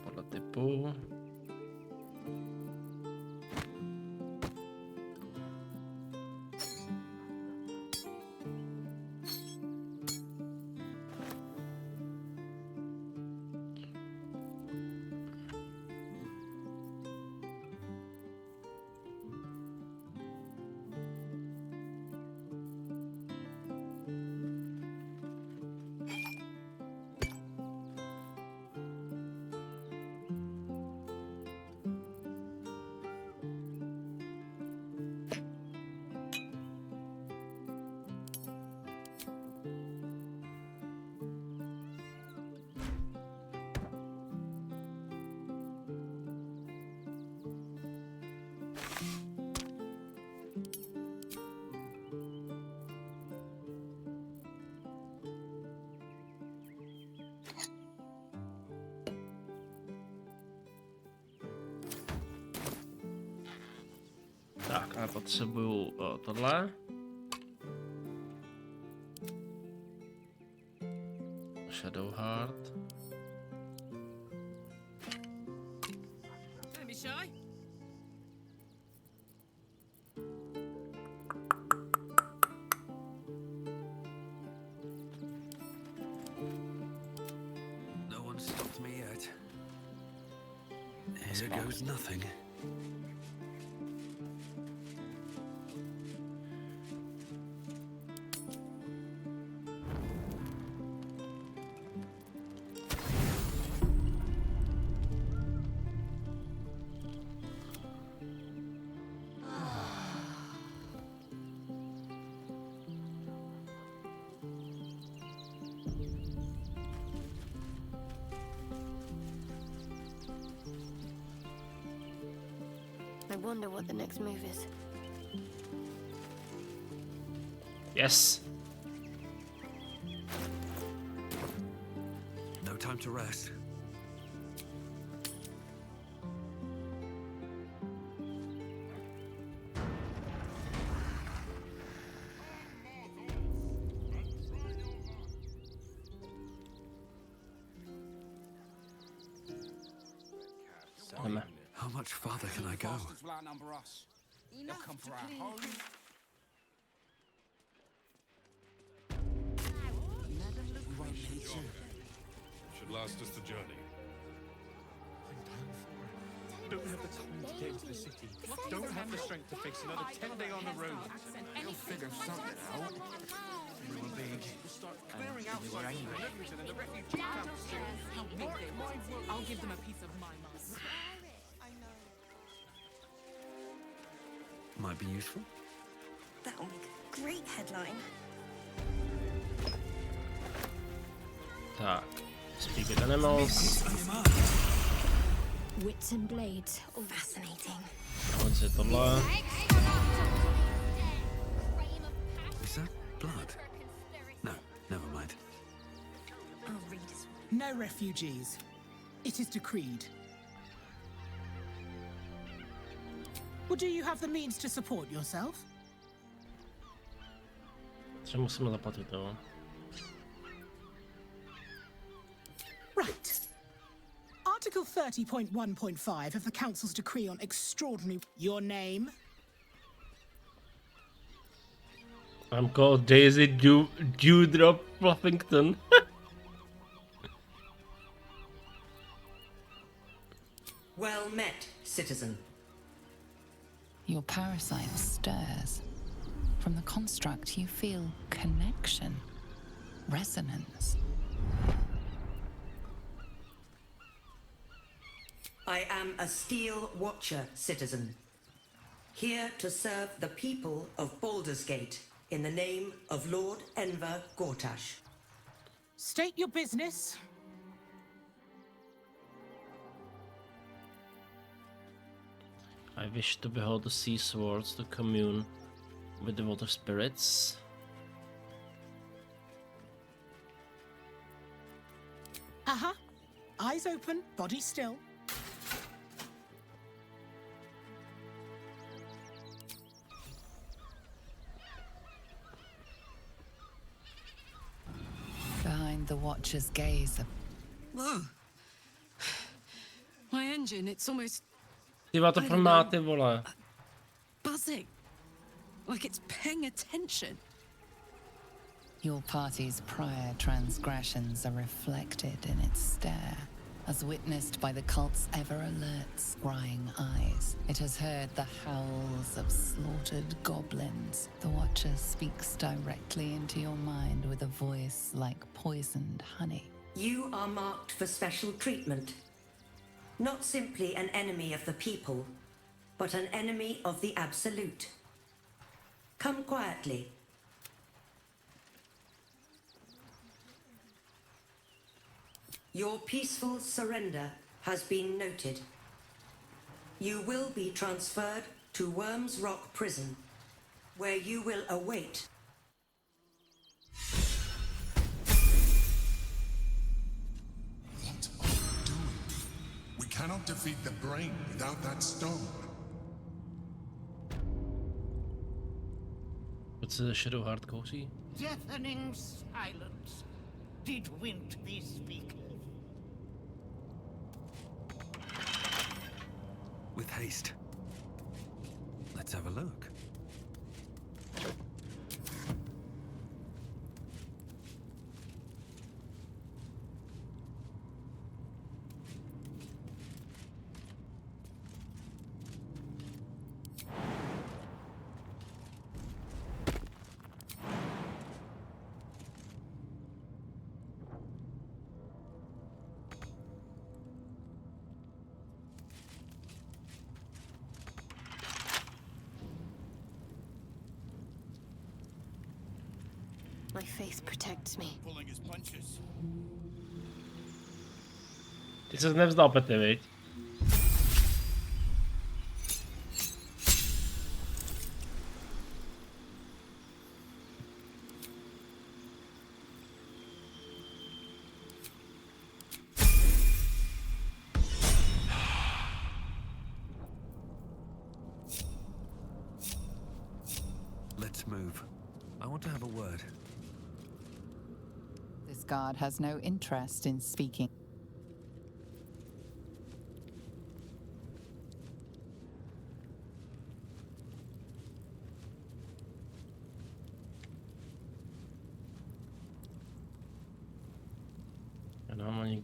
Podle typu. Tak, a potřebuju tohle. Shadow Heart. Don't be shy. No one stopped me yet. Here goes nothing. I wonder what the next move is. Yes. No time to rest. Jdeme. How much farther can I go? Should last us the journey. Don't have the time to get into the city. Don't have the strength to face another 10 days on the road. You'll figure something out. We were big. Clearing out we were angry. and the refugee camps. How big they were. I'll give them a piece of my mind. Might be useful. That'll make a great headline. Tak, speak with animals. Wits and blades, all fascinating. Hoď si tohle. Is that blood? No, never mind. No refugees. It is decreed. Well, do you have the means to support yourself? Co musíme zaplatit, jo? Right. Article 30.1.5 of the Council's decree on extraordinary... Your name? I'm called Daisy Dewdrop Fluffington. Well met, citizen. Your parasite stirs. From the construct, you feel connection, resonance. I am a Steel Watcher, citizen. Here to serve the people of Baldur's Gate in the name of Lord Enver Gortash. State your business. I wish to behold the sea swords to commune with the water spirits. Eyes open, body still. Behind the Watcher's gaze. Whoa. My engine, it's almost Ty to furt má, ty vole. buzzing. Like it's paying attention. Your party's prior transgressions are reflected in its stare, as witnessed by the cult's ever-alert, scrying eyes. It has heard the howls of slaughtered goblins. The Watcher speaks directly into your mind with a voice like poisoned honey. You are marked for special treatment. Not simply an enemy of the people, but an enemy of the Absolute. Come quietly. Your peaceful surrender has been noted. You will be transferred to Worms Rock Prison, where you will await. What are you doing? We cannot defeat the brain without that stone. What's the shadow hard cozy? Deafening silence. Did Wint be speaking? With haste. Let's have a look. My faith protects me. Pulling his punches. Ty ses nevzdal, Pety, viď? Let's move. I want to have a word. This guard has no interest in speaking.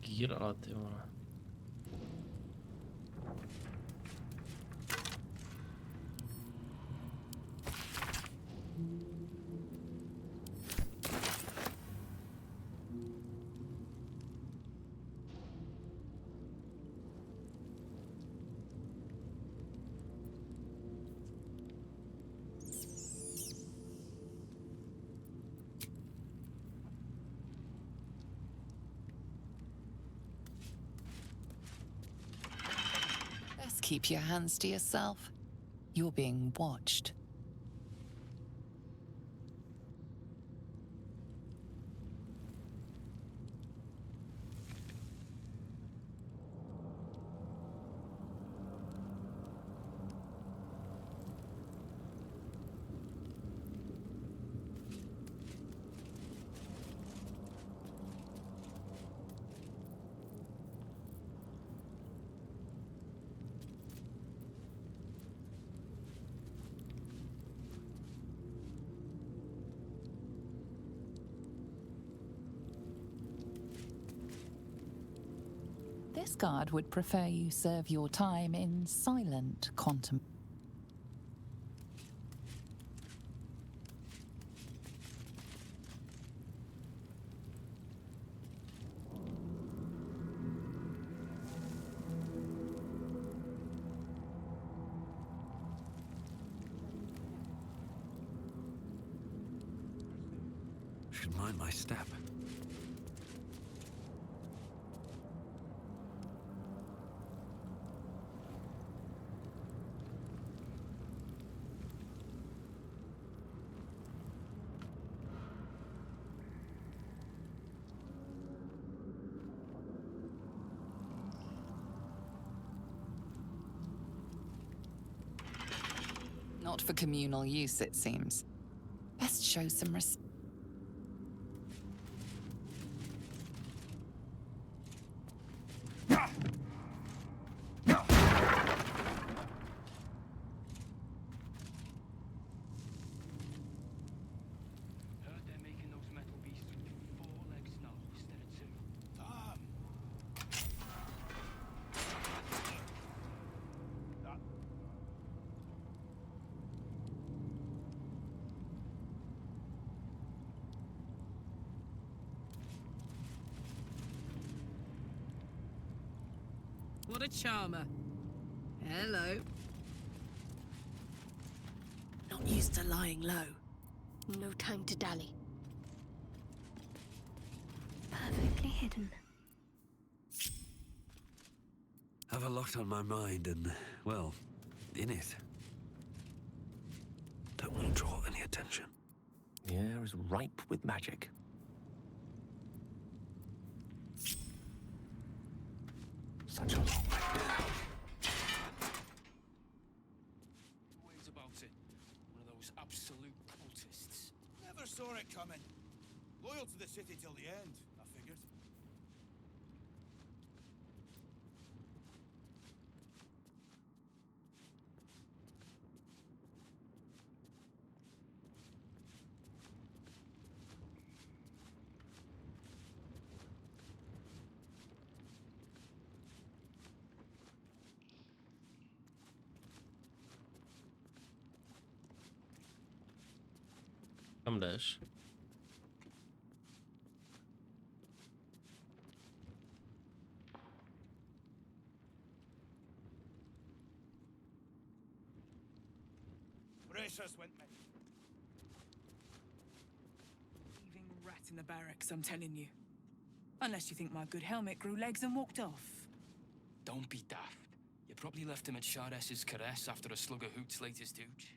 Gear, ale ty vole. Keep your hands to yourself. You're being watched. This guard would prefer you serve your time in silent contemplation. Should mind my step. Not for communal use, it seems. Best show some respect. What a charmer. Hello. Not used to lying low. No time to dally. Perfectly hidden. Have a lot on my mind and, well, in it. Don't want to draw any attention. The air is ripe with magic. Such a long way down. Ways about it. One of those absolute cultists. Never saw it coming. Loyal to the city till the end, I figured. Kam jdeš? Bracers went me. Leaving rat in the barracks, I'm telling you. Unless you think my good helmet grew legs and walked off. Don't be daft. You probably left him at Shardess's caress after a slug of hoots late his douche.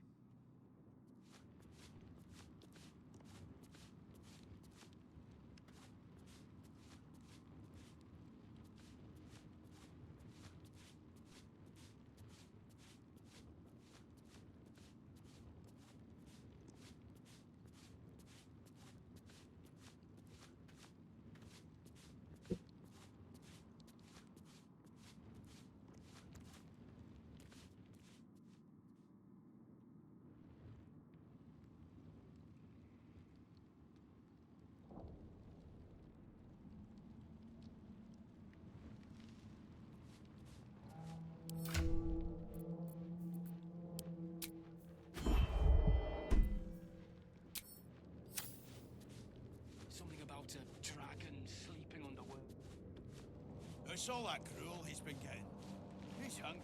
What's all that gruel he's been getting? He's hungry.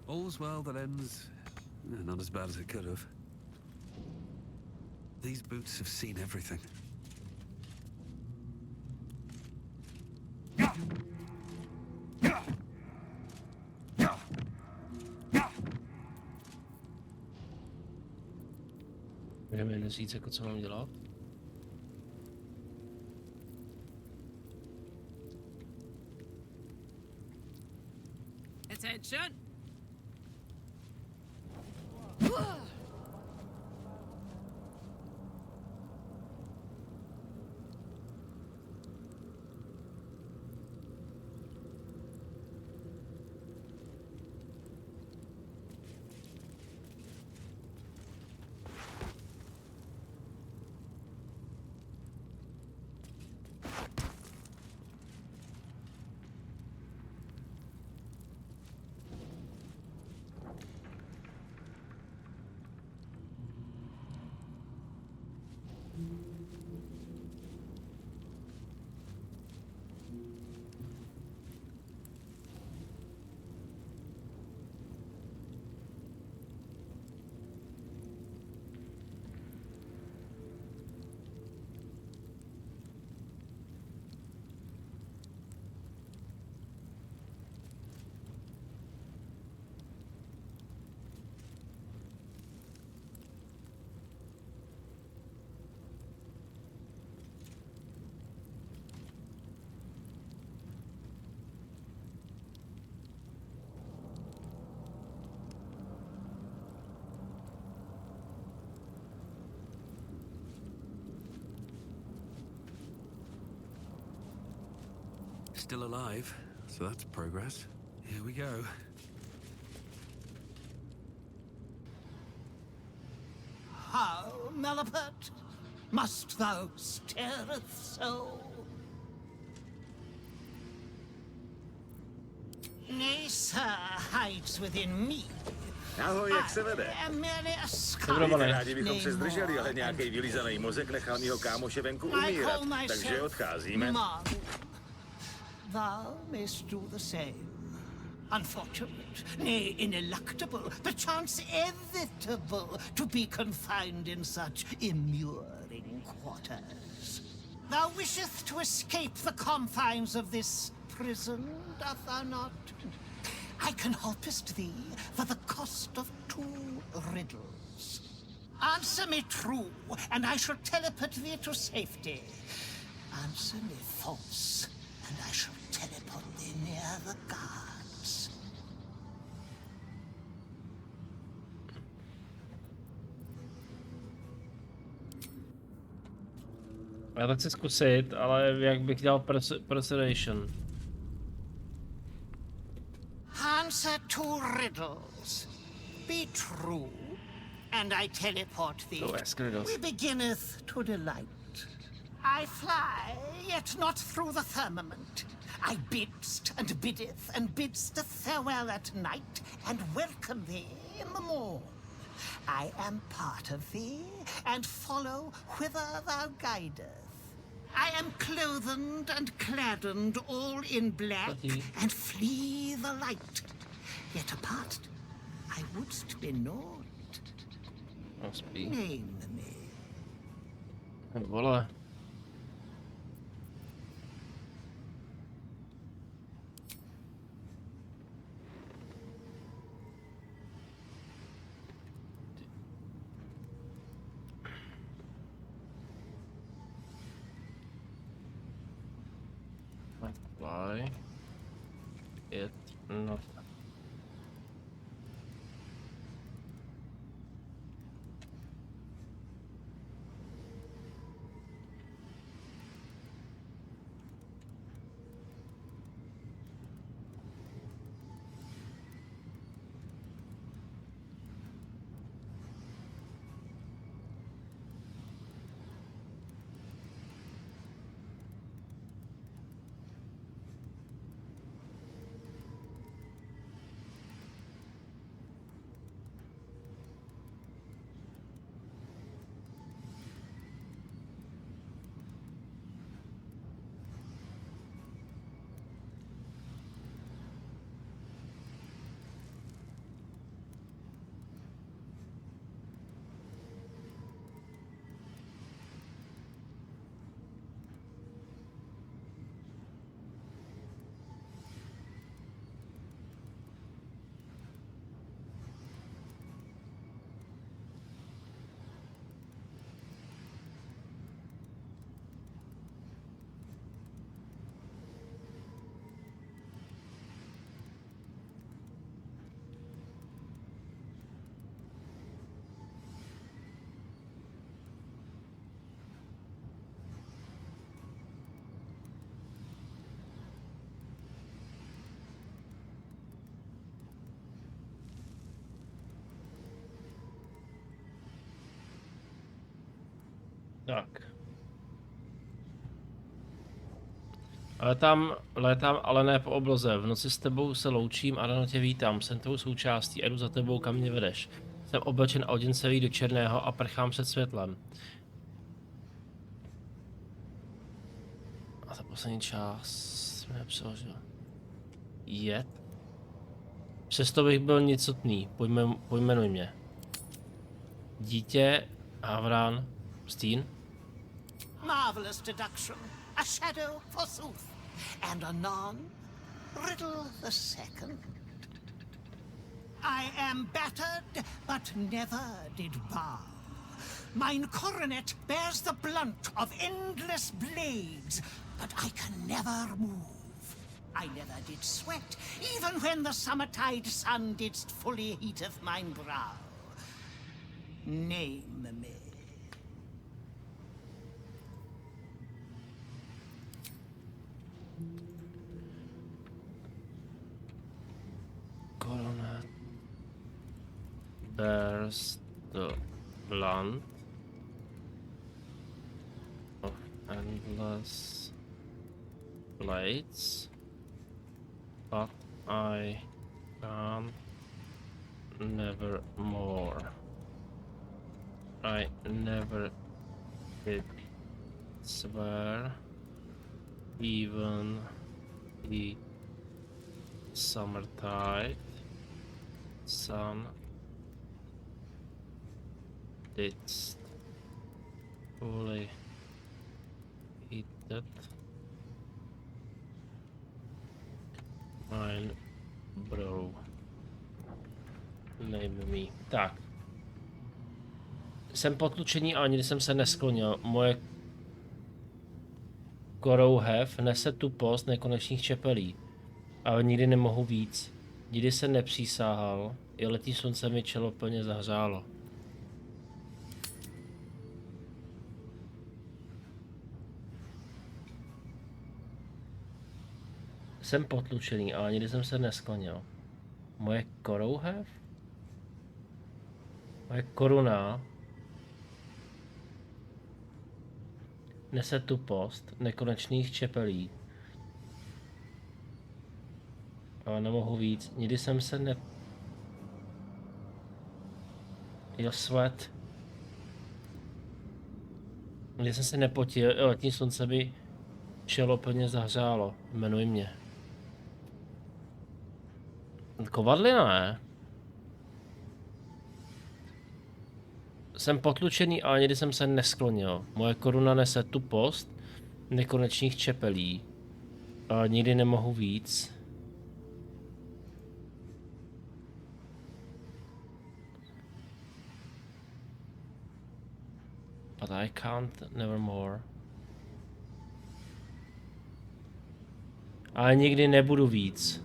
All's well that ends... not as bad as it could have. These boots have seen everything. Můžeme jen říct, jako co mám dělat? Attention! Still alive, so that's progress. Here we go. How, Malapert? Must thou stirreth so? Nay, sir, hides within me. Ahoj, jak se vede? Rádi bychom se zdrželi, ale nějaký vylízaný mozek nechal mýho kámoše venku umírat, takže odcházíme. Thou mayst do the same. Unfortunate, nay, ineluctable, perchance evitable to be confined in such immuring quarters. Thou wisheth to escape the confines of this prison, doth thou not? I can helpest thee for the cost of 2 riddles. Answer me true, and I shall teleport thee to safety. Answer me false, and I shall teleport thee near the guards. Já to chci zkusit, ale jak bych dělal procedation? Answer 2 riddles. Be true, and I teleport thee. We beginneth to delight. I fly, yet not through the firmament. I bidst and biddeth and bidst a farewell at night, and welcome thee in the morn. I am part of thee, and follow whither thou guideth. I am clothed and claddened all in black, and flee the light. Yet apart, I wouldst be naught. Must be. Name me. Voila. Why? It not. Tak. Létám, ale ne po obloze. V noci s tebou se loučím a ráno tě vítám. Jsem tvou součástí a jdu za tebou, kam mě vedeš. Jsem oblečen a oděn celý do černého a prchám před světlem. A ta poslední část mě nepřeložil. Jet? Přesto bych byl nicotný. Pojmenuj mě. Dítě, Havran, Stín. Marvelous deduction. A shadow, forsooth. And anon, Riddle the second. I am battered, but never did bow. Mine coronet bears the blunt of endless blades, but I can never move. I never did sweat, even when the summertide sun didst fully heat of mine brow. Name me. Coronet bears the blunt of endless blades, but I can't never more. I never did swear, even the summertide sun didst fully heated mine bro. Name me. Tak. Jsem potlučený a nikdy jsem se nesklonil. Moje korouhev nese tu post nekonečných čepelí. Ale nikdy nemohu víc. Nikdy se nepřísáhal, i letí slunce mi čelo plně zahřálo. Jsem potlučený, ale nikdy jsem se nesklonil. Moje korouhev? Moje koruna nese tu post nekonečných čepelí. Ale nemohu víc. Nikdy jsem se ne... Jo, sweat. Nikdy jsem se nepotil, letní slunce by čelo plně zahřálo. Jmenuj mě. Kovadlina, ne? Jsem potlučený, ale nikdy jsem se nesklonil. Moje koruna nese tu post nekonečných čepelí. Ale nikdy nemohu víc. But I can't nevermore. Ale nikdy nebudu víc.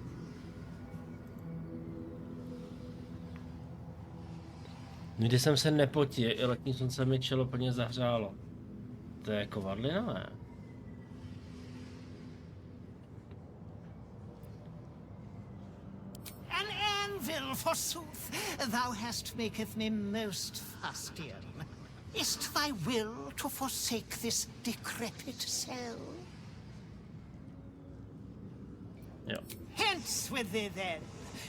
Nikdy jsem se nepotil, i letní slunce mi čelo plně zahřálo. To je kovadlina, ne? An anvil, forsooth, thou hast maketh me most fustian. Is't thy will to forsake this decrepit cell? Jo. Hence with thee then.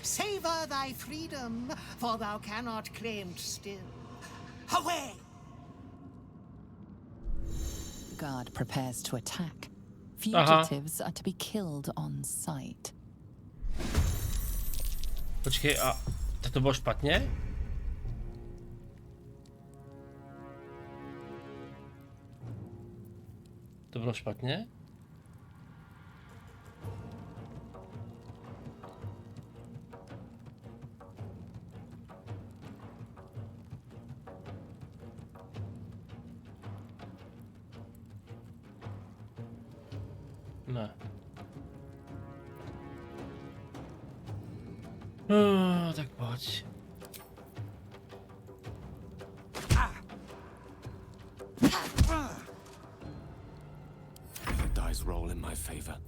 Savor thy freedom, for thou cannot claim it still. Away! The guard prepares to attack. Fugitives are to be killed on sight. Počkej, a to bylo špatně? To bylo špatně? Ne. Tak pojď. The dice roll in my favor.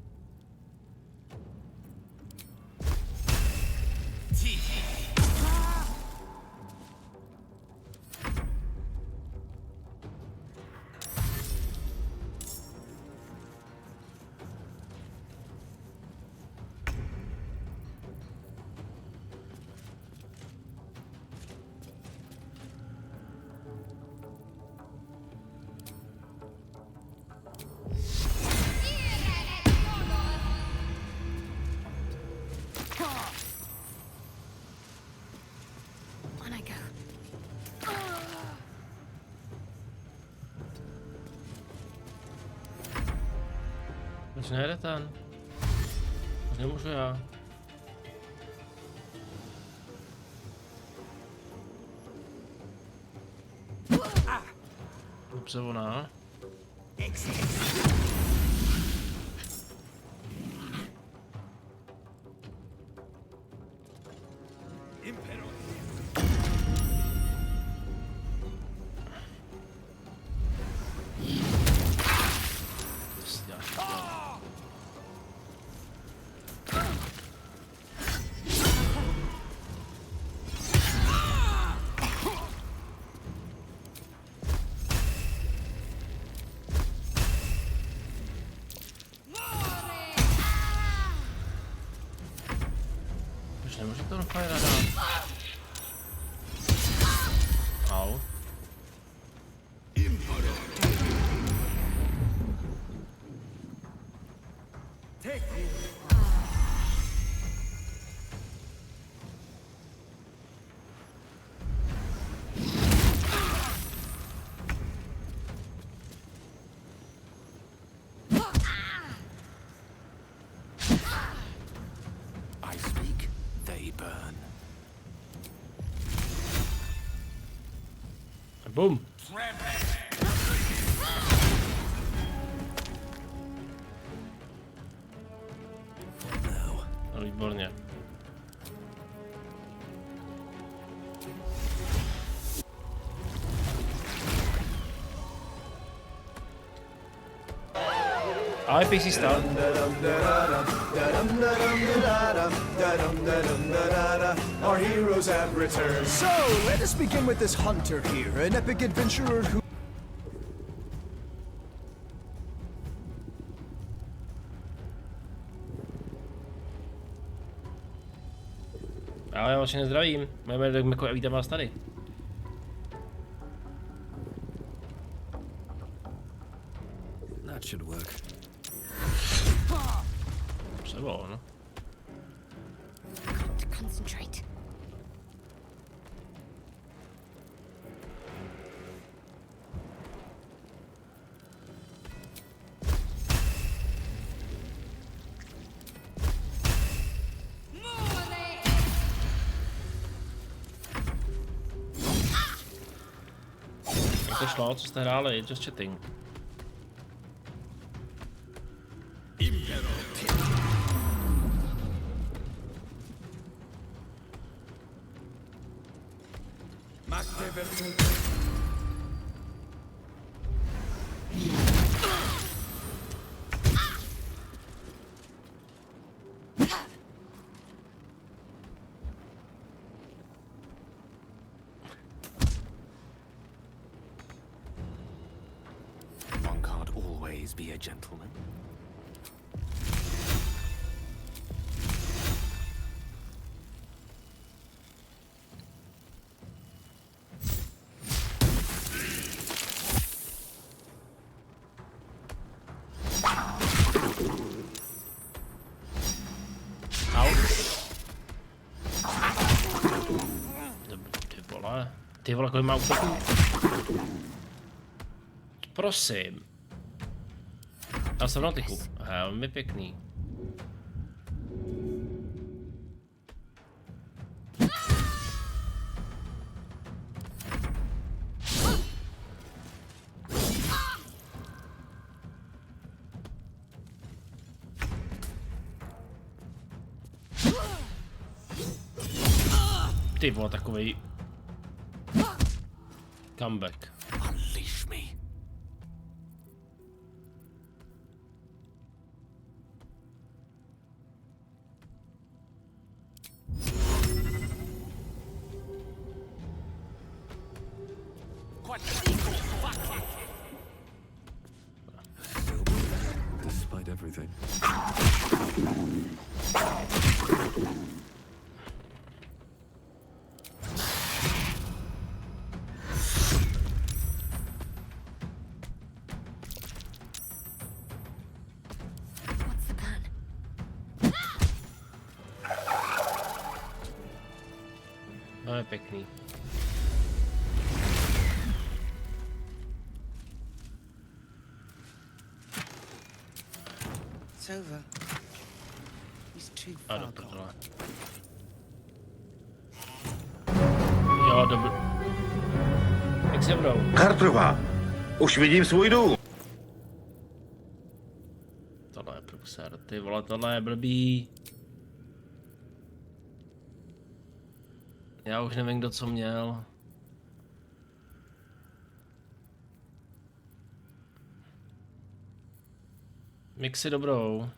Proč nejde ten? Nemůžu já. Dobře, ona. Nemůžu to fajn dát. Au. Boom. No, výborně. Ale PC start. Our heroes have returned. So, let us begin with this hunter here, an epic adventurer who... Ale já vás nezdravím. Můžeme jako vítám vás tady. That should work. Sebou, no. Concentrate. Jak to šlo? Co jste hráli? Just chatting. One can't always be a gentleman. Ty vole, kolik má útoků? Prosím. Já jsem na tyku. Velmi pěkný. Ty vole, takovej comeback. Unleash me. Despite everything. No je pěkný. It's over. He's too A far do gone. prdele. Jo, dobře. Jak se budou? Carterová, už vidím svůj dům. Tohle je průser, ty vole, tohle je blbý. Já už nevím, kdo co měl. Mixy dobrou.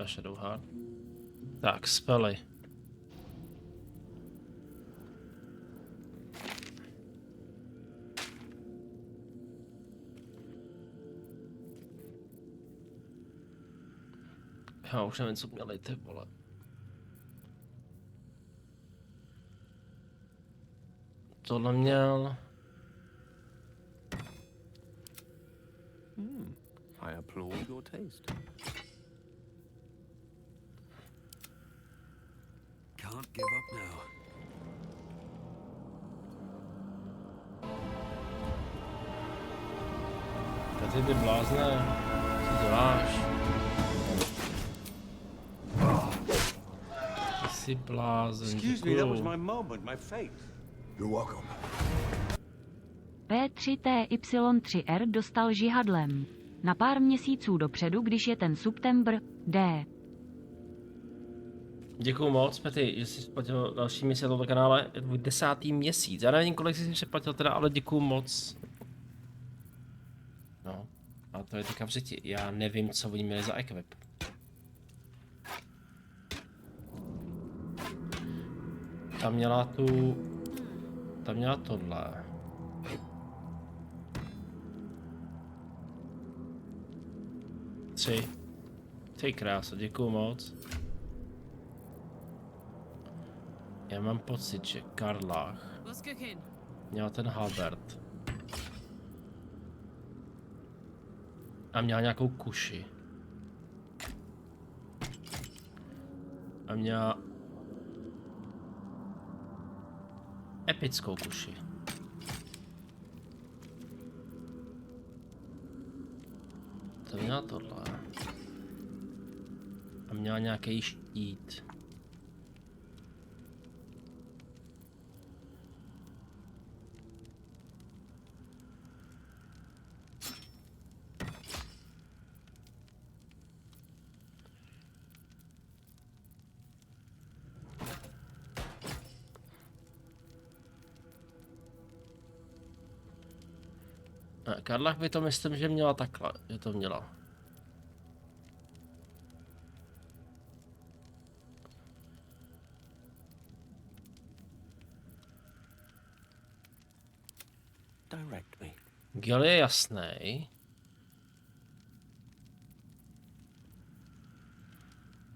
Shadowheart. Tak, spely. Já už nevím, co měli ty vole. Tohle měl. I applaud your taste. Can't give up now. Ty blázne, co děláš? Ty jsi blázen, Excuse me, that was my moment, my fate. You're welcome. P3TY3R dostal žihadlem. Na pár měsíců dopředu, když je ten September, D. Děkuju moc, Pety, že jsi splatil další měsíc tohoto kanále, je tvůj 10. měsíc. Já nevím, kolik jsi přeplatil teda, ale děkuju moc. No, a to je teďka v řeti. Já nevím, co oni měli za equip. Tam měla tohle. Tři. Ty krása, děkuju moc. Já mám pocit, že Karlach měl ten halberd. A měl nějakou kuši. A měl epickou kuši. To měla tohle. A měla nějaký štít. Karlach by to myslím, že měla takhle, že to měla. Direct me. Gil je jasný.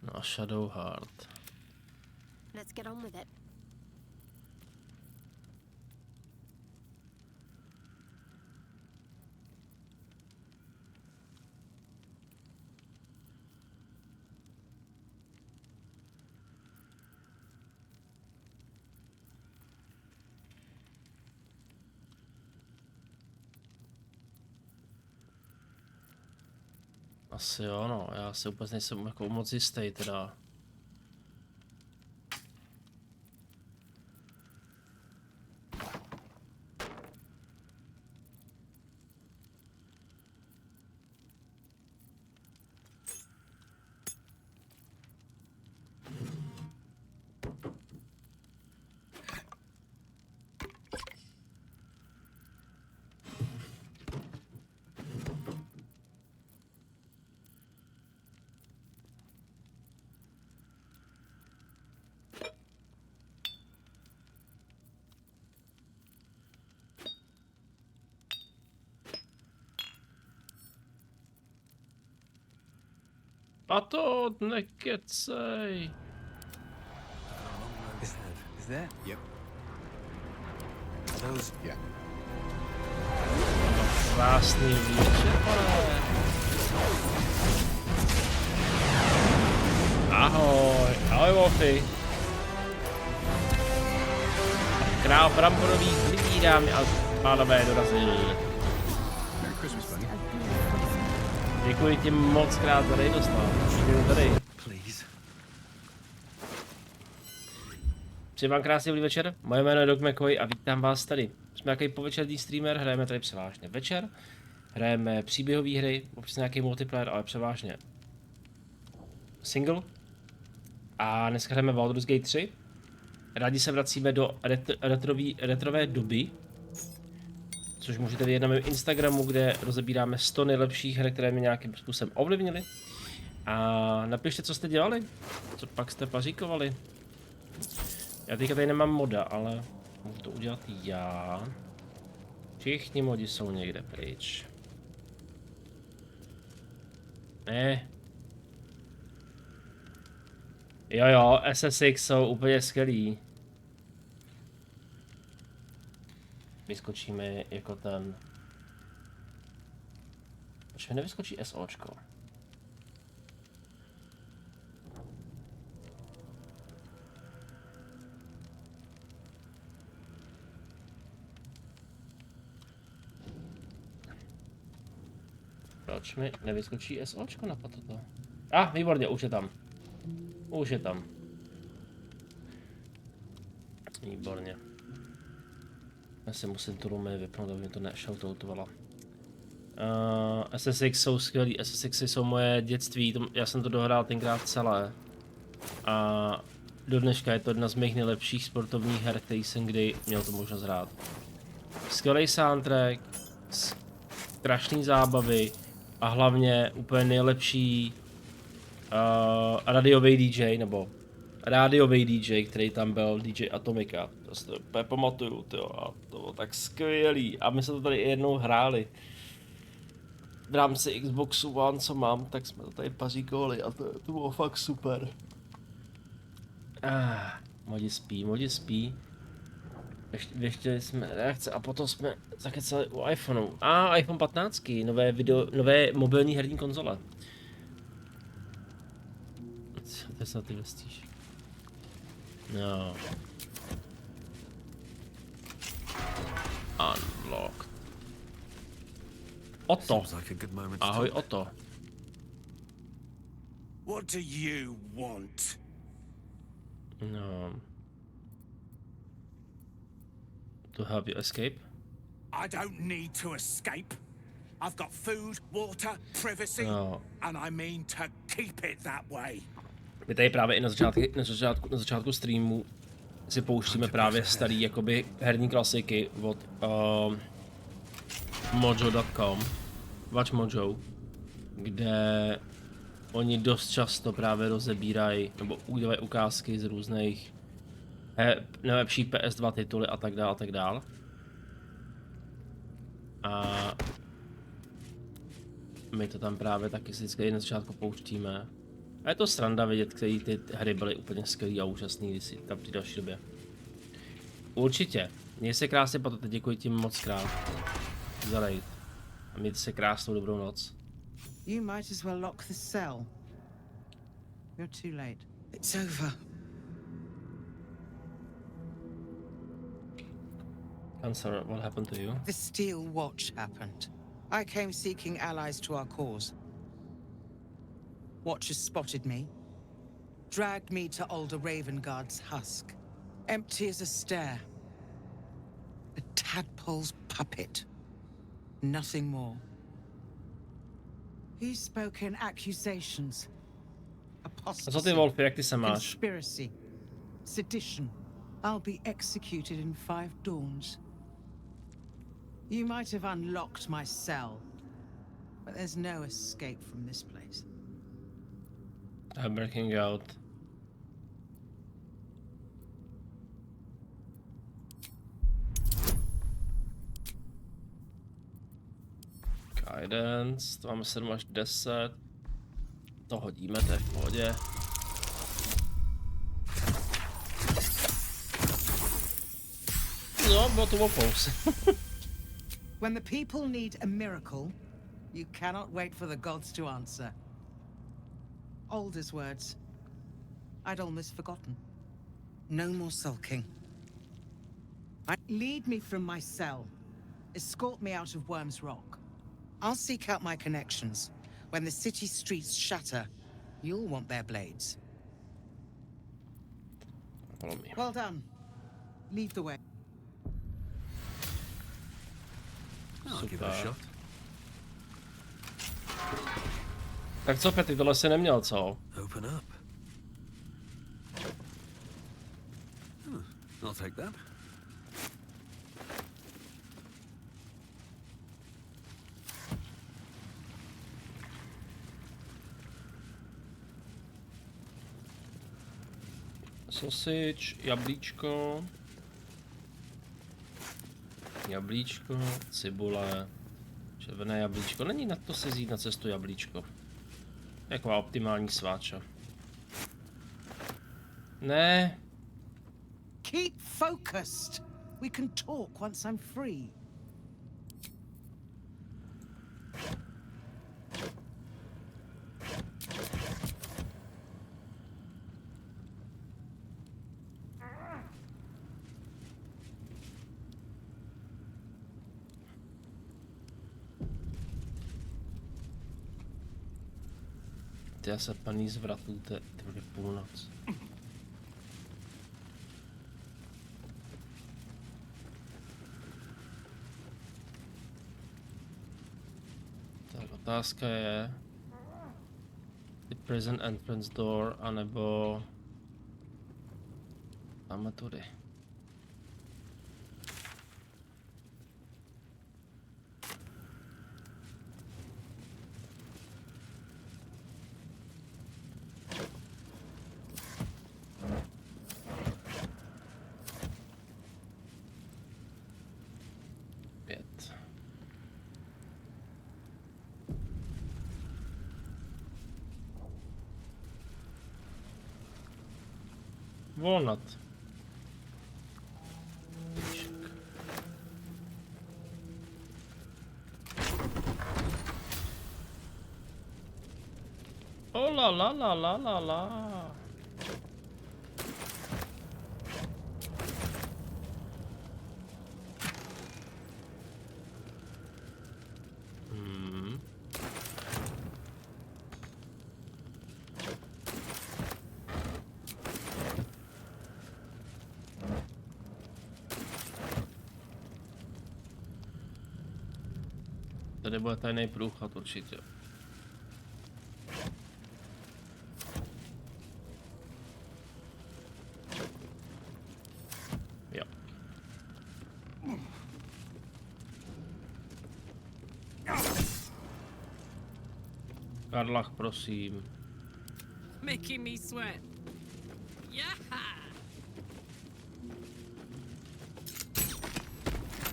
No a Shadowheart. Let's get on with it. Asi jo, no, já si úplně nejsem jako moc jistý teda. A to nekecej. Is there? Yep. Are those? Yeah. Krásný večer, pane. Ahoj, ahoj Wolfy. Král bramborových lidí, dámy a pánové, dorazil. Děkuji ti moc krát za radost, děkuji tady. Přeji vám krásný dobrý večer, moje jméno je Doc McCoy a vítám vás tady. Jsme nějaký povečerní streamer, hrajeme tady převážně večer. Hrajeme příběhové hry, občas nějaký multiplayer, ale převážně single. A dneska hrajeme Baldur's Gate 3. Rádi se vracíme do retrové doby. Což můžete vidět na mém Instagramu, kde rozebíráme 100 nejlepších her, které mě nějakým způsobem ovlivnily. A napište, co jste dělali, co pak jste paříkovali. Já teďka tady nemám moda, ale můžu to udělat já. Všichni modi jsou někde pryč. Ne. Jo, SSX jsou úplně skvělý. Vyskočíme jako ten... Proč mi nevyskočí SOčko? Proč mi nevyskočí SOčko na toto? Výborně, už je tam. Už je tam. Výborně. Já si musím tu rumy vypnout, aby mi to nešoutoutovalo. SSX jsou skvělý, SSXy jsou moje dětství, já jsem to dohrál tenkrát celé. A do dneška je to jedna z mých nejlepších sportovních her, který jsem kdy měl tu možnost hrát. Skvělý soundtrack, strašný zábavy a hlavně úplně nejlepší radiový DJ, nebo rádiový DJ, který tam byl, DJ Atomika. To si to úplně pamatuju, tyjo, a to bylo tak skvělý. A my jsme to tady jednou hráli. V rámci Xboxu One, co mám, tak jsme to tady paříkovali a to bylo fakt super. Modi spí. Ještě jsme reakce a potom jsme zakecali u iPhoneu. iPhone 15, nové mobilní herní konzole. Co se ty vestíš? No. Unlocked. Otto. Ahoj Otto. What do you want? No. To help you escape? I don't need to escape. I've got food, water, privacy, and I mean to keep it that way. My tady právě i na začátku streamu si pouštíme právě starý jakoby herní klasiky od mojo.com, Watch Mojo, kde oni dost často právě rozebírají nebo udělají ukázky z různých nejlepší PS2 tituly a tak dál. A my to tam právě taky si vždycky na začátku pouštíme. A je to sranda vidět, které ty hry byly úplně skvělý a úžasný, když si tam při další době. Určitě. Měj se krásně, Patote, děkuji ti moc krát za raid. A mějte se krásnou dobrou noc. You might as well lock the cell. You're too late. It's over. Answer, what happened to you? The Steel Watch happened. I came seeking allies to our cause. Watchers spotted me, dragged me to Alder Ravengard's husk. Empty as a stare. A tadpole's puppet. Nothing more. He spoke in accusations. A co ty, Wolfy, jak ty se máš? Conspiracy. Sedition. I'll be executed in 5 dawns. You might have unlocked my cell, but there's no escape from this place. I'm breaking out. Guidance, to máme 7 až 10. To hodíme, to je v pohodě. No, bylo to opous. When the people need a miracle, you cannot wait for the gods to answer. Alder's words. I'd almost forgotten. No more sulking. Lead me from my cell. Escort me out of Worm's Rock. I'll seek out my connections. When the city streets shatter, you'll want their blades. Follow me. Well done. Lead the way. I'll give it a shot. Tak co, Petty, tohle si neměl, co? Open up. I'll take that. Sausage, jablíčko. Jablíčko, cibule, červené jablíčko. Není na to se zjít na cestu jablíčko. Taková optimální sváča. Ne. Keep focused. We can talk once I'm free. Ty se paní zvratů, to je půlnoc. Tak otázka je the prison entrance door, anebo máme tudy. Walnut. Oh la la la la la la. Tady bude tajný průchod určitě. Jo. Karlach, prosím. Making me sweat. Yeah.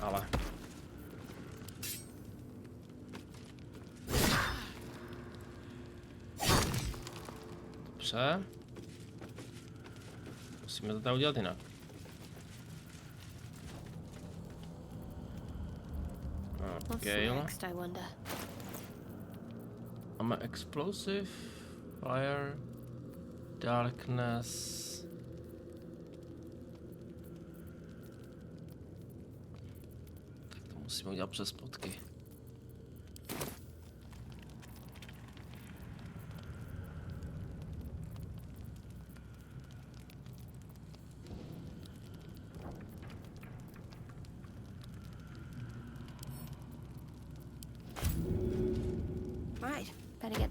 Ale. Dobře. Musíme to tady udělat jinak. Okay. Máme explosive, fire, darkness. Tak to musíme udělat přes potky.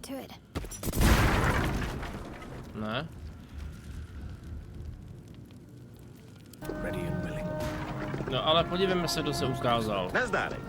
to it. Ne? Ready and willing. No ale podívejme se, kdo se ukázal. Nazdárek.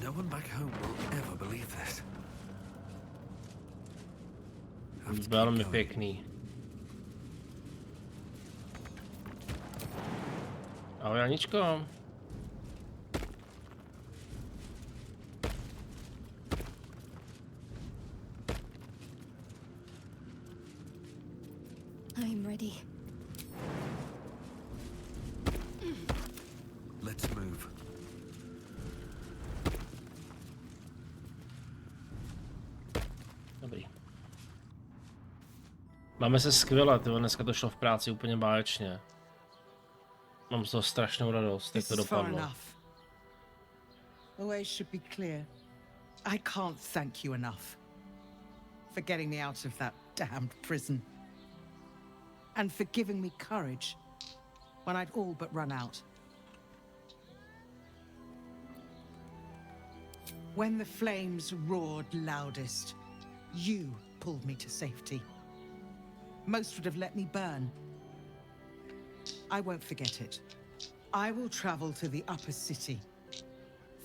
No one back home will ever believe this. Velmi pěkný. Ahoj Aničko. I'm ready. Let's move. Dobrý. Máme se skvěle, tyhle, dneska to šlo v práci úplně báječně. Mám z toho strašnou radost, jak to dopadlo. The way should be clear. I can't thank you enough for getting me out of that damned prison. And for giving me courage when I'd all but run out. When the flames roared loudest, you pulled me to safety. Most would have let me burn. I won't forget it. I will travel to the upper city.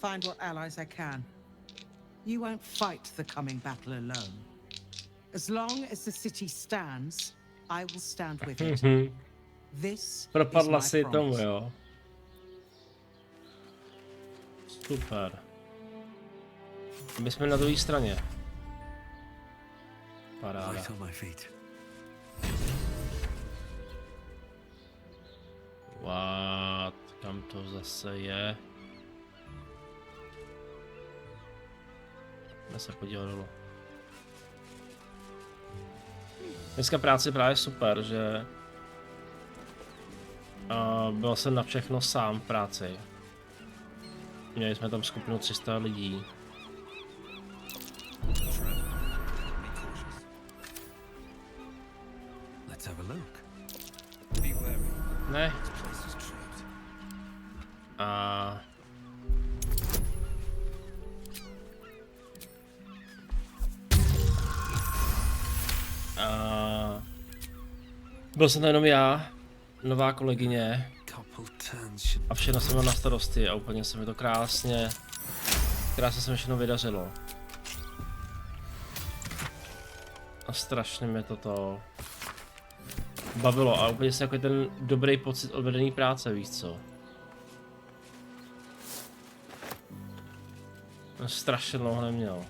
Find what allies I can. You won't fight the coming battle alone. As long as the city stands, I will stand with it. This Propadla is si my tomu, promise. jo. Super. My jsme na druhé straně. Paráda. Right on my feet. What? Kam to zase je? Jdeme se podívat dolů. Dneska práce právě super, že byl jsem na všechno sám v práci. Měli jsme tam skupinu 300 lidí. Let's have a look. Ne. A byl jsem jenom já, nová kolegyně a všechno jsem měl na starosti a úplně se mi to krásně se mi všechno vydařilo. A strašně mě to bavilo a úplně se jako ten dobrý pocit odvedený práce, víš co? Strašně dlouho neměl.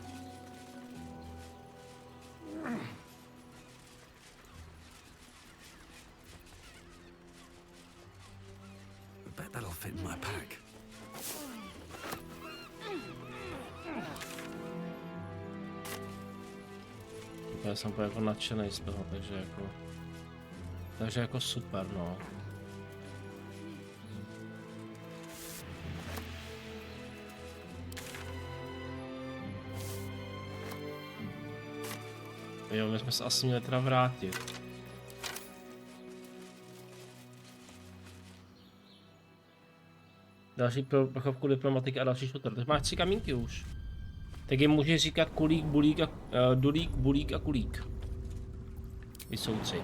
Bet that'll fit in my pack. Já jsem jako nadšený z toho, takže jako super, no. Jo, my jsme se asi měli teda vrátit. Další prochovku diplomatiky a další šuter. Takže máš 3 kamínky už. Tak jim můžeš říkat kulík, bulík a dulík, bulík a kulík. Vy jsou 3.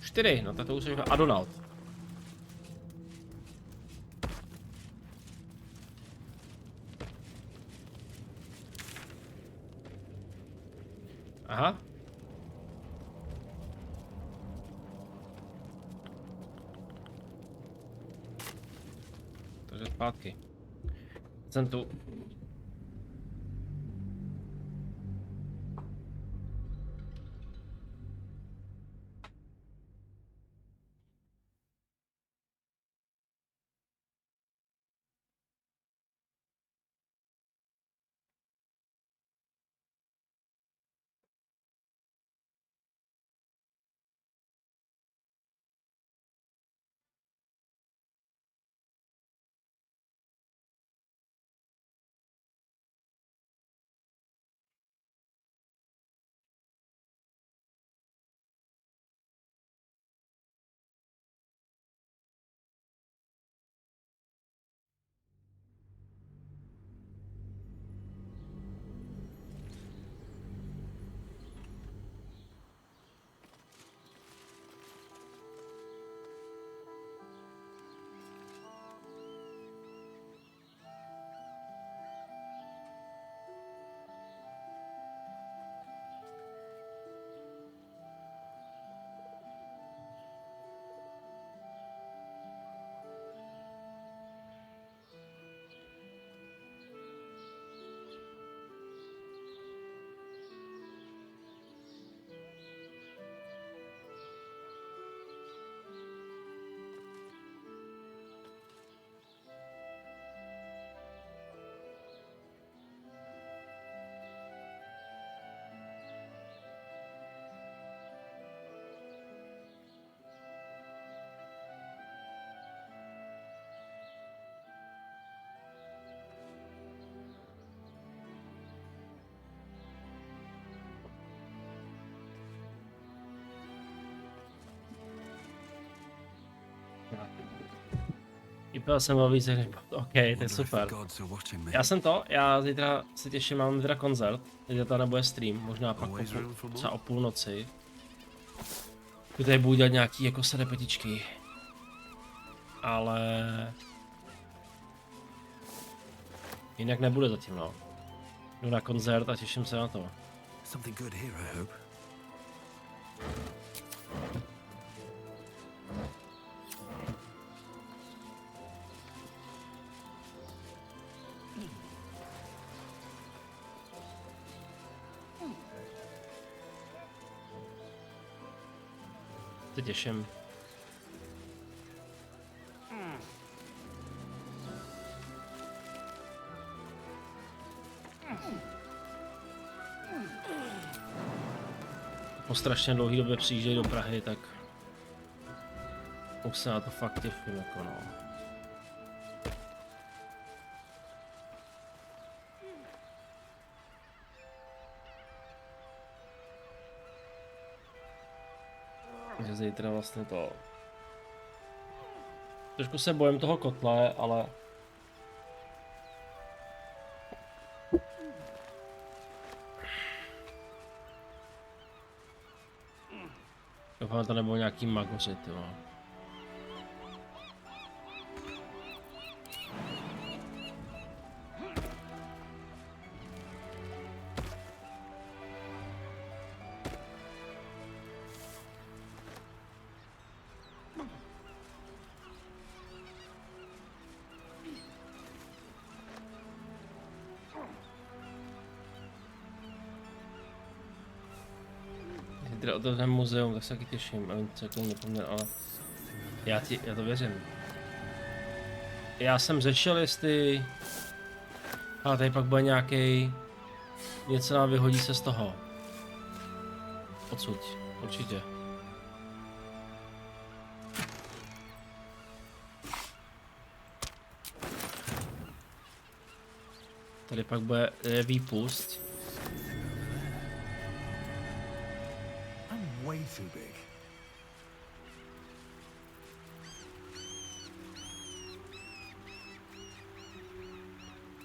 4, no tak to už je Adonald. Aha. Takže zpátky. Jsem tu. Vypadal jsem o víc, OK, to je super. Já zítra se těším, mám teda koncert, zítra to nebude stream, možná pak třeba o půlnoci. Tady budu dělat nějaký jako repetičky. Ale... jinak nebude zatím, no. Jdu na koncert a těším se na to. Something good here, I hope. Se těším. Po strašně dlouhé době přijíždějí do Prahy, tak už se na to fakt těším, jako no. Že zítra vlastně to... trošku se bojím toho kotle, ale... doufám, to nebylo nějaký magoři, tyjo. Zítra otevřeme muzeum, tak se taky těším, nevím, co jako nepomněl, ale já to věřím. Já jsem řešil, jestli... a tady pak bude nějaký... něco nám vyhodí se z toho. Odsud, určitě. Tady pak bude výpust. Way too big.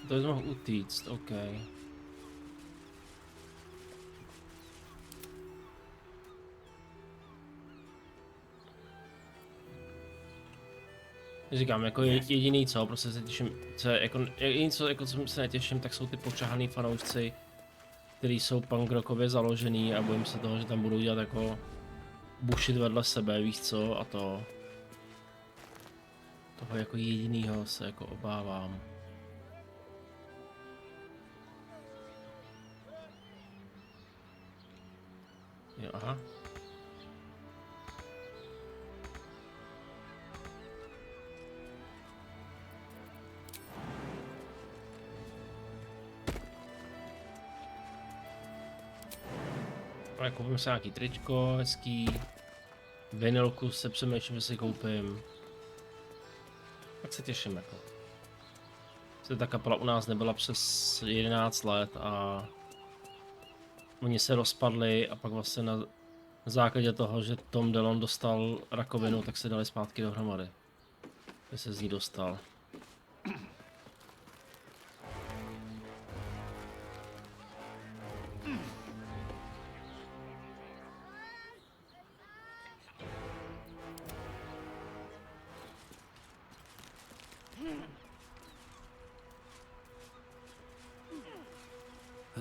To bys mohl utíct, OK. Říkám, jako jediný co, prostě se těším, jediný co, jako co se netěším, tak jsou ty počahaný fanoušci, který jsou punk rockově založený a bojím se toho, že tam budou dělat jako bušit vedle sebe, víš co, a to... toho jako jedinýho se jako obávám. Jo, aha. Ale koupím si nějaký tričko, hezký. Vinylku se přemýšlím, že si koupím. Tak se těším jako. Ta kapela u nás nebyla přes 11 let a oni se rozpadli a pak vlastně na základě toho, že Tom Delon dostal rakovinu, tak se dali zpátky dohromady. Že se z ní dostal.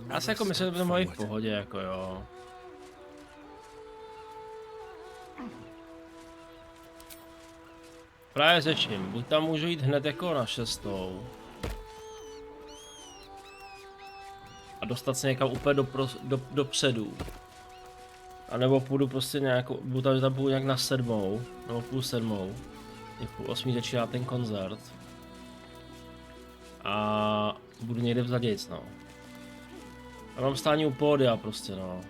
Já si jako myslím, že to bude v pohodě, jako jo. Právě řečím, buď tam můžu jít hned jako na 6. A dostat se někam úplně dopředu. A nebo půjdu prostě nějakou, tam půjdu nějak na 7. Nebo půl 7. Je v půl 8 začíná ten koncert. A budu někde vzadějc, no. A mám stání u pódia prostě, no.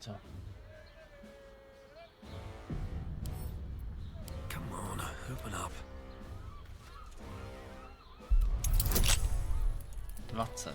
to. Come on, open up. 20.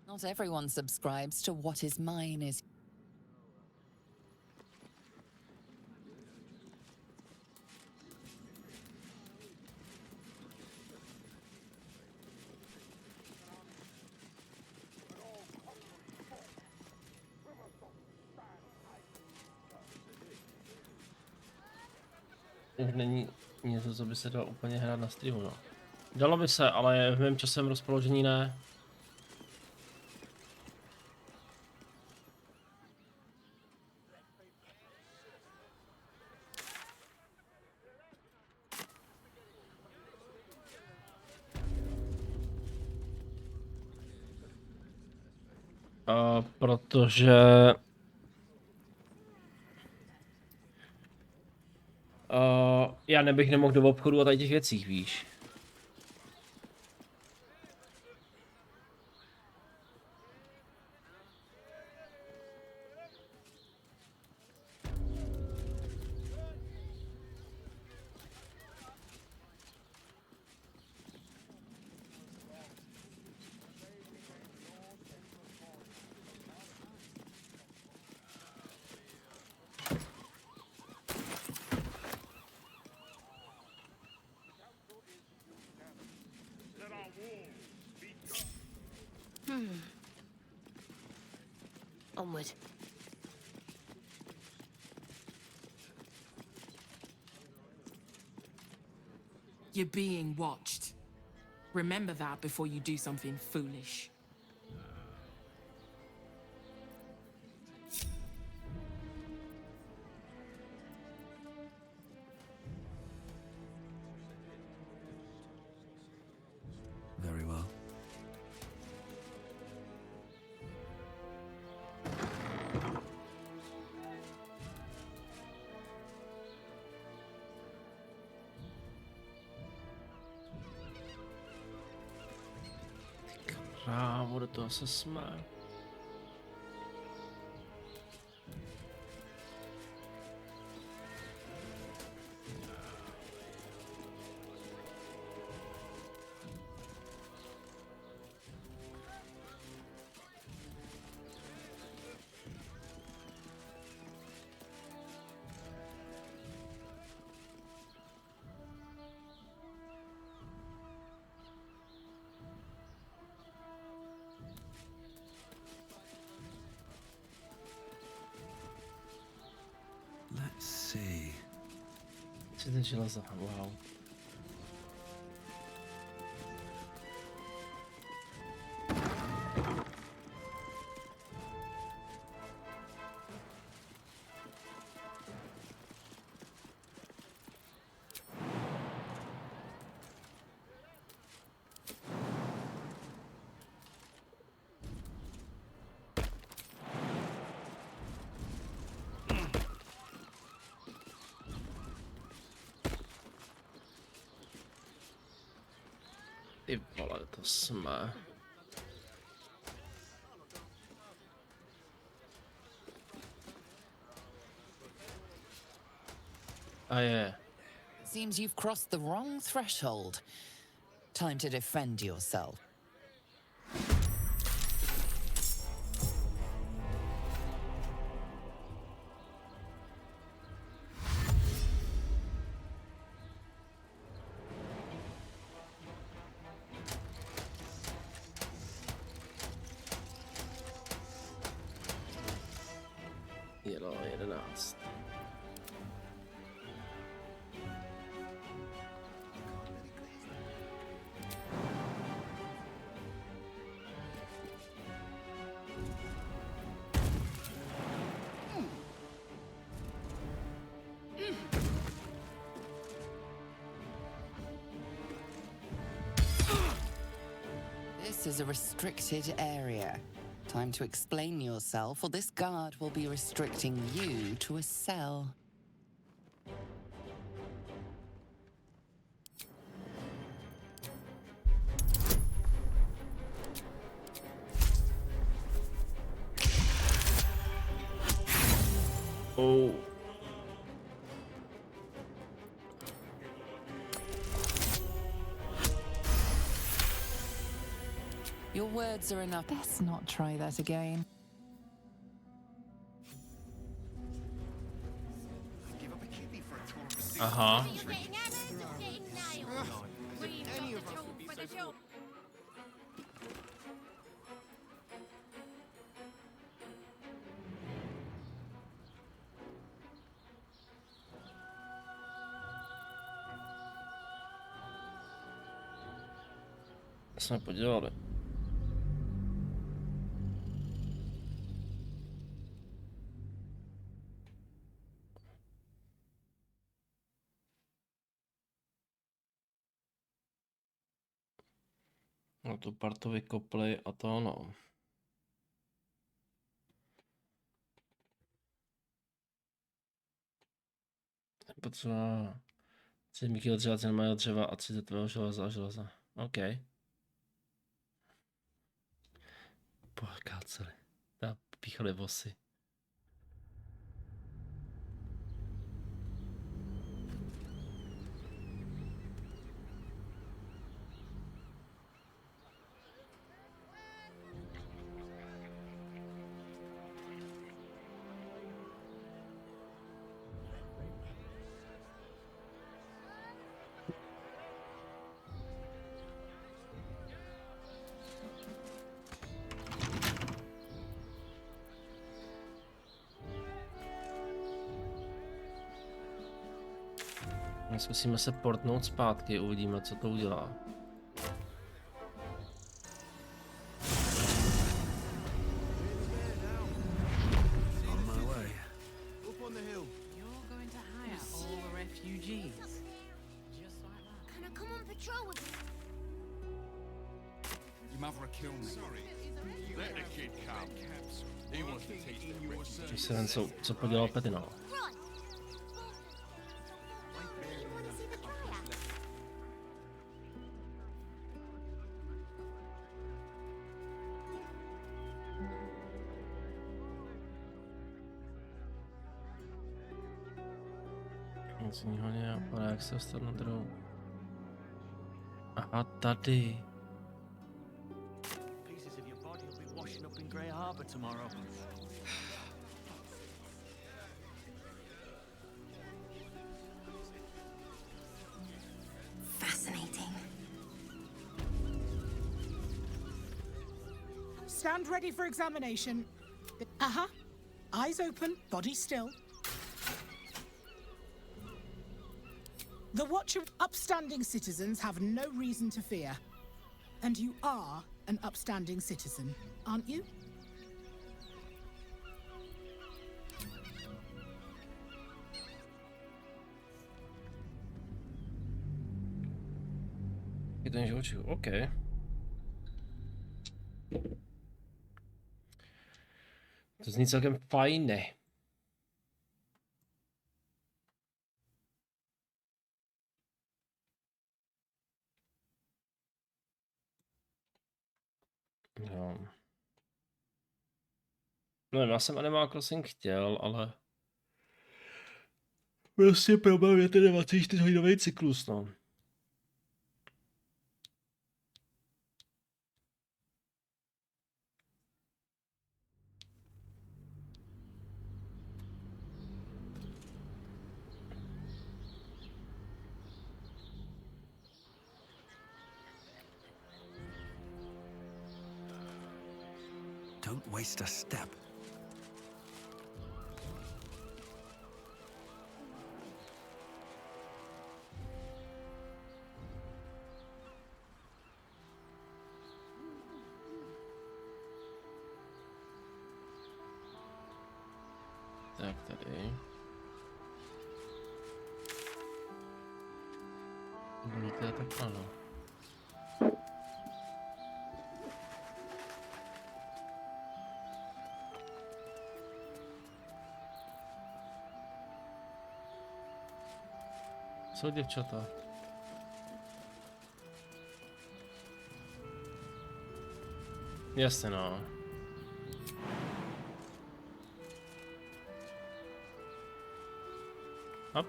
Not everyone subscribes to what is mine is. Není něco, co by se dalo úplně hrát na streamu, no. Dalo by se, ale v mém časovém rozpoložení ne. Protože já nebych nemohl do obchodu a tady těch věcích, víš. Onward. You're being watched. Remember that before you do something foolish. Very well. Krávo, do toho se jsme. Let's see. Co to železo? Wow. Ty vole, to jsme. A je. Seems you've crossed the wrong threshold. Time to defend yourself. 11. This is a restricted area. Time to explain yourself, or this guard will be restricting you to a cell. Oh. Your words are enough. Best not try that again. Aha. Jsme podělali. No tu partu vykopli a to no. Potřeba 7 kg dřeva, 7 kg dřeva a 30 tvého železa a železa. OK. Pokáceli. Dá píchali vosy. Zkusíme se portnout zpátky, uvidíme, co to udělá. Se jen co podělal Petina. Nic jiného nenapadá, jak se dostat na druhou. Aha, tady. Fascinating. Stand ready for examination. Aha. Eyes open, body still. The Watcher upstanding citizens have no reason to fear. And you are an upstanding citizen, aren't you? Jeden živočich, OK. To zní celkem fajné. Jo. No, já jsem Animal Crossing chtěl, ale prostě problém je ten 24-hodinový cyklus, no. Don't waste a step. Tak tady. Vidíte, tak ano. Co děvčata? Jasně no. Hop.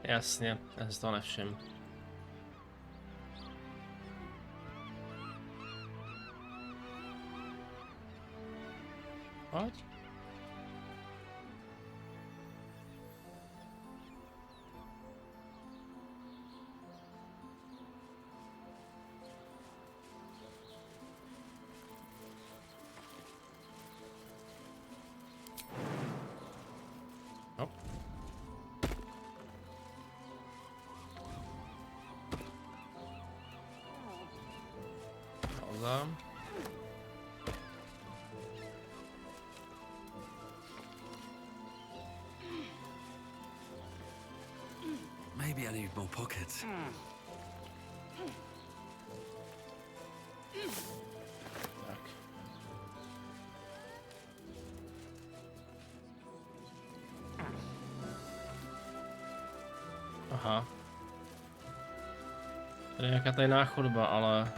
Jasně, já si to nevšim. Pojď. Hop. Pauza. Maybe I need more pockets. Tak. Aha. Tady je nějaká tajná chodba, ale...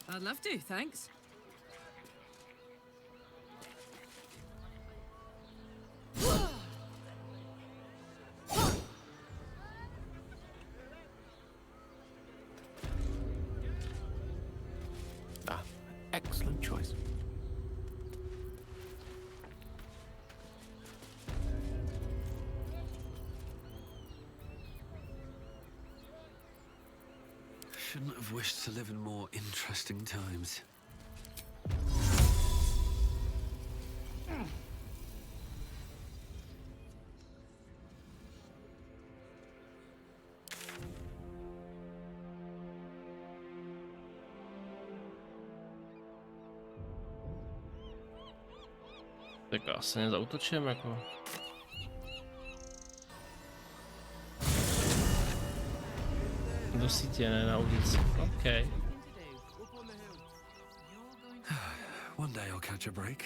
I'd love to, thanks. Excellent choice. Shouldn't have wished to live in more interesting times. Tak asi nezautočím jako. Do sítě, ne na ulici. OK. One day I'll catch a break.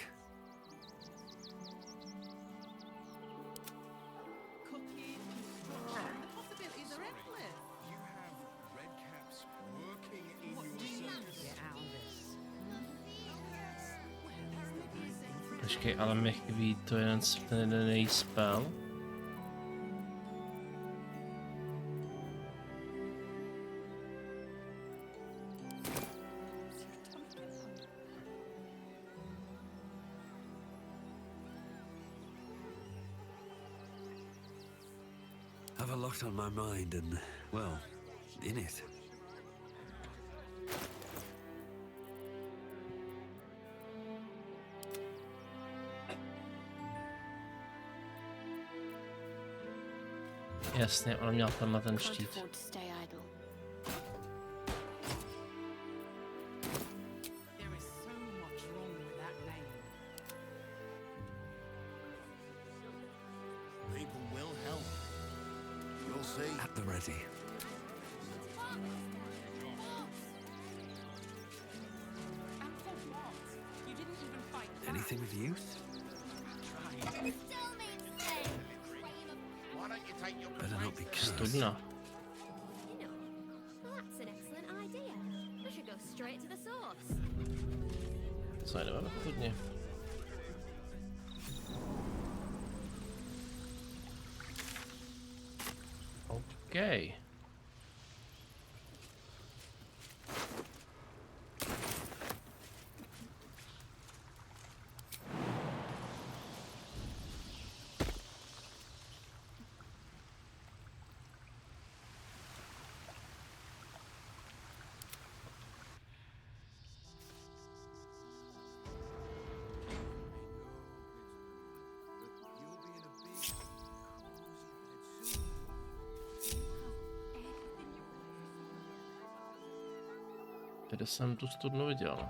Počkej, ale mi chybí to jeden ten její spell. Have a lot on my mind and, well, in it. Jasně, on měl tenhle ten štít. People At the ready. Anything of use? Better not be cursed. Studna. That's an excellent idea. We should go straight to the source. Co jdeme studně? Okay. Kde jsem tu studnu viděl?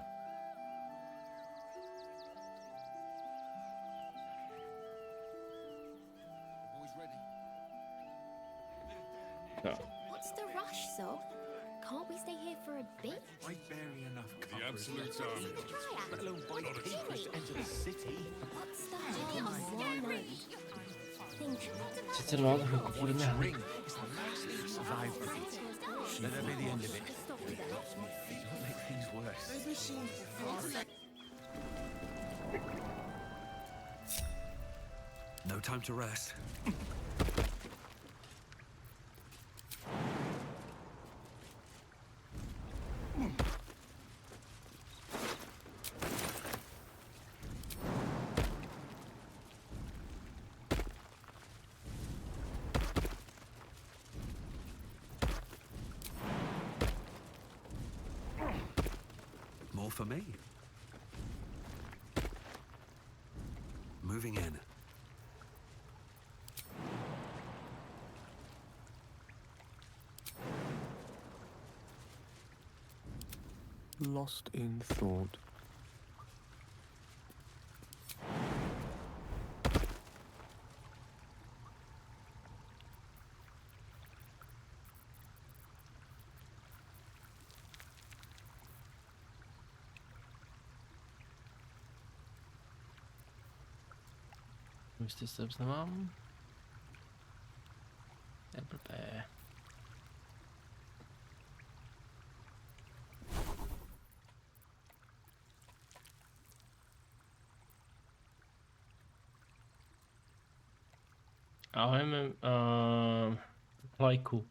No. What's the rush, Sob? Can't we stay here for a bit? I've barely enough The absolute army. let alone buy papers to enter the city. What's the harm? Why not? Think. 32, tak jako půjdeme hned. Let that be the end of it. Don't make things worse. No time to rest. More for me. Moving in. Lost in thought. Misty steps nemám. Je blbé. Ahoj, lajku.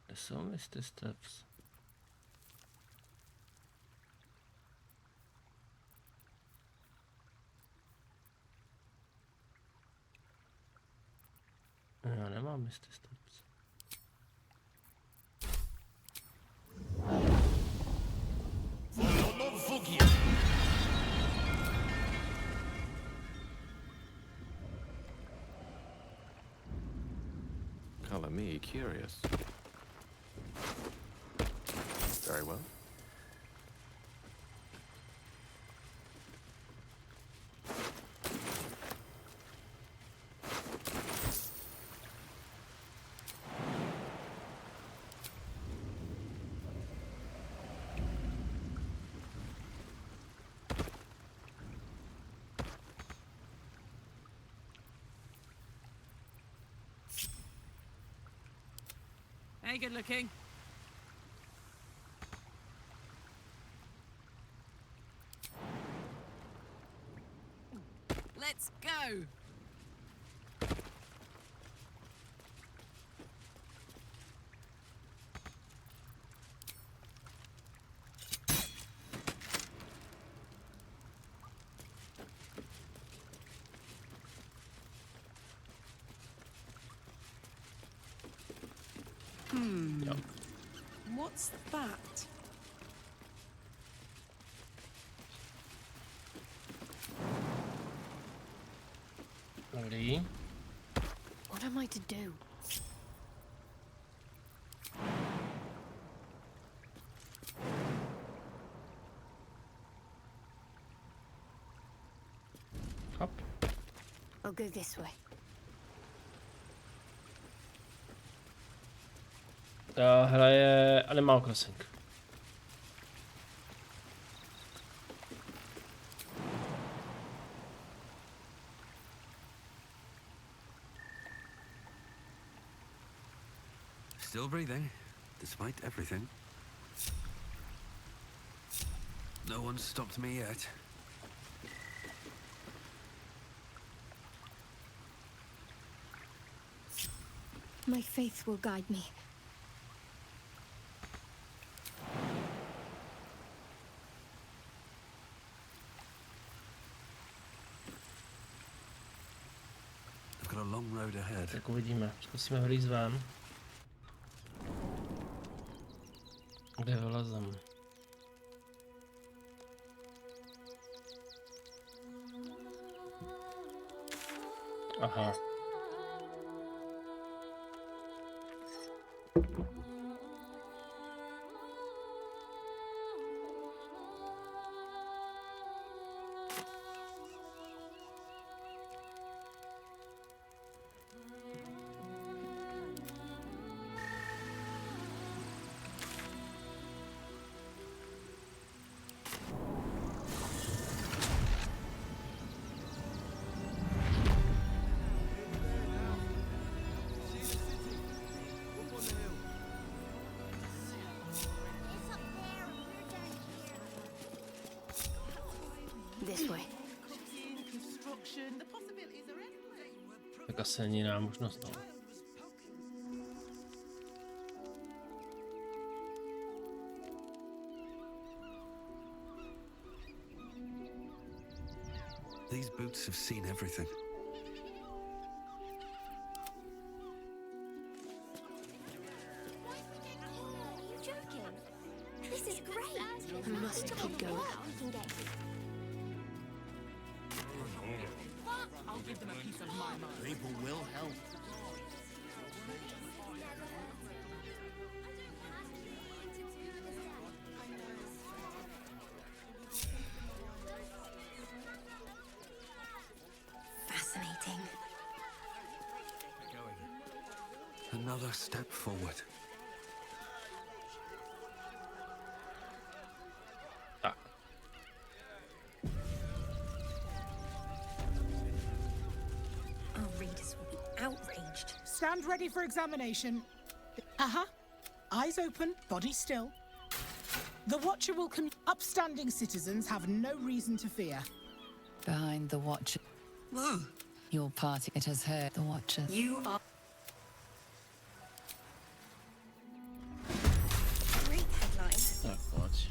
Kde jsou Misty steps? Já nemám Misty steps. Color me curious. Very well. Hey, good looking. Let's go. Yep. What's that? Dobrý. What am I to do? I'll go this way. Ta hra je Animal Crossing. Still breathing, despite everything. No one's stopped me yet. My faith will guide me. I've got a long road ahead. Tak uvidíme, zkusíme vylízt ven. Kde vylezem? Aha. This way. Tak asi není jiná možnost. No. These boots have seen everything. This is great. I must keep going. I'll give them a piece of my mind. People will help. Fascinating. Another step forward. Outraged. Stand ready for examination. Eyes open, body still. The Watcher will upstanding citizens have no reason to fear. Behind the Watcher. Your party, it has heard the Watcher. You are... Great headline. Tak pojď.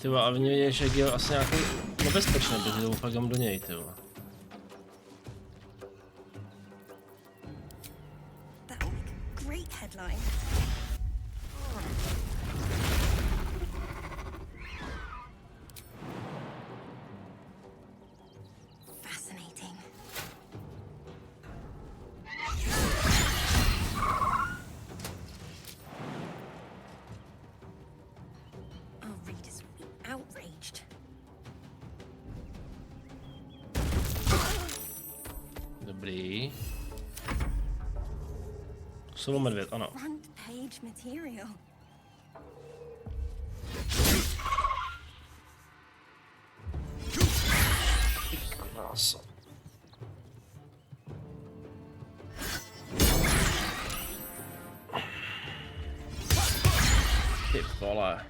Tyvo, ale mě viděli, že je asi nějaký nebezpečný, protože to fakt do něj, tyvo. Great headline. Fascinating. Our readers will be outraged. Dobrý. Solo medvěd, ano. Front page material. Krása. Ty vole.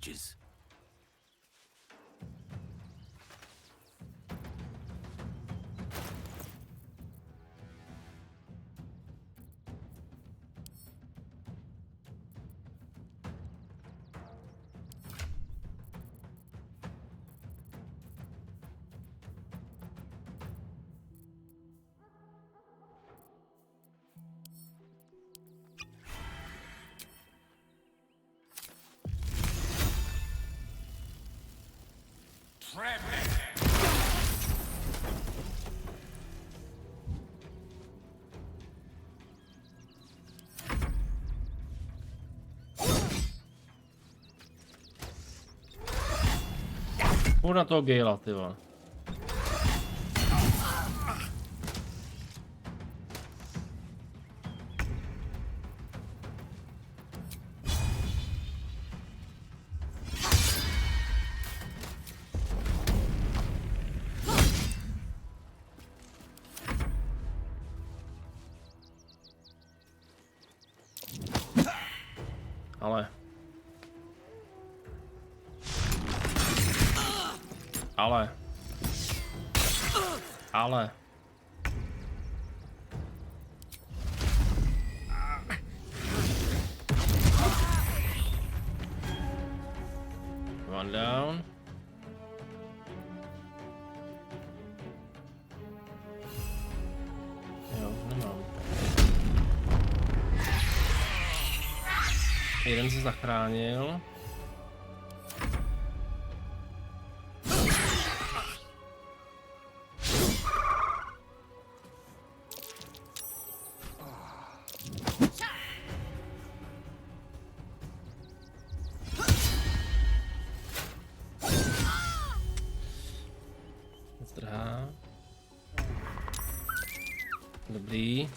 ages. Půjdu na toho Gala, ty vole. Ale. One down. Jo, nemám. Jeden se zachránil. Dobrý.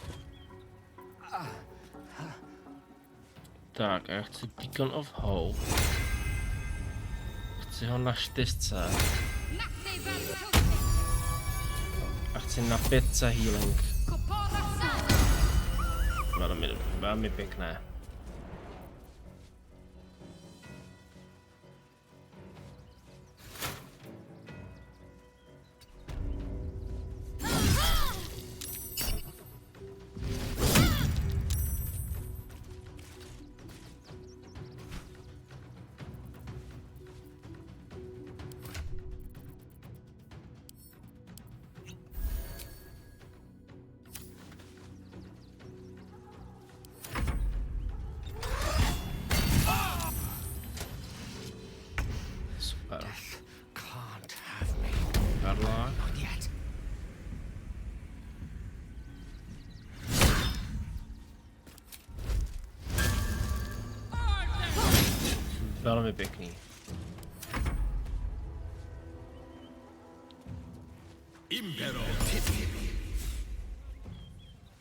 Tak, a já chci Beacon of Hope. Chci ho na 4. A chci na 5 healing. Velmi pěkné. Velmi pěkný. Impero.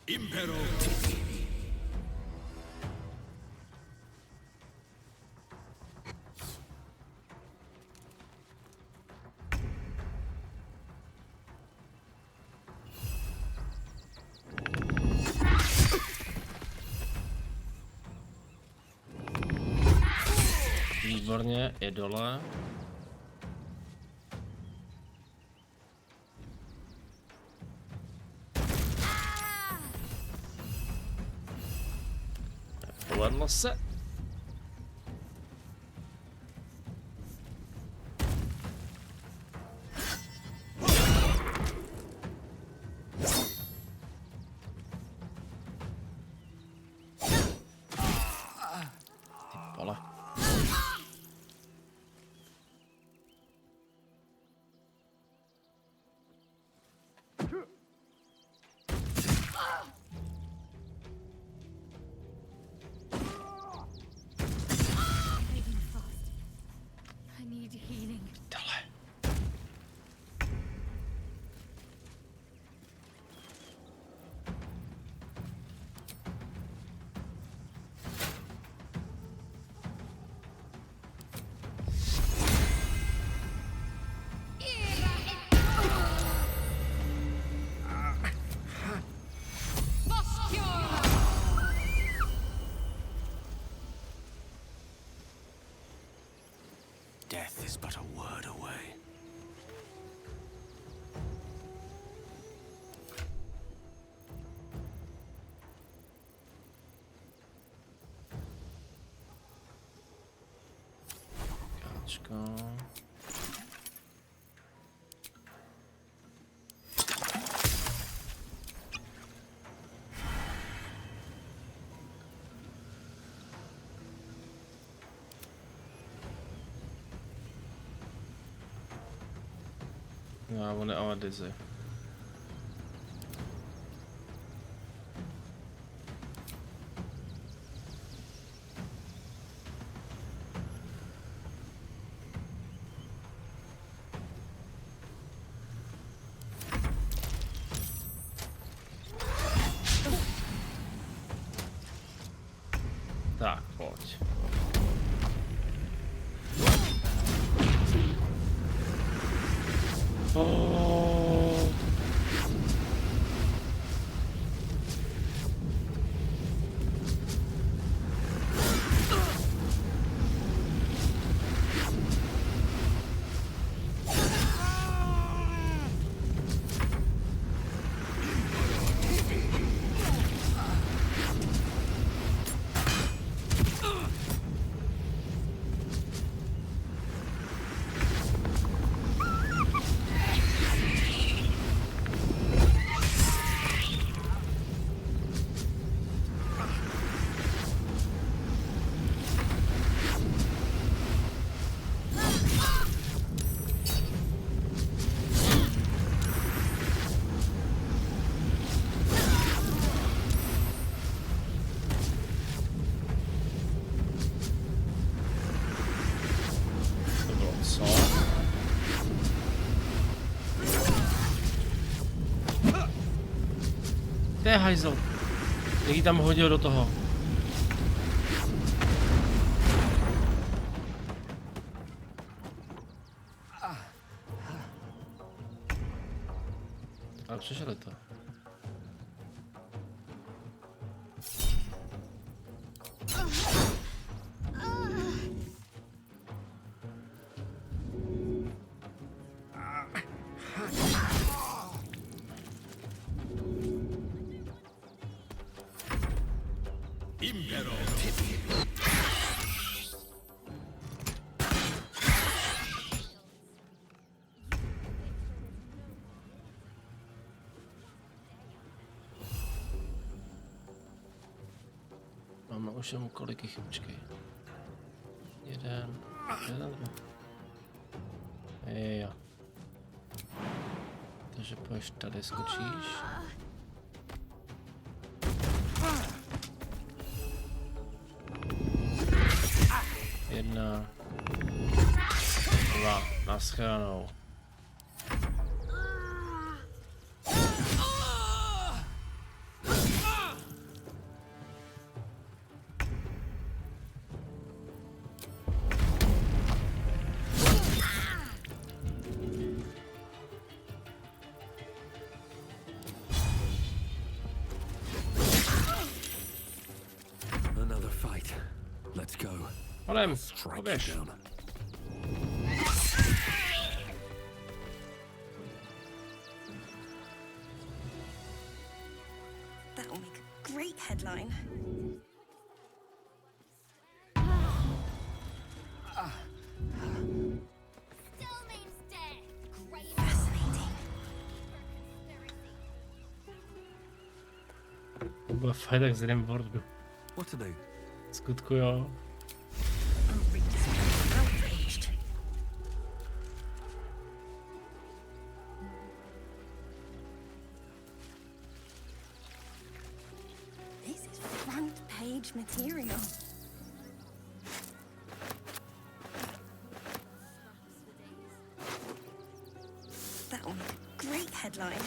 Impero. Výborně, je dole. Povedlo se. Ty vole. death is but a word away. No, I wonder how I did it. Tak, pojď. To je hajzl. Jak ji tam hodil do toho. Ale přešeli to. Máme už jenom kolik jich, počkej. Jeden, dva. Jo. Takže pojď tady, skočíš. Jedna. Dva. Naschledanou. Holem, poběž. That'll make a great headline. To byl fajn jak z jedním bordu. What to do? Skutku jo. This is front page material. That'll make a great headline.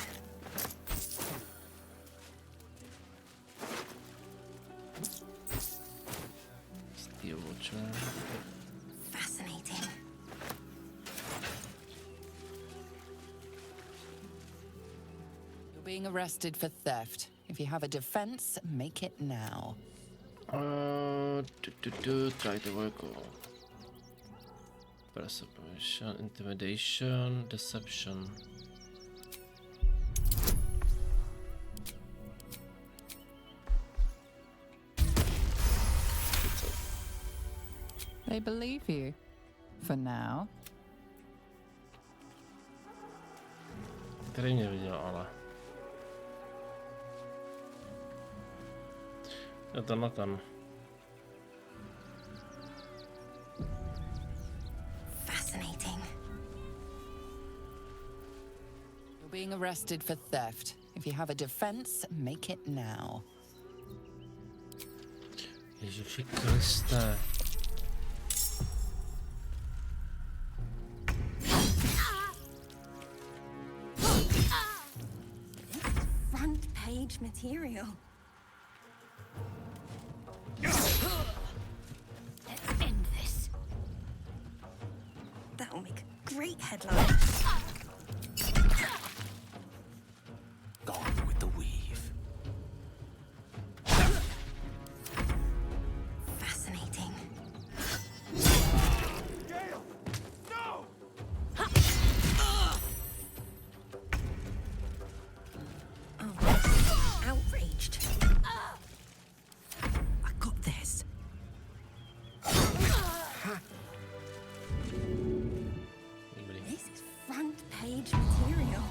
Fascinating. You're being arrested for theft. If you have a defense, make it now. Tady dvojku. Perception, intimidation, deception. They believe you. For now. Který mě viděl, ale... Jo, tenhle ten. Fascinating. You're being arrested for theft. If you have a defense, make it now. Ježiši Kriste. Front page material. Let's end this. That'll make a great headline. Gone with the weave. Fascinating. Gale! No! Oh, outraged. I got this. This is front page material.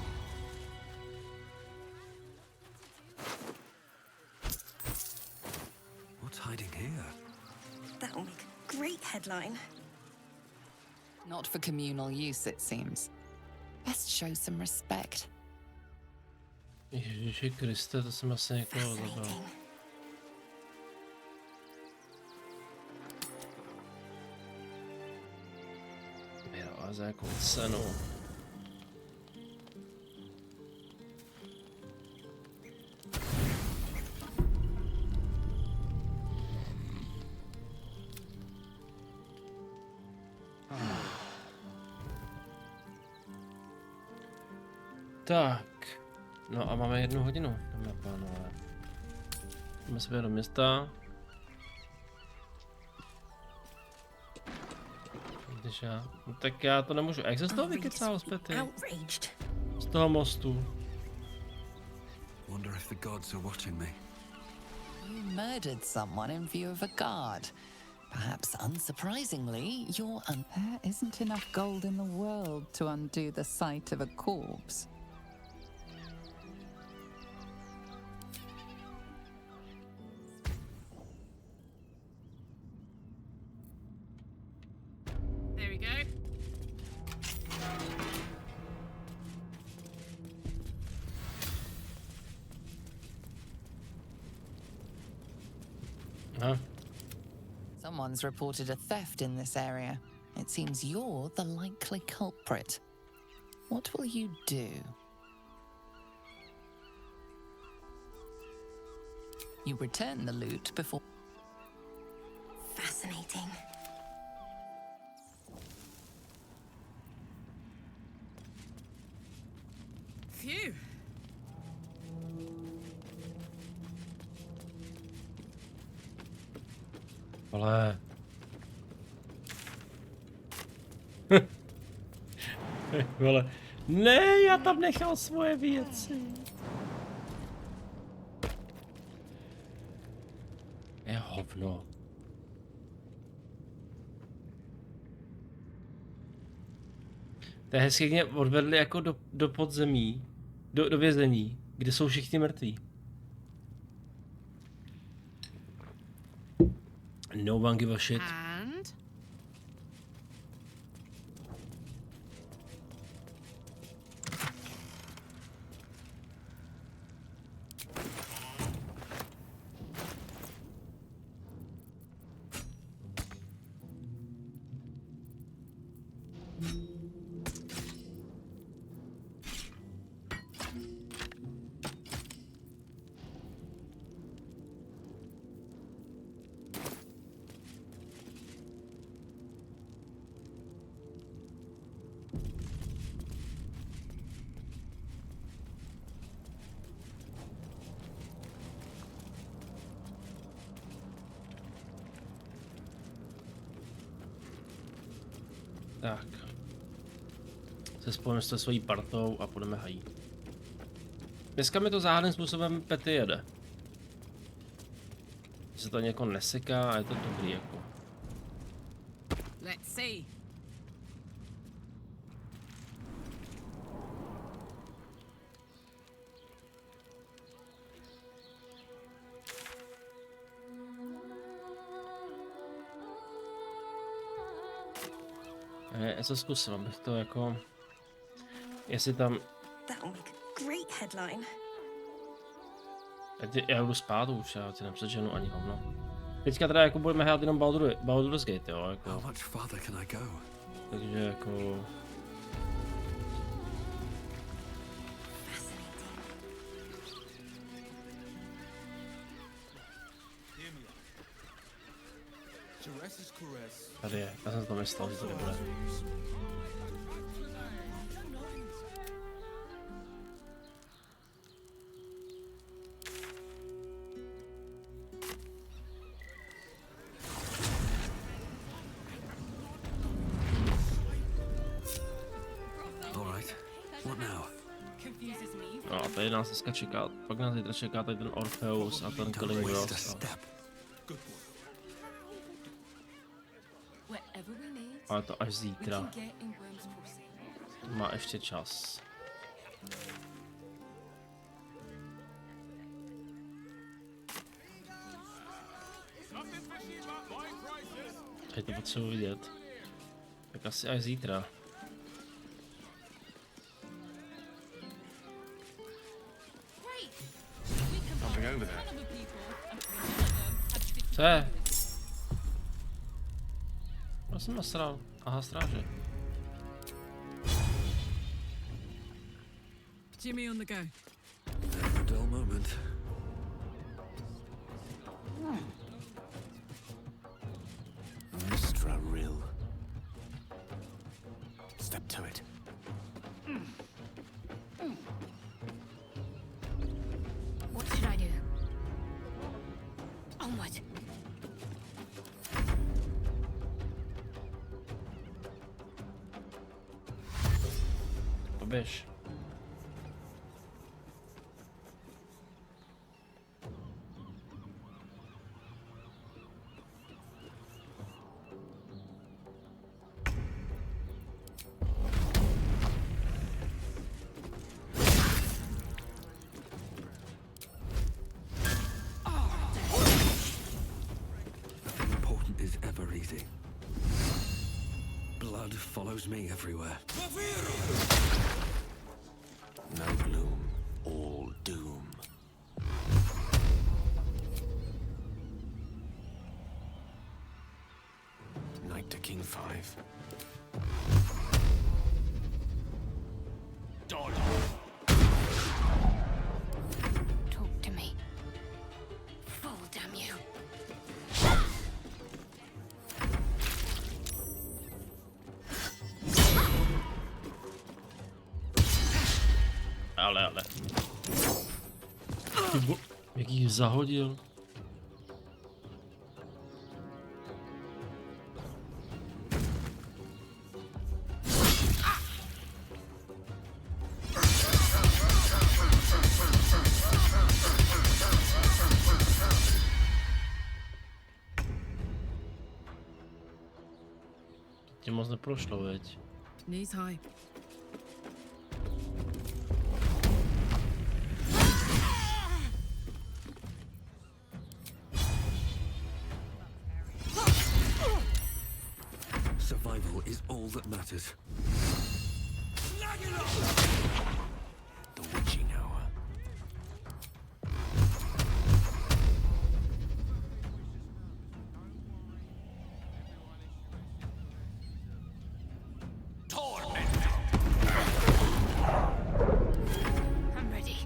What's hiding here? That'll make a great headline. Not for communal use, it seems. Best show some respect. Ježiši Kriste, to jsem asi někoho zabal. Fascinating. Jo, a za jakou cenu? Tak, no a máme 1 hodinu, dámy a pánové. Jdeme se do města. Když no tak já to nemůžu. Jak se z toho vykecal zpět? Z toho mostu. Wonder if the gods are watching me. You murdered someone in view of a guard. Perhaps unsurprisingly, you're There isn't enough gold in the world to undo the sight of a corpse. There we go. Huh? Someone's reported a theft in this area. It seems you're the likely culprit. What will you do? You return the loot before... Fascinating. Phew. Ale... Vole. Ne, já tam nechal svoje věci. Je hovno. To je hezky, mě odvedli jako do podzemí, do vězení, kde jsou všichni mrtví. No one give a shit. And? Tak. Se spojíme se svojí partou a půjdeme hajít. Dneska mi to záhadným způsobem pety jede. Se to někoho neseká a je to dobrý jako. Let's see. Já se zkusím, abych to jako... Jestli tam... That'll make a great headline. Já jdu spát už, já si nepřeženu ani hovno. Teďka teda jako budeme hrát jenom Baldur's Gate, jo, jako. How much farther can I go? Takže jako... Tady je, já jsem to myslel, že to nebude. No a tady nás dneska čeká, pak nás zítra čeká tady ten Orpheus a ten Killing Ross. Ale to až zítra. Má ještě čas. Teď to potřebuji vidět. Tak asi až zítra. Co je? Já jsem nasral. Aha, stráže. Jimmy on the go. Never a dull moment. Mistra Rill. Step to it. What should I do? Onward. Poběž. Nothing important is ever easy. Blood follows me everywhere. No gloom, all doom. Knight to King 5. Talk to me. Fool, damn you. Ale. Jak jí zahodil. Tě moc neprošlo, veď? Knees high. Survival is all that matters. The witching hour. I'm ready.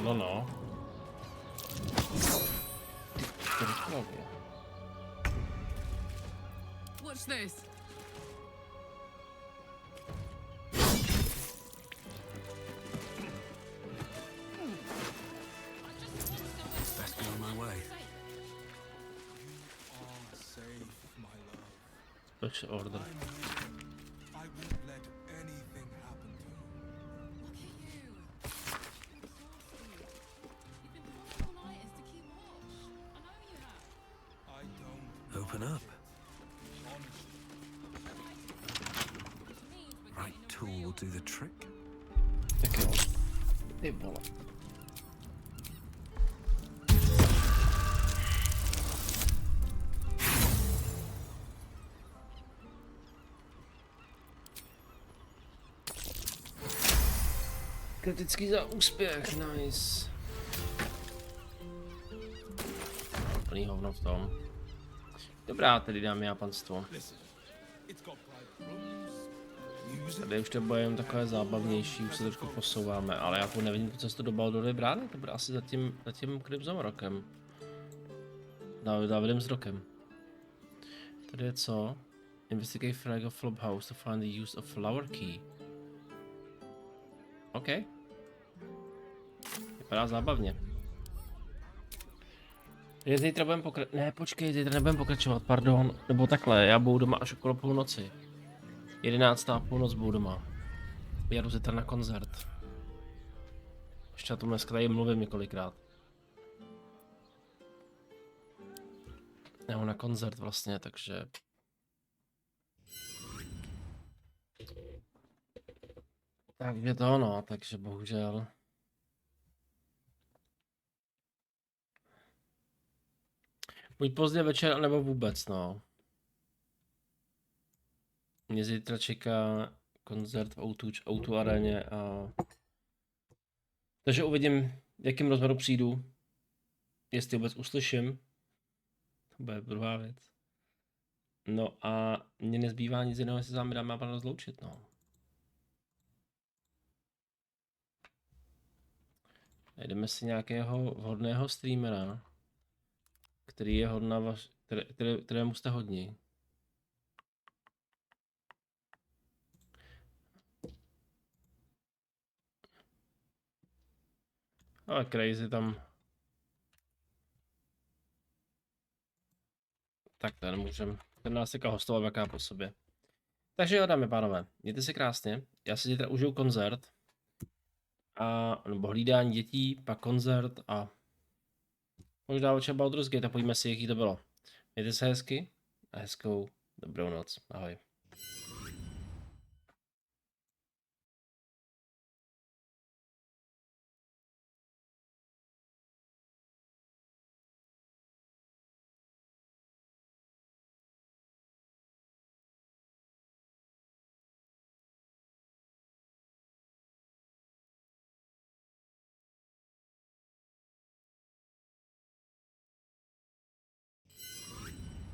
No. Watch this. Special order. I won't let anything happen to you. Look at you. You've been exhausted. You've been pulled all nighters to keep watch. I know you have. I don't. Open up. Right tool will do the trick. Tak jo. Ty vole. Kritický za úspěch, nice. Plný hovno v tom. Dobrá, tedy dámy a panstvo. Tady už to bude jen takové zábavnější, už se trošku posouváme, ale já nevidím tu cestu do Baldurovy brány, to bude asi za tím Crimson rokem. Davidem s rokem. Tady je co? Investigate flag of Flop House to find the use of flower key. OK. Vypadá zábavně. Zítra budeme pokračovat. Ne, počkej, zítra nebudeme pokračovat, pardon. Nebo takhle, já budu doma až okolo půlnoci. 11. půlnoc budu doma. Já jdu zítra na koncert. Ještě o tom dneska tady mluvím několikrát. Nebo na koncert vlastně, takže... Takže to ono, takže bohužel. Buď pozdě večer, nebo vůbec, no. Mě zítra čeká koncert v O2 aréně a... Takže uvidím, v jakým rozměru přijdu. Jestli vůbec uslyším. To bude druhá věc. No a mně nezbývá nic jiného, jestli s vámi dáme a pana rozloučit, no. Najdeme si nějakého vhodného streamera, který je hodná kterému jste hodní. Ale Crazy tam... Tak ten můžem. Ten nás teďka hostoval jaká po sobě. Takže jo, dámy a pánové, mějte se krásně. Já si zítra užiju koncert. Nebo hlídání dětí, pak koncert a možná oče Baldur's Gate a pojďme si, jaký to bylo. Mějte se hezky a hezkou dobrou noc. Ahoj.